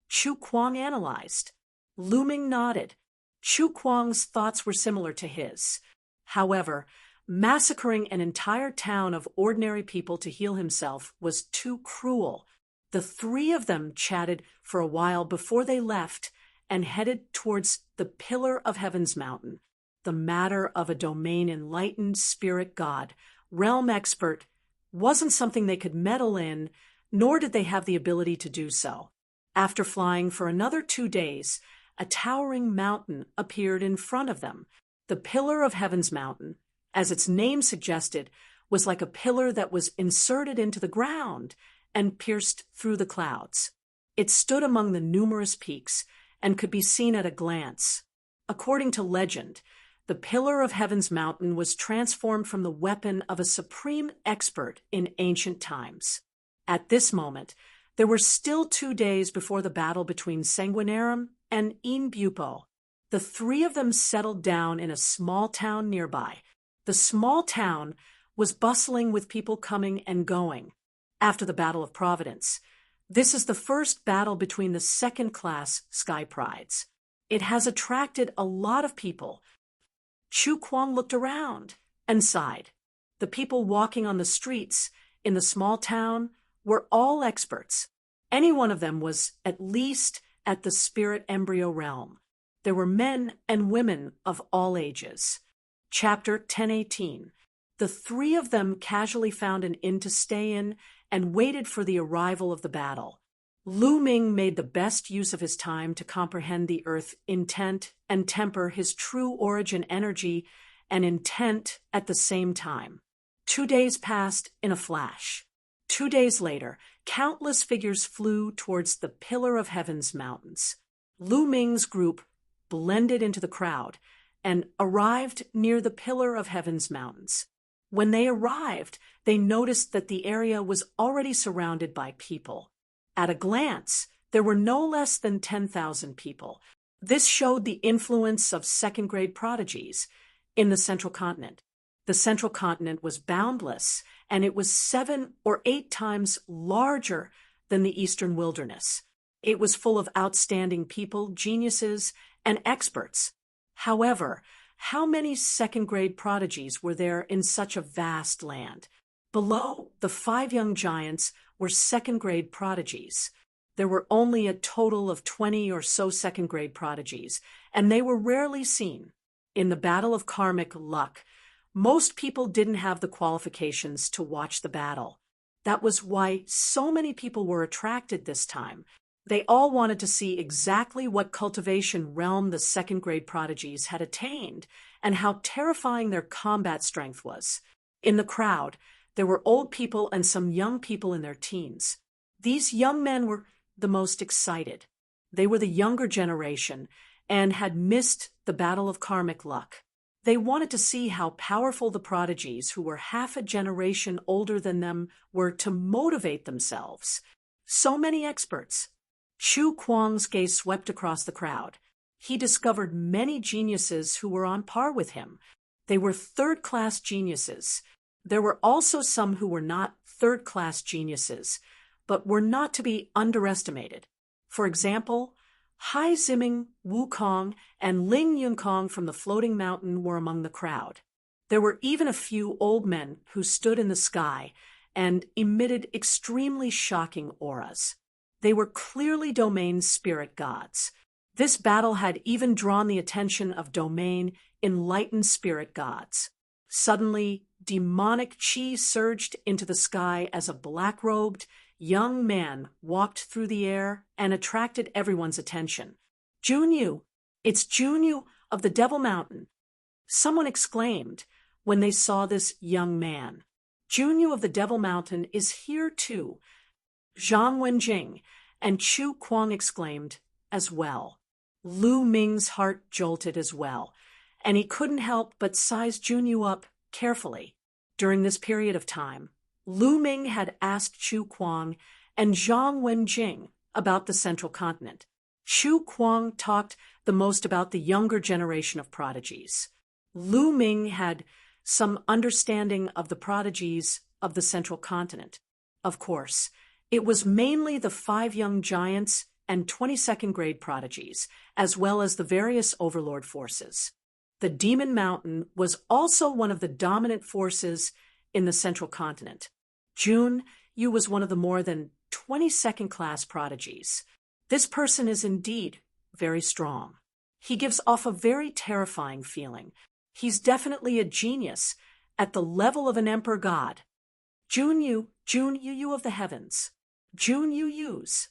Chu Kuang analyzed. Lu Ming nodded. Chu Kuang's thoughts were similar to his. However, massacring an entire town of ordinary people to heal himself was too cruel. The three of them chatted for a while before they left and headed towards the Pillar of Heaven's Mountain, the matter of a domain enlightened spirit god, realm expert, wasn't something they could meddle in, nor did they have the ability to do so. After flying for another 2 days, a towering mountain appeared in front of them. The Pillar of Heaven's Mountain, as its name suggested, was like a pillar that was inserted into the ground and pierced through the clouds. It stood among the numerous peaks and could be seen at a glance. According to legend, the Pillar of Heaven's Mountain was transformed from the weapon of a supreme expert in ancient times. At this moment, there were still 2 days before the battle between Sanguinarum and In Bupo. The three of them settled down in a small town nearby. The small town was bustling with people coming and going. After the Battle of Providence, this is the first battle between the second-class Sky Prides. It has attracted a lot of people. Chu Kuang looked around and sighed. The people walking on the streets in the small town were all experts. Any one of them was at least at the spirit embryo realm. There were men and women of all ages. Chapter 1018. The three of them casually found an inn to stay in and waited for the arrival of the battle. Lu Ming made the best use of his time to comprehend the earth intent and temper his true origin energy and intent at the same time. 2 days passed in a flash. 2 days later, countless figures flew towards the Pillar of Heaven's Mountains. Lu Ming's group blended into the crowd and arrived near the Pillar of Heaven's Mountains. When they arrived, they noticed that the area was already surrounded by people. At a glance, there were no less than 10,000 people. This showed the influence of second-grade prodigies in the Central Continent. The Central Continent was boundless, and it was 7 or 8 times larger than the Eastern Wilderness. It was full of outstanding people, geniuses, and experts. However, how many second-grade prodigies were there in such a vast land? Below, the 5 young giants were second-grade prodigies. There were only a total of 20 or so second-grade prodigies, and they were rarely seen. In the battle of karmic luck, most people didn't have the qualifications to watch the battle. That was why so many people were attracted this time. They all wanted to see exactly what cultivation realm the second-grade prodigies had attained and how terrifying their combat strength was. In the crowd, there were old people and some young people in their teens. These young men were the most excited. They were the younger generation and had missed the battle of karmic luck. They wanted to see how powerful the prodigies, who were half a generation older than them, were to motivate themselves. So many experts. Chu Kuang's gaze swept across the crowd. He discovered many geniuses who were on par with him. They were third-class geniuses. There were also some who were not third-class geniuses, but were not to be underestimated. For example, Hai Ziming, Wukong, and Ling Yunkong from the Floating Mountain were among the crowd. There were even a few old men who stood in the sky and emitted extremely shocking auras. They were clearly domain spirit gods. This battle had even drawn the attention of domain enlightened spirit gods. Suddenly, demonic chi surged into the sky as a black-robed young man walked through the air and attracted everyone's attention. Junyu! It's Junyu of the Devil Mountain! Someone exclaimed when they saw this young man. Junyu of the Devil Mountain is here too. Zhang Wenjing and Chu Kuang exclaimed as well. Lu Ming's heart jolted as well, and he couldn't help but size Junyu up carefully. During this period of time, Lu Ming had asked Chu Kuang and Zhang Wenjing about the Central Continent. Chu Kuang talked the most about the younger generation of prodigies. Lu Ming had some understanding of the prodigies of the Central Continent. Of course, it was mainly the 5 young giants and 22nd-grade prodigies, as well as the various overlord forces. The Demon Mountain was also one of the dominant forces in the Central Continent. Jun Yu was one of the more than 20 second-class prodigies. This person is indeed very strong. He gives off a very terrifying feeling. He's definitely a genius at the level of an emperor god. Jun Yu of the heavens. Jun Yu's.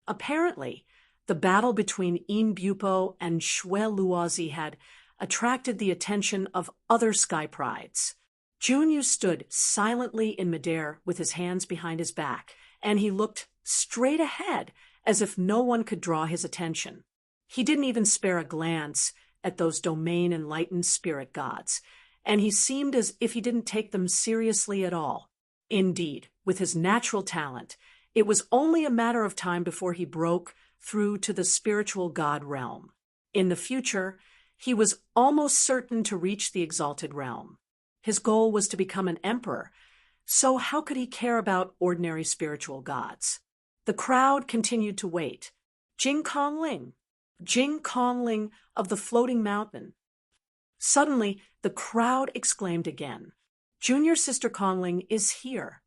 Apparently, the battle between Yin Bupo and Shui Luozi had attracted the attention of other sky prides. Junyu stood silently in midair with his hands behind his back, and he looked straight ahead as if no one could draw his attention. He didn't even spare a glance at those domain-enlightened spirit gods, and he seemed as if he didn't take them seriously at all. Indeed, with his natural talent, it was only a matter of time before he broke through to the spiritual god realm. In the future, he was almost certain to reach the exalted realm. His goal was to become an emperor, so how could he care about ordinary spiritual gods? The crowd continued to wait. Jing Kongling of the Floating Mountain. Suddenly, the crowd exclaimed again. Junior Sister Kongling is here.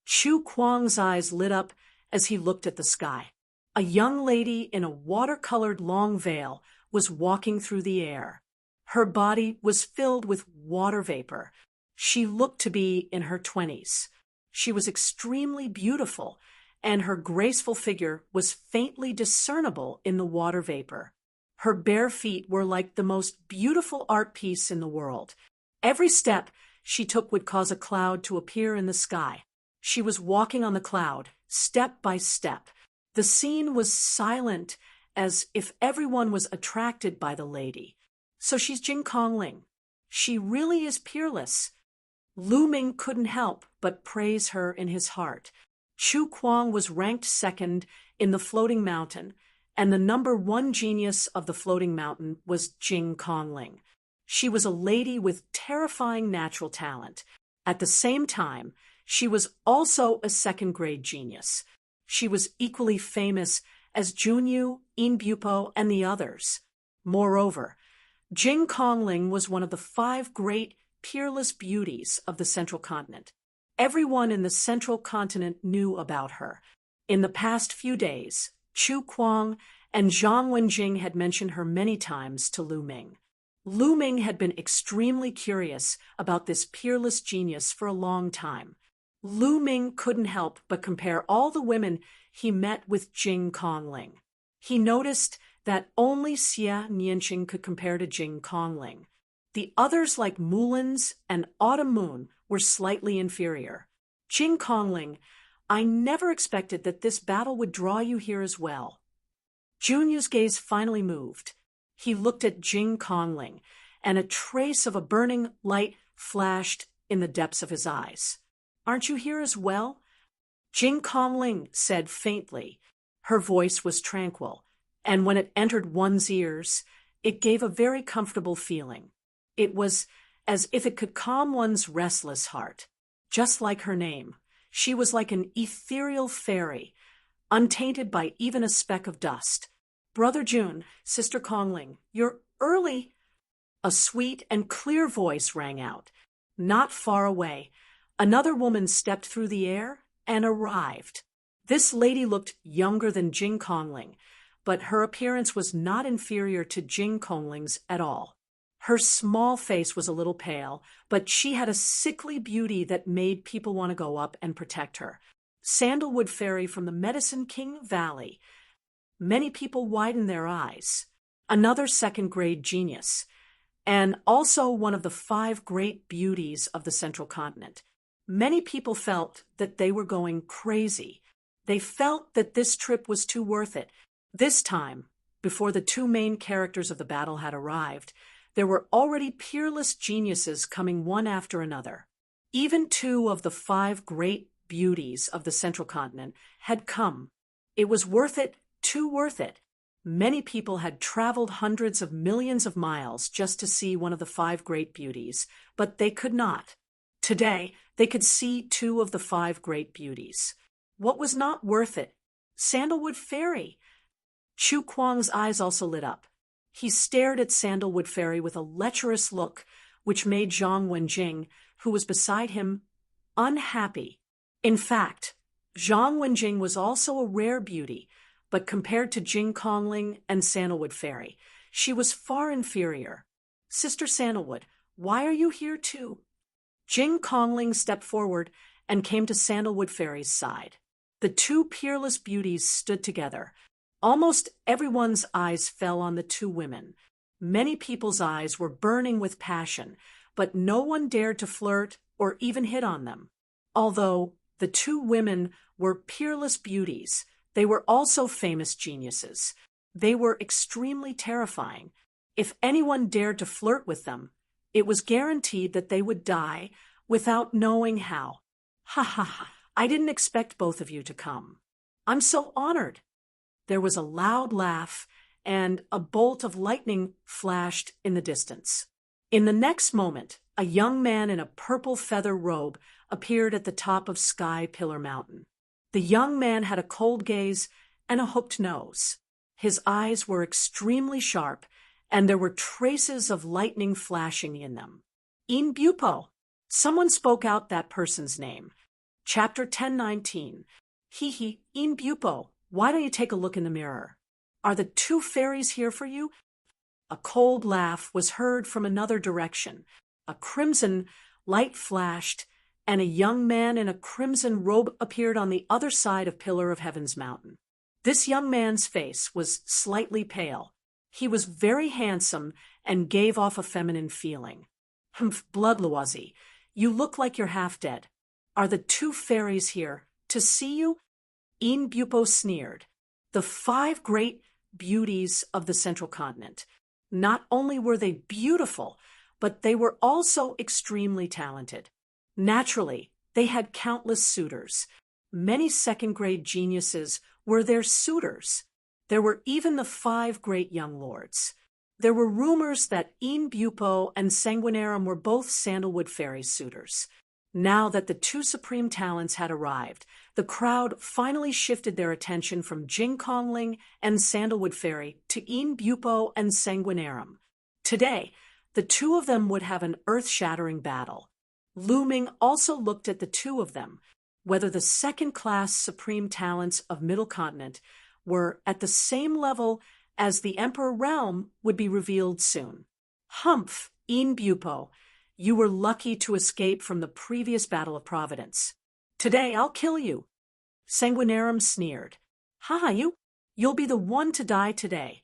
Chu Kuang's eyes lit up as he looked at the sky. A young lady in a watercolored long veil was walking through the air. Her body was filled with water vapor. She looked to be in her 20s. She was extremely beautiful, and her graceful figure was faintly discernible in the water vapor. Her bare feet were like the most beautiful art piece in the world. Every step she took would cause a cloud to appear in the sky. She was walking on the cloud, step by step. The scene was silent, as if everyone was attracted by the lady. So she's Jing Kongling. She really is peerless. Lu Ming couldn't help but praise her in his heart. Chu Kuang was ranked second in the Floating Mountain, and the number 1 genius of the Floating Mountain was Jing Kongling. She was a lady with terrifying natural talent. At the same time, she was also a second-grade genius. She was equally famous as Junyu, Yin Bupo, and the others. Moreover, Jing Kongling was one of the 5 great peerless beauties of the Central Continent. Everyone in the Central Continent knew about her. In the past few days, Chu Kuang and Zhang Wenjing had mentioned her many times to Lu Ming. Lu Ming had been extremely curious about this peerless genius for a long time. Lu Ming couldn't help but compare all the women he met with Jing Kongling. He noticed that only Xia Nianqing could compare to Jing Kongling. The others like Mulins and Autumn Moon were slightly inferior. Jing Kongling, I never expected that this battle would draw you here as well. Junyu's gaze finally moved. He looked at Jing Kongling, and a trace of a burning light flashed in the depths of his eyes. Aren't you here as well? Jing Kongling said faintly. Her voice was tranquil, and when it entered one's ears, it gave a very comfortable feeling. It was as if it could calm one's restless heart. Just like her name, she was like an ethereal fairy, untainted by even a speck of dust. Brother Jun, Sister Kongling, you're early. A sweet and clear voice rang out. Not far away, another woman stepped through the air and arrived. This lady looked younger than Jing Kongling, but her appearance was not inferior to Jing Kongling's at all. Her small face was a little pale, but she had a sickly beauty that made people want to go up and protect her. Sandalwood Fairy from the Medicine King Valley. Many people widened their eyes. Another second-grade genius, and also one of the 5 great beauties of the Central Continent. Many people felt that they were going crazy. They felt that this trip was too worth it. This time, before the 2 main characters of the battle had arrived, there were already peerless geniuses coming one after another. Even 2 of the 5 great beauties of the Central Continent had come. It was worth it, too worth it. Many people had traveled hundreds of millions of miles just to see one of the 5 great beauties, but they could not. Today, they could see 2 of the 5 great beauties. What was not worth it? Sandalwood Fairy. Chu Kuang's eyes also lit up. He stared at Sandalwood Fairy with a lecherous look, which made Zhang Wenjing, who was beside him, unhappy. In fact, Zhang Wenjing was also a rare beauty, but compared to Jing Kongling and Sandalwood Fairy, she was far inferior. Sister Sandalwood, why are you here too? Jing Kongling stepped forward and came to Sandalwood Fairy's side. The 2 peerless beauties stood together. Almost everyone's eyes fell on the 2 women. Many people's eyes were burning with passion, but no one dared to flirt or even hit on them. Although the 2 women were peerless beauties, they were also famous geniuses. They were extremely terrifying. If anyone dared to flirt with them, it was guaranteed that they would die without knowing how. Ha ha ha, I didn't expect both of you to come. I'm so honored. There was a loud laugh, and a bolt of lightning flashed in the distance. In the next moment, a young man in a purple feather robe appeared at the top of Sky Pillar Mountain. The young man had a cold gaze and a hooked nose. His eyes were extremely sharp, and there were traces of lightning flashing in them. In Bupo. Someone spoke out that person's name. Chapter 1019. Hee, In Bupo. Why don't you take a look in the mirror? Are the 2 fairies here for you? A cold laugh was heard from another direction. A crimson light flashed, and a young man in a crimson robe appeared on the other side of Pillar of Heaven's mountain. This young man's face was slightly pale. He was very handsome and gave off a feminine feeling. Humph, Bloodloisy, you look like you're half dead. Are the 2 fairies here to see you? In Bupo sneered. The 5 great beauties of the Central Continent. Not only were they beautiful, but they were also extremely talented. Naturally, they had countless suitors. Many second-grade geniuses were their suitors. There were even the 5 great young lords. There were rumors that In Bupo and Sanguinarum were both Sandalwood Fairy's suitors. Now that the 2 supreme talents had arrived, the crowd finally shifted their attention from Jing Kongling and Sandalwood Fairy to In Bupo and Sanguinarum. Today, the 2 of them would have an earth-shattering battle. Lu Ming also looked at the 2 of them. Whether the second-class supreme talents of Middle Continent were at the same level as the Emperor Realm would be revealed soon. Humph, In Bupo, you were lucky to escape from the previous Battle of Providence. Today I'll kill you. Sanguinarum sneered. You'll be the one to die today.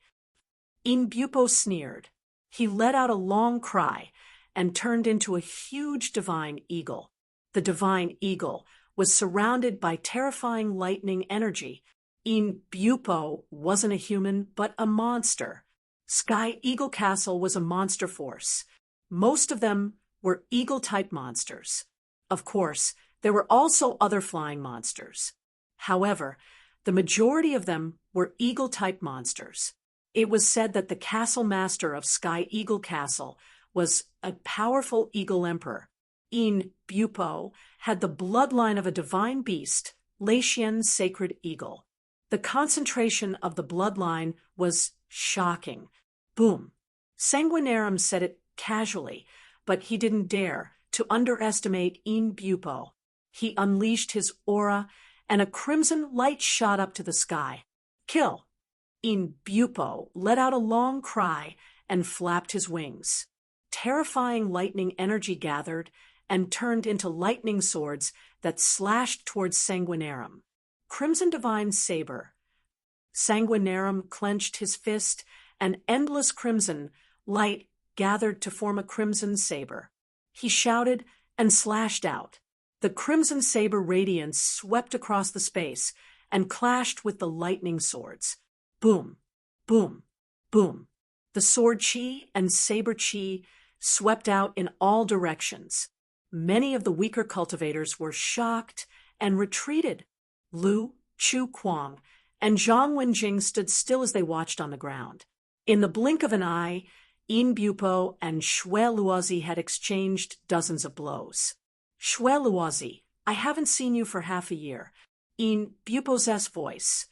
In Bupo sneered. He let out a long cry and turned into a huge divine eagle. The divine eagle was surrounded by terrifying lightning energy. In Bupo wasn't a human, but a monster. Sky Eagle Castle was a monster force. Most of them were eagle-type monsters. Of course, there were also other flying monsters. However, the majority of them were eagle-type monsters. It was said that the castle master of Sky Eagle Castle was a powerful eagle emperor. In Bupo had the bloodline of a divine beast, Latian's sacred eagle. The concentration of the bloodline was shocking. Boom. Sanguinarum said it casually, but he didn't dare to underestimate In Bupo. He unleashed his aura, and a crimson light shot up to the sky. Kill! In Bupo let out a long cry and flapped his wings. Terrifying lightning energy gathered and turned into lightning swords that slashed towards Sanguinarum. Crimson Divine Saber. Sanguinarum clenched his fist, and endless crimson light gathered to form a crimson saber. He shouted and slashed out. The crimson saber radiance swept across the space and clashed with the lightning swords. Boom, boom, boom. The sword chi and saber chi swept out in all directions. Many of the weaker cultivators were shocked and retreated. Lu, Chu Kuang, and Zhang Wenjing stood still as they watched on the ground. In the blink of an eye, In Bupo and Shui Luozi had exchanged dozens of blows. Shui Luozi, I haven't seen you for half a year. In Bupo's voice.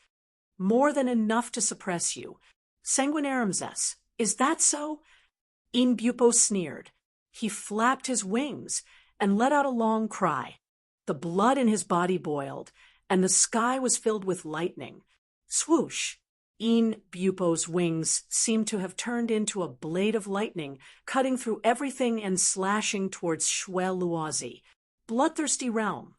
More than enough to suppress you. Sanguinarum's, is that so? In Bupo sneered. He flapped his wings and let out a long cry. The blood in his body boiled, and the sky was filled with lightning. Swoosh! In Bupo's wings seemed to have turned into a blade of lightning, cutting through everything and slashing towards Shui Luozi. Bloodthirsty realm.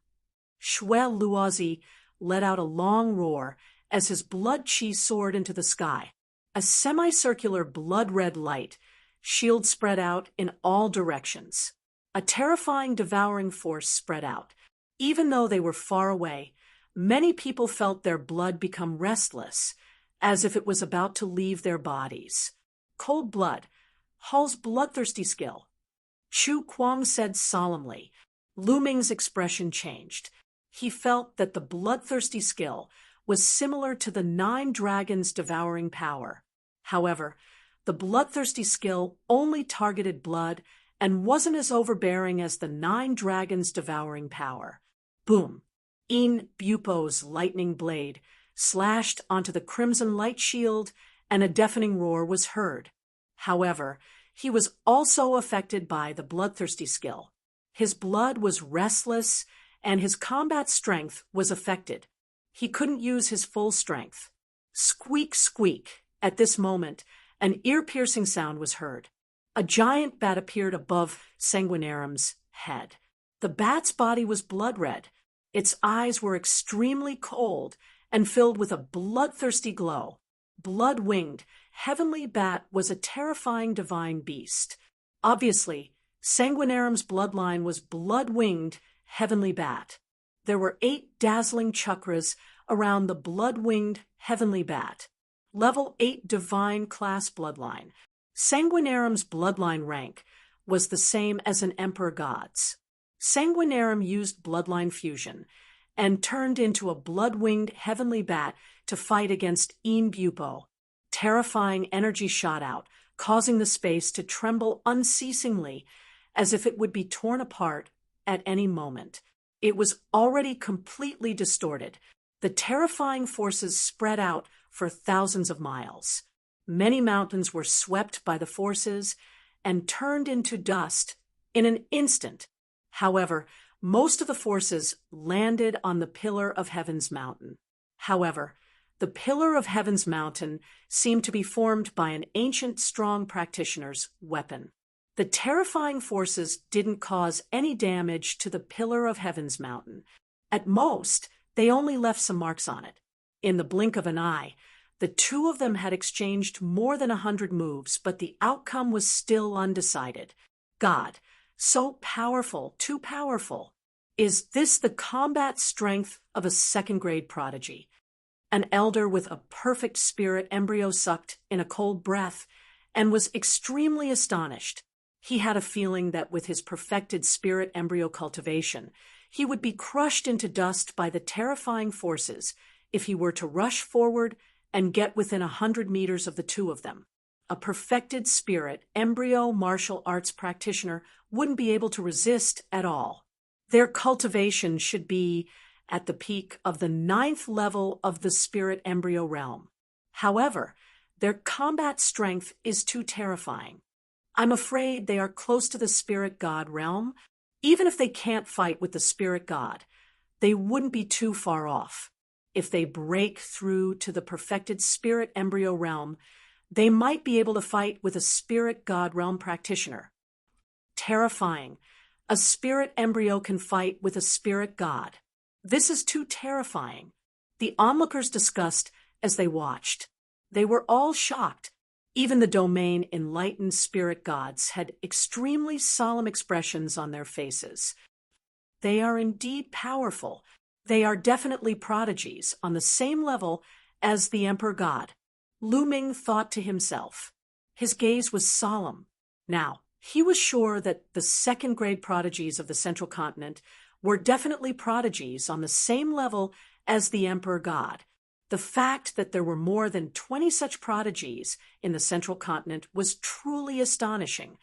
Shui Luozi let out a long roar as his blood chi soared into the sky. A semicircular blood-red light, shield spread out in all directions. A terrifying devouring force spread out. Even though they were far away, many people felt their blood become restless, as if it was about to leave their bodies. Cold blood, Hull's bloodthirsty skill. Chu Kuang said solemnly. Lu Ming's expression changed. He felt that the bloodthirsty skill was similar to the 9 dragons' devouring power. However, the bloodthirsty skill only targeted blood and wasn't as overbearing as the 9 dragons' devouring power. Boom! In Bupo's lightning blade slashed onto the crimson light shield, and a deafening roar was heard. However, he was also affected by the bloodthirsty skill. His blood was restless, and his combat strength was affected. He couldn't use his full strength. Squeak, squeak. At this moment, an ear-piercing sound was heard. A giant bat appeared above Sanguinarum's head. The bat's body was blood-red. Its eyes were extremely cold and filled with a bloodthirsty glow. Blood-winged, heavenly bat was a terrifying divine beast. Obviously, Sanguinarum's bloodline was blood-winged, heavenly bat. There were 8 dazzling chakras around the blood-winged, heavenly bat. Level 8 divine class bloodline. Sanguinarum's bloodline rank was the same as an emperor god's. Sanguinarum used bloodline fusion and turned into a blood-winged heavenly bat to fight against In Bupo. Terrifying energy shot out, causing the space to tremble unceasingly as if it would be torn apart at any moment. It was already completely distorted. The terrifying forces spread out for thousands of miles. Many mountains were swept by the forces and turned into dust in an instant. However, Most of the forces landed on the Pillar of Heaven's mountain. However, the Pillar of Heaven's mountain seemed to be formed by an ancient strong practitioner's weapon. The terrifying forces didn't cause any damage to the Pillar of Heaven's mountain. At most, they only left some marks on it. In the blink of an eye, the two of them had exchanged more than 100 moves, but the outcome was still undecided. God, so powerful, too powerful. Is this the combat strength of a second-grade prodigy? An elder with a perfect spirit embryo sucked in a cold breath and was extremely astonished. He had a feeling that with his perfected spirit embryo cultivation, he would be crushed into dust by the terrifying forces if he were to rush forward and get within 100 meters of the two of them. A perfected spirit embryo martial arts practitioner wouldn't be able to resist at all. Their cultivation should be at the peak of the 9th level of the spirit embryo realm. However, their combat strength is too terrifying. I'm afraid they are close to the spirit god realm. Even if they can't fight with the spirit god, they wouldn't be too far off. If they break through to the perfected spirit embryo realm, they might be able to fight with a spirit god realm practitioner. Terrifying. A spirit embryo can fight with a spirit god. This is too terrifying. The onlookers discussed as they watched. They were all shocked. Even the domain enlightened spirit gods had extremely solemn expressions on their faces. They are indeed powerful. They are definitely prodigies on the same level as the Emperor God. Lu Ming thought to himself. His gaze was solemn. Now, he was sure that the second-grade prodigies of the Central Continent were definitely prodigies on the same level as the Emperor God. The fact that there were more than 20 such prodigies in the Central Continent was truly astonishing.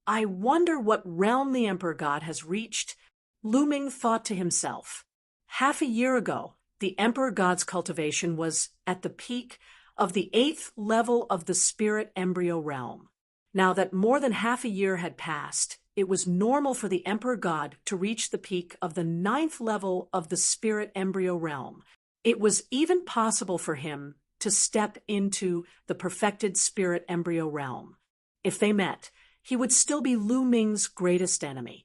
I wonder what realm the Emperor God has reached. Lu Ming thought to himself. Half a year ago, the Emperor God's cultivation was at the peak of the 8th level of the spirit embryo realm. Now that more than half a year had passed, it was normal for the Emperor God to reach the peak of the 9th level of the spirit embryo realm. It was even possible for him to step into the perfected spirit embryo realm. If they met, he would still be Lu Ming's greatest enemy.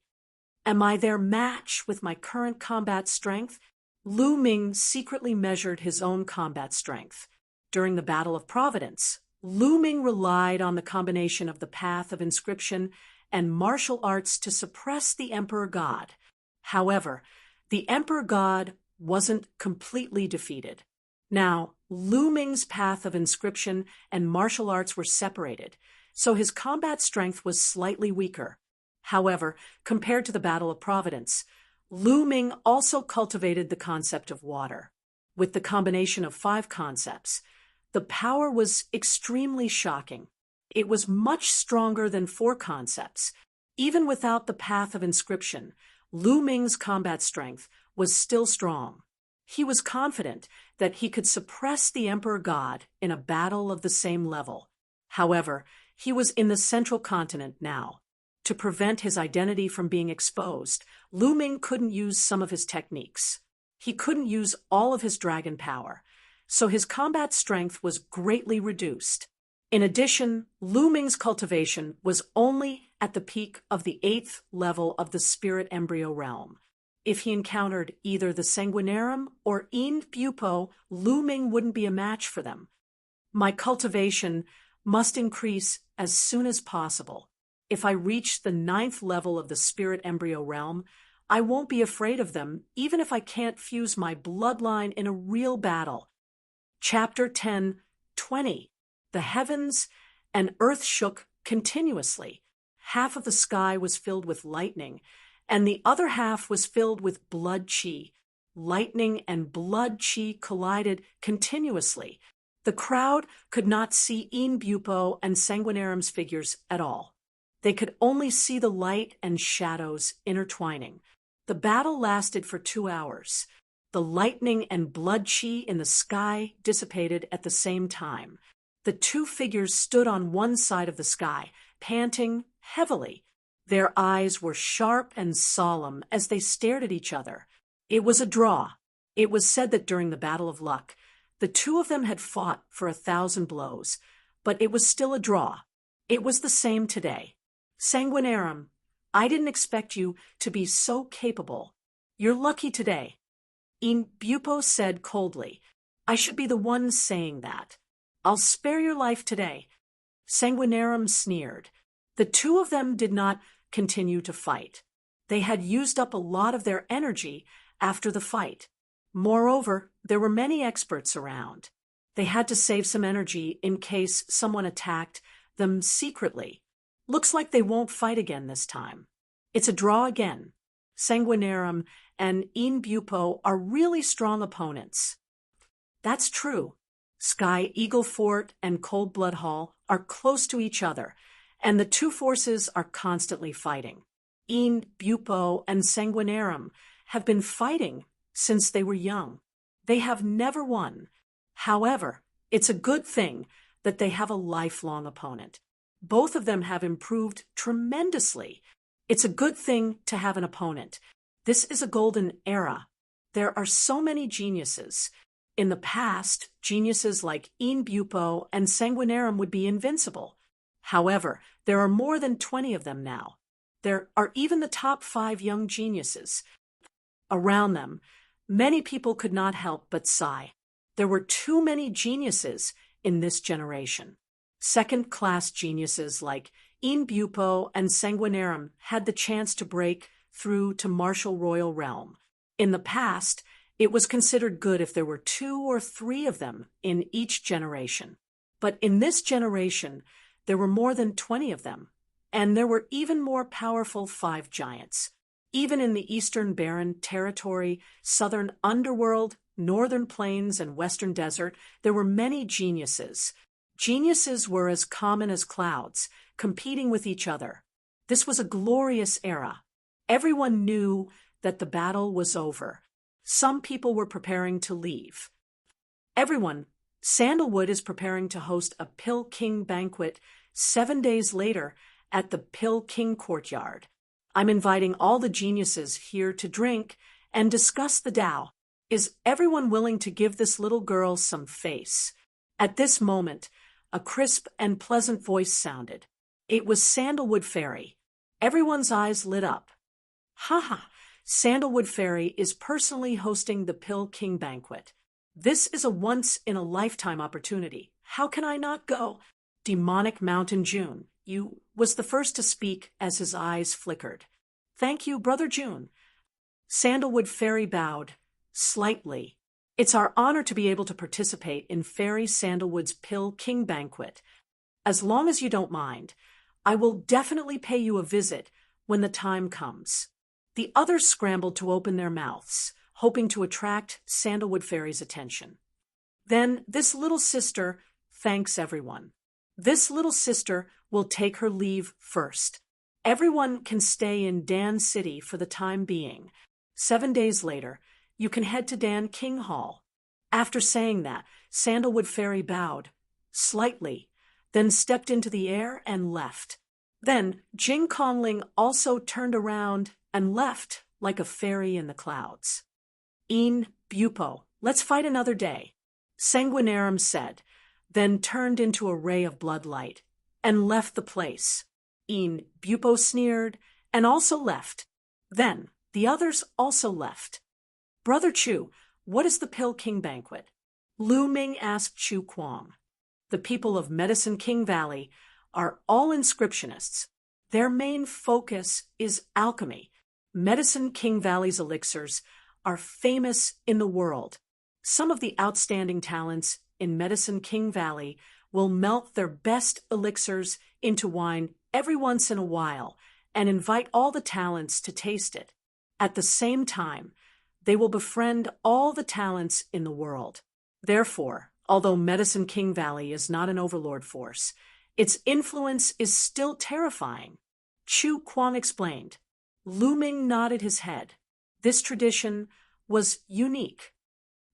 Am I their match with my current combat strength? Lu Ming secretly measured his own combat strength. During the Battle of Providence, Lu Ming relied on the combination of the path of inscription and martial arts to suppress the Emperor God. However, the Emperor God wasn't completely defeated. Now, Lu Ming's path of inscription and martial arts were separated, so his combat strength was slightly weaker. However, compared to the Battle of Providence, Lu Ming also cultivated the concept of water. With the combination of 5 concepts, the power was extremely shocking. It was much stronger than 4 concepts. Even without the path of inscription, Lu Ming's combat strength was still strong. He was confident that he could suppress the Emperor God in a battle of the same level. However, he was in the Central Continent now. To prevent his identity from being exposed, Lu Ming couldn't use some of his techniques. He couldn't use all of his dragon power, so his combat strength was greatly reduced. In addition, Lu Ming's cultivation was only at the peak of the 8th level of the spirit embryo realm. If he encountered either the Sanguinarum or Yin Bupo, Lu Ming wouldn't be a match for them. My cultivation must increase as soon as possible. If I reach the 9th level of the spirit embryo realm, I won't be afraid of them, even if I can't fuse my bloodline in a real battle. Chapter 10:20. The heavens and earth shook continuously. Half of the sky was filled with lightning, and the other half was filled with blood chi. Lightning and blood chi collided continuously. The crowd could not see Yin Bupo and Sanguinarum's figures at all. They could only see the light and shadows intertwining. The battle lasted for 2 hours. The lightning and blood chi in the sky dissipated at the same time. The two figures stood on one side of the sky, panting heavily. Their eyes were sharp and solemn as they stared at each other. It was a draw. It was said that during the Battle of Luck, the two of them had fought for 1,000 blows, but it was still a draw. It was the same today. Sanguinarum, I didn't expect you to be so capable. You're lucky today. Bupo said coldly, I should be the one saying that. I'll spare your life today. Sanguinarum sneered. The two of them did not continue to fight. They had used up a lot of their energy after the fight. Moreover, there were many experts around. They had to save some energy in case someone attacked them secretly. Looks like they won't fight again this time. It's a draw again. Sanguinarum and Bupo are really strong opponents. That's true. Sky Eagle Fort and Cold Blood Hall are close to each other, and the two forces are constantly fighting. Bupo and Sanguinarum have been fighting since they were young. They have never won. However, it's a good thing that they have a lifelong opponent. Both of them have improved tremendously. It's a good thing to have an opponent. This is a golden era. There are so many geniuses. In the past, geniuses like Bupo and Sanguinarum would be invincible. However, there are more than 20 of them now. There are even the top 5 young geniuses. Around them, many people could not help but sigh. There were too many geniuses in this generation. Second-class geniuses like Bupo and Sanguinarum had the chance to break through to martial royal realm. In the past, it was considered good if there were 2 or 3 of them in each generation. But in this generation, there were more than 20 of them, and there were even more powerful 5 giants. Even in the Eastern Barren Territory, Southern Underworld, Northern Plains, and Western Desert, there were many geniuses. Geniuses were as common as clouds, competing with each other. This was a glorious era. Everyone knew that the battle was over. Some people were preparing to leave. Sandalwood is preparing to host a Pill King banquet 7 days later at the Pill King courtyard. I'm inviting all the geniuses here to drink and discuss the Tao. Is everyone willing to give this little girl some face? At this moment, a crisp and pleasant voice sounded. It was Sandalwood Fairy. Everyone's eyes lit up. Ha! Sandalwood Fairy is personally hosting the Pill King banquet. This is a once-in-a-lifetime opportunity. How can I not go? Demonic Mountain June, you was the first to speak as his eyes flickered. Thank you, Brother June. Sandalwood Fairy bowed slightly. It's our honor to be able to participate in Fairy Sandalwood's Pill King banquet. As long as you don't mind, I will definitely pay you a visit when the time comes. The others scrambled to open their mouths, hoping to attract Sandalwood Fairy's attention. Then this little sister thanks everyone. This little sister will take her leave first. Everyone can stay in Dan City for the time being. 7 days later, you can head to Dan King Hall. After saying that, Sandalwood Fairy bowed slightly, then stepped into the air and left. Then Jing Conling also turned around and left like a fairy in the clouds. Bupo, let's fight another day, Sanguinarum said, then turned into a ray of bloodlight and left the place. Bupo sneered and also left. Then the others also left. Brother Chu, what is the Pill King banquet? Lu Ming asked Chu Kuang. The people of Medicine King Valley are all inscriptionists. Their main focus is alchemy. Medicine King Valley's elixirs are famous in the world. Some of the outstanding talents in Medicine King Valley will melt their best elixirs into wine every once in a while and invite all the talents to taste it. At the same time, they will befriend all the talents in the world. Therefore, although Medicine King Valley is not an overlord force, its influence is still terrifying. Chu Kuang explained. Lu Ming nodded his head. This tradition was unique.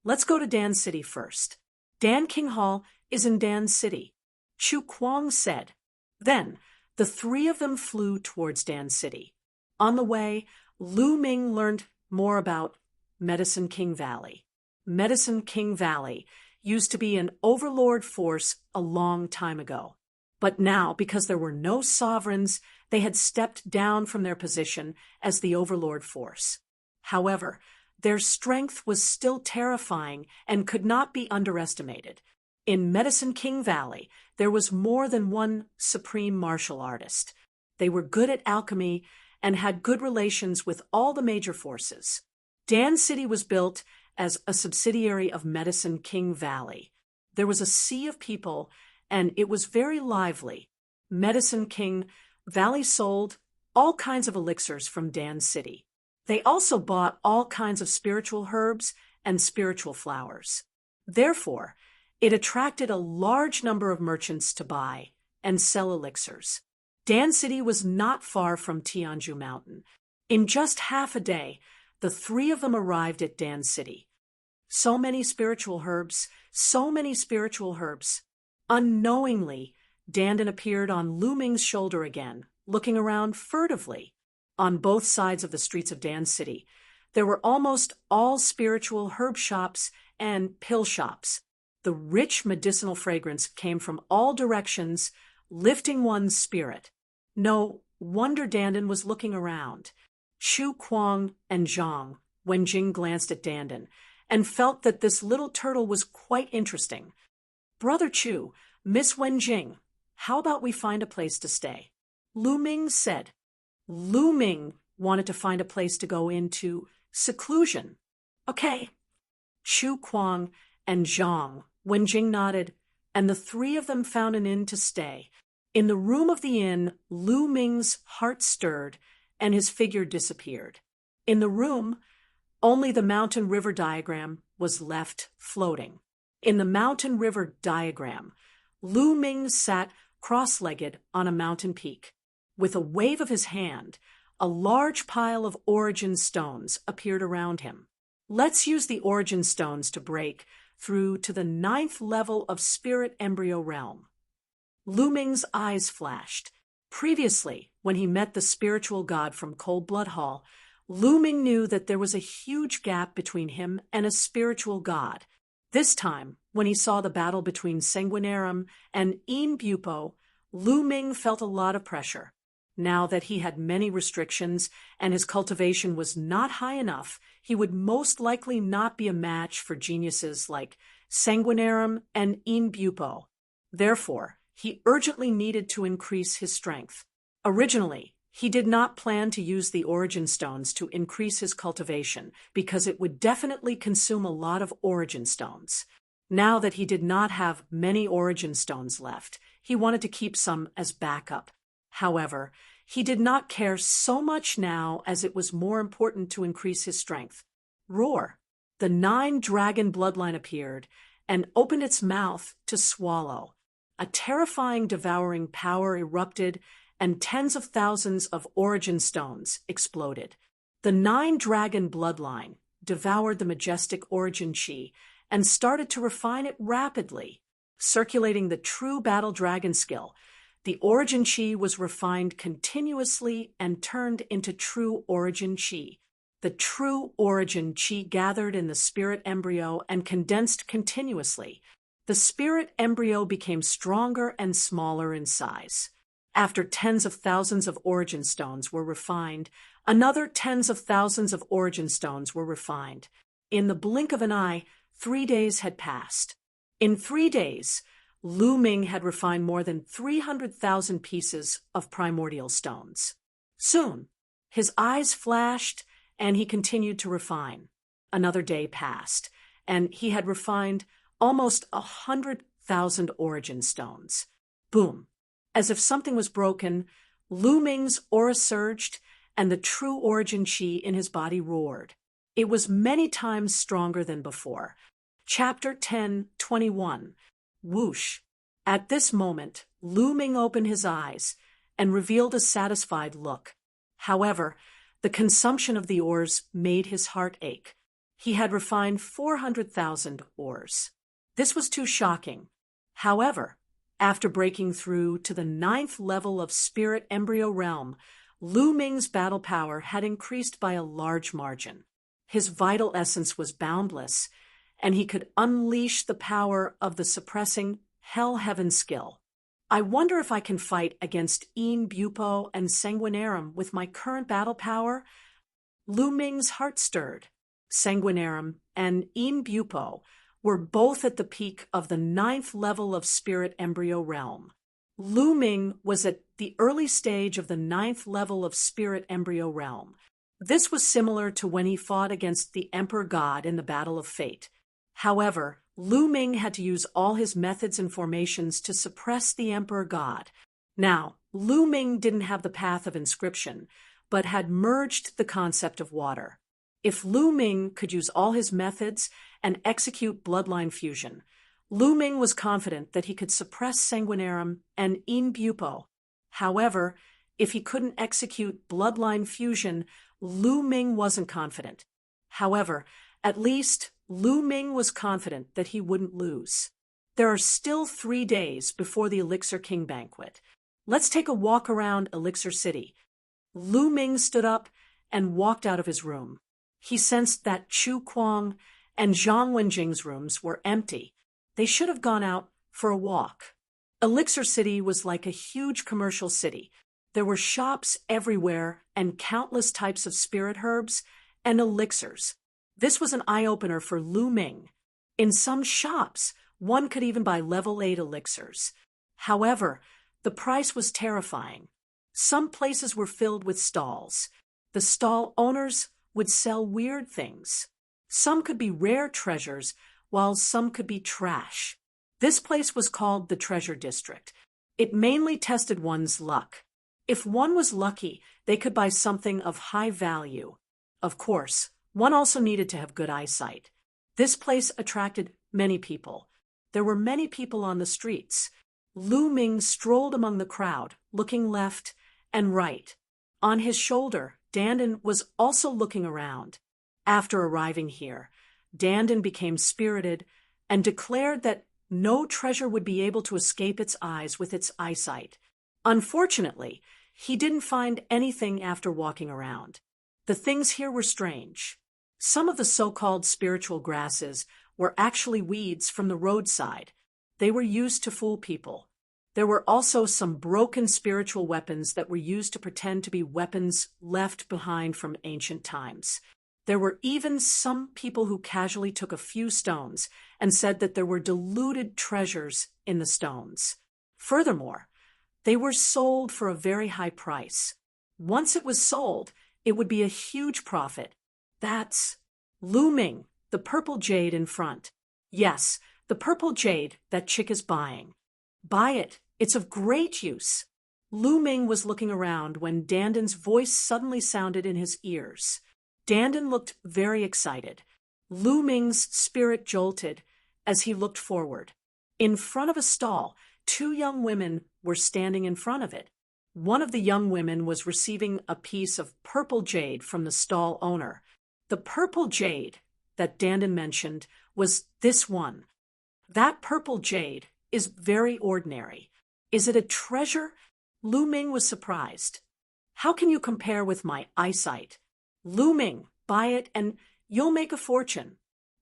Let's go to Dan City first. Dan King Hall is in Dan City, Chu Kuang said. Then, The three of them flew towards Dan City. On the way, Lu Ming learned more about Medicine King Valley. Medicine King Valley used to be an overlord force a long time ago. But now, because there were no sovereigns, they had stepped down from their position as the overlord force. However, their strength was still terrifying and could not be underestimated. In Medicine King Valley, there was more than one supreme martial artist. They were good at alchemy and had good relations with all the major forces. Dan City was built as a subsidiary of Medicine King Valley. There was a sea of people, and it was very lively. Medicine King Valley sold all kinds of elixirs from Dan City. They also bought all kinds of spiritual herbs and spiritual flowers. Therefore, it attracted a large number of merchants to buy and sell elixirs. Dan City was not far from Tianju Mountain. In just half a day, the three of them arrived at Dan City. So many spiritual herbs, so many spiritual herbs. Unknowingly, Dandan appeared on Lu Ming's shoulder again, looking around furtively. On both sides of the streets of Dan City, there were almost all spiritual herb shops and pill shops. The rich medicinal fragrance came from all directions, lifting one's spirit. No wonder Dandan was looking around. Shu Kuang and Zhang Wenjing glanced at Dandan and felt that this little turtle was quite interesting. "Brother Chu, Miss Wenjing, how about we find a place to stay?" Lu Ming said. Lu Ming wanted to find a place to go into seclusion. "Okay." Shu Kuang and Zhang Wenjing nodded, and the three of them found an inn to stay. In the room of the inn, Lu Ming's heart stirred, and his figure disappeared. In the room, only the mountain river diagram was left floating. In the mountain river diagram, Lu Ming sat cross-legged on a mountain peak. With a wave of his hand, a large pile of origin stones appeared around him. Let's use the origin stones to break through to the 9th level of spirit embryo realm. Lu Ming's eyes flashed. Previously, when he met the spiritual god from Cold Blood Hall, Lu Ming knew that there was a huge gap between him and a spiritual god. This time, when he saw the battle between Sanguinarum and Yin Bupo, Lu Ming felt a lot of pressure. Now that he had many restrictions and his cultivation was not high enough, he would most likely not be a match for geniuses like Sanguinarum and Yin Bupo. Therefore, he urgently needed to increase his strength. Originally, he did not plan to use the origin stones to increase his cultivation because it would definitely consume a lot of origin stones. Now that he did not have many origin stones left, he wanted to keep some as backup. However, he did not care so much now as it was more important to increase his strength. Roar! The 9-dragon bloodline appeared and opened its mouth to swallow. A terrifying devouring power erupted and tens of thousands of origin stones exploded. The 9-dragon bloodline devoured the majestic origin chi and started to refine it rapidly. Circulating the true battle dragon skill, the origin chi was refined continuously and turned into true origin chi. The true origin chi gathered in the spirit embryo and condensed continuously. The spirit embryo became stronger and smaller in size. After tens of thousands of origin stones were refined, another tens of thousands of origin stones were refined. In the blink of an eye, 3 days had passed. In 3 days, Lu Ming had refined more than 300,000 pieces of primordial stones. Soon, his eyes flashed, and he continued to refine. Another day passed, and he had refined almost 100,000 origin stones. Boom! As if something was broken, Lu Ming's aura surged, and the true origin chi in his body roared. It was many times stronger than before. Chapter 10:21. Whoosh! At this moment, Lu Ming opened his eyes and revealed a satisfied look. However, the consumption of the ores made his heart ache. He had refined 400,000 ores. This was too shocking. However, After breaking through to the 9th level of Spirit Embryo Realm, Lu Ming's battle power had increased by a large margin. His vital essence was boundless, and he could unleash the power of the suppressing Hell-Heaven skill. I wonder if I can fight against Een Bupo and Sanguinarum with my current battle power? Lu Ming's heart stirred. Sanguinarum and Een Bupo were both at the peak of the 9th level of Spirit Embryo Realm. Lu Ming was at the early stage of the 9th level of Spirit Embryo Realm. This was similar to when he fought against the Emperor God in the Battle of Fate. However, Lu Ming had to use all his methods and formations to suppress the Emperor God. Now, Lu Ming didn't have the path of inscription, but had merged the concept of water. If Lu Ming could use all his methods and execute bloodline fusion, Lu Ming was confident that he could suppress Sanguinarum and Een Bupo. However, if he couldn't execute bloodline fusion, Lu Ming wasn't confident. However, at least Lu Ming was confident that he wouldn't lose. There are still 3 days before the Elixir King banquet. Let's take a walk around Elixir City. Lu Ming stood up and walked out of his room. He sensed that Chu Kuang and Zhang Wenjing's rooms were empty. They should have gone out for a walk. Elixir City was like a huge commercial city. There were shops everywhere and countless types of spirit herbs and elixirs. This was an eye-opener for Lu Ming. In some shops, one could even buy level 8 elixirs. However, the price was terrifying. Some places were filled with stalls. The stall owners would sell weird things. Some could be rare treasures, while some could be trash. This place was called the Treasure District. It mainly tested one's luck. If one was lucky, they could buy something of high value. Of course, one also needed to have good eyesight. This place attracted many people. There were many people on the streets. Lu Ming strolled among the crowd, looking left and right. On his shoulder, Dandan was also looking around. After arriving here, Dandan became spirited and declared that no treasure would be able to escape its eyes with its eyesight. Unfortunately, he didn't find anything after walking around. The things here were strange. Some of the so-called spiritual grasses were actually weeds from the roadside. They were used to fool people. There were also some broken spiritual weapons that were used to pretend to be weapons left behind from ancient times. There were even some people who casually took a few stones and said that there were diluted treasures in the stones. Furthermore, they were sold for a very high price. Once it was sold, it would be a huge profit. That's Lu Ming, the purple jade in front. Yes, the purple jade that chick is buying. Buy it. It's of great use. Lu Ming was looking around when Dandan's voice suddenly sounded in his ears. Dandan looked very excited. Lu Ming's spirit jolted as he looked forward. In front of a stall, 2 young women were standing in front of it. One of the young women was receiving a piece of purple jade from the stall owner. The purple jade that Dandan mentioned was this one. That purple jade is very ordinary. Is it a treasure? Lu Ming was surprised. How can you compare with my eyesight? Lu Ming, buy it and you'll make a fortune.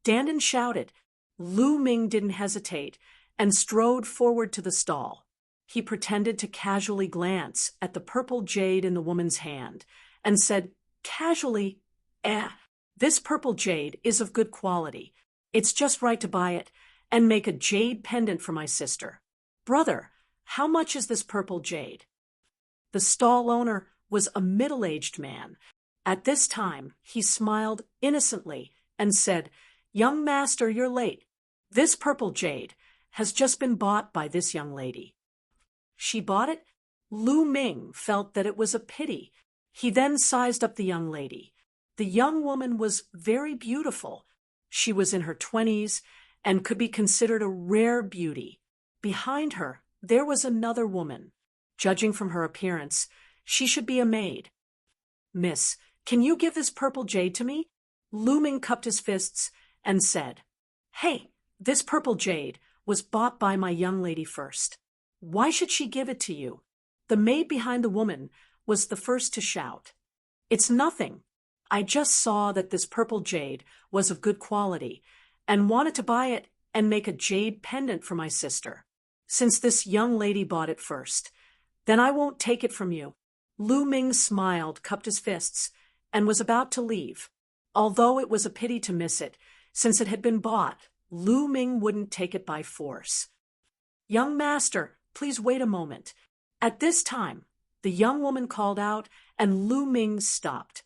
Dandan shouted. Lu Ming didn't hesitate and strode forward to the stall. He pretended to casually glance at the purple jade in the woman's hand and said casually, this purple jade is of good quality. It's just right to buy it and make a jade pendant for my sister. Brother, how much is this purple jade? The stall owner was a middle-aged man. At this time, he smiled innocently and said, Young master, you're late. This purple jade has just been bought by this young lady. She bought it? Lu Ming felt that it was a pity. He then sized up the young lady. The young woman was very beautiful. She was in her 20s and could be considered a rare beauty. Behind her, there was another woman. Judging from her appearance, she should be a maid. Miss, can you give this purple jade to me? Lu Ming cupped his fists and said, Hey, this purple jade was bought by my young lady first. Why should she give it to you? The maid behind the woman was the first to shout. It's nothing. I just saw that this purple jade was of good quality and wanted to buy it and make a jade pendant for my sister, since this young lady bought it first. Then I won't take it from you. Lu Ming smiled, cupped his fists, and was about to leave. Although it was a pity to miss it, since it had been bought, Lu Ming wouldn't take it by force. Young master, please wait a moment. At this time, the young woman called out, and Lu Ming stopped.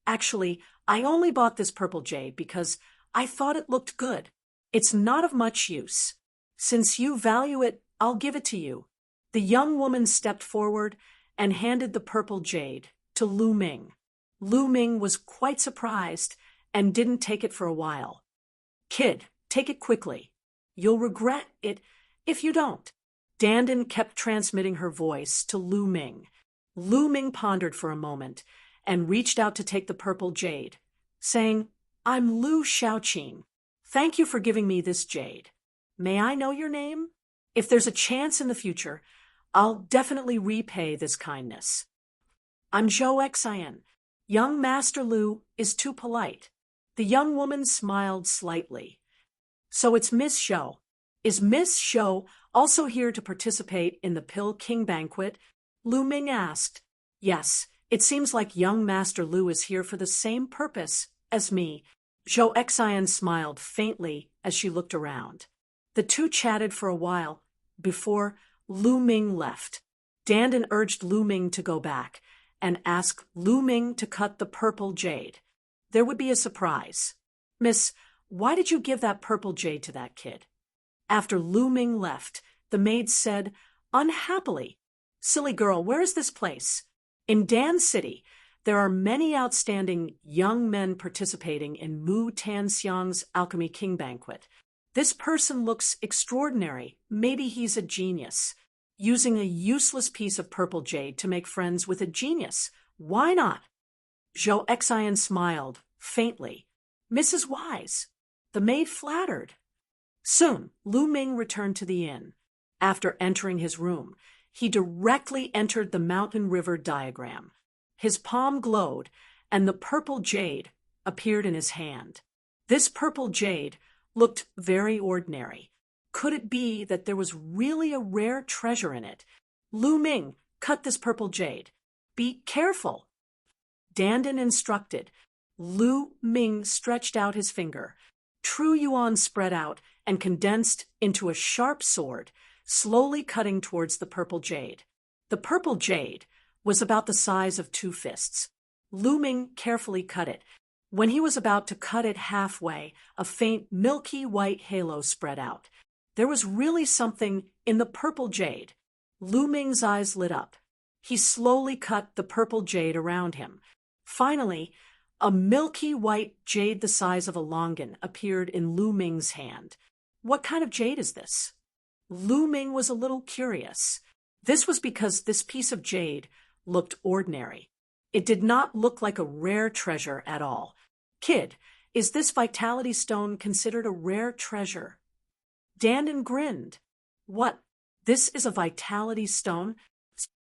Actually, I only bought this purple jade because I thought it looked good. It's not of much use. Since you value it, I'll give it to you. The young woman stepped forward and handed the purple jade to Lu Ming. Lu Ming was quite surprised and didn't take it for a while. Kid, take it quickly. You'll regret it if you don't. Dandan kept transmitting her voice to Lu Ming. Lu Ming pondered for a moment and reached out to take the purple jade, saying, I'm Lu Shaoqin. Thank you for giving me this jade. May I know your name? If there's a chance in the future, I'll definitely repay this kindness. I'm Zhou Xian. Young Master Lu is too polite. The young woman smiled slightly. So it's Miss Zhou. Is Miss Zhou also here to participate in the Pill King banquet? Lu Ming asked. Yes, it seems like young Master Lu is here for the same purpose as me. Zhou Xian smiled faintly as she looked around. The two chatted for a while before Lu Ming left. Dandan urged Lu Ming to go back and ask Lu Ming to cut the purple jade. There would be a surprise. Miss, why did you give that purple jade to that kid? After Lu Ming left, the maid said, unhappily, Silly girl, where is this place? In Dan City, there are many outstanding young men participating in Mu Tanxiang's Alchemy King banquet. This person looks extraordinary. Maybe he's a genius. Using a useless piece of purple jade to make friends with a genius. Why not? Zhou Xian smiled, faintly. Mrs. Wise. The maid flattered. Soon, Lu Ming returned to the inn. After entering his room, he directly entered the mountain river diagram. His palm glowed, and the purple jade appeared in his hand. This purple jade looked very ordinary. Could it be that there was really a rare treasure in it? Lu Ming, cut this purple jade. Be careful. Dandan instructed. Lu Ming stretched out his finger. True Yuan spread out and condensed into a sharp sword, slowly cutting towards the purple jade. The purple jade was about the size of 2 fists. Lu Ming carefully cut it. When he was about to cut it halfway, a faint milky white halo spread out. There was really something in the purple jade. Lu Ming's eyes lit up. He slowly cut the purple jade around him. Finally, a milky white jade the size of a longan appeared in Lu Ming's hand. What kind of jade is this? Lu Ming was a little curious. This was because this piece of jade looked ordinary. It did not look like a rare treasure at all. Kid, is this vitality stone considered a rare treasure? Dandan grinned. What? This is a vitality stone?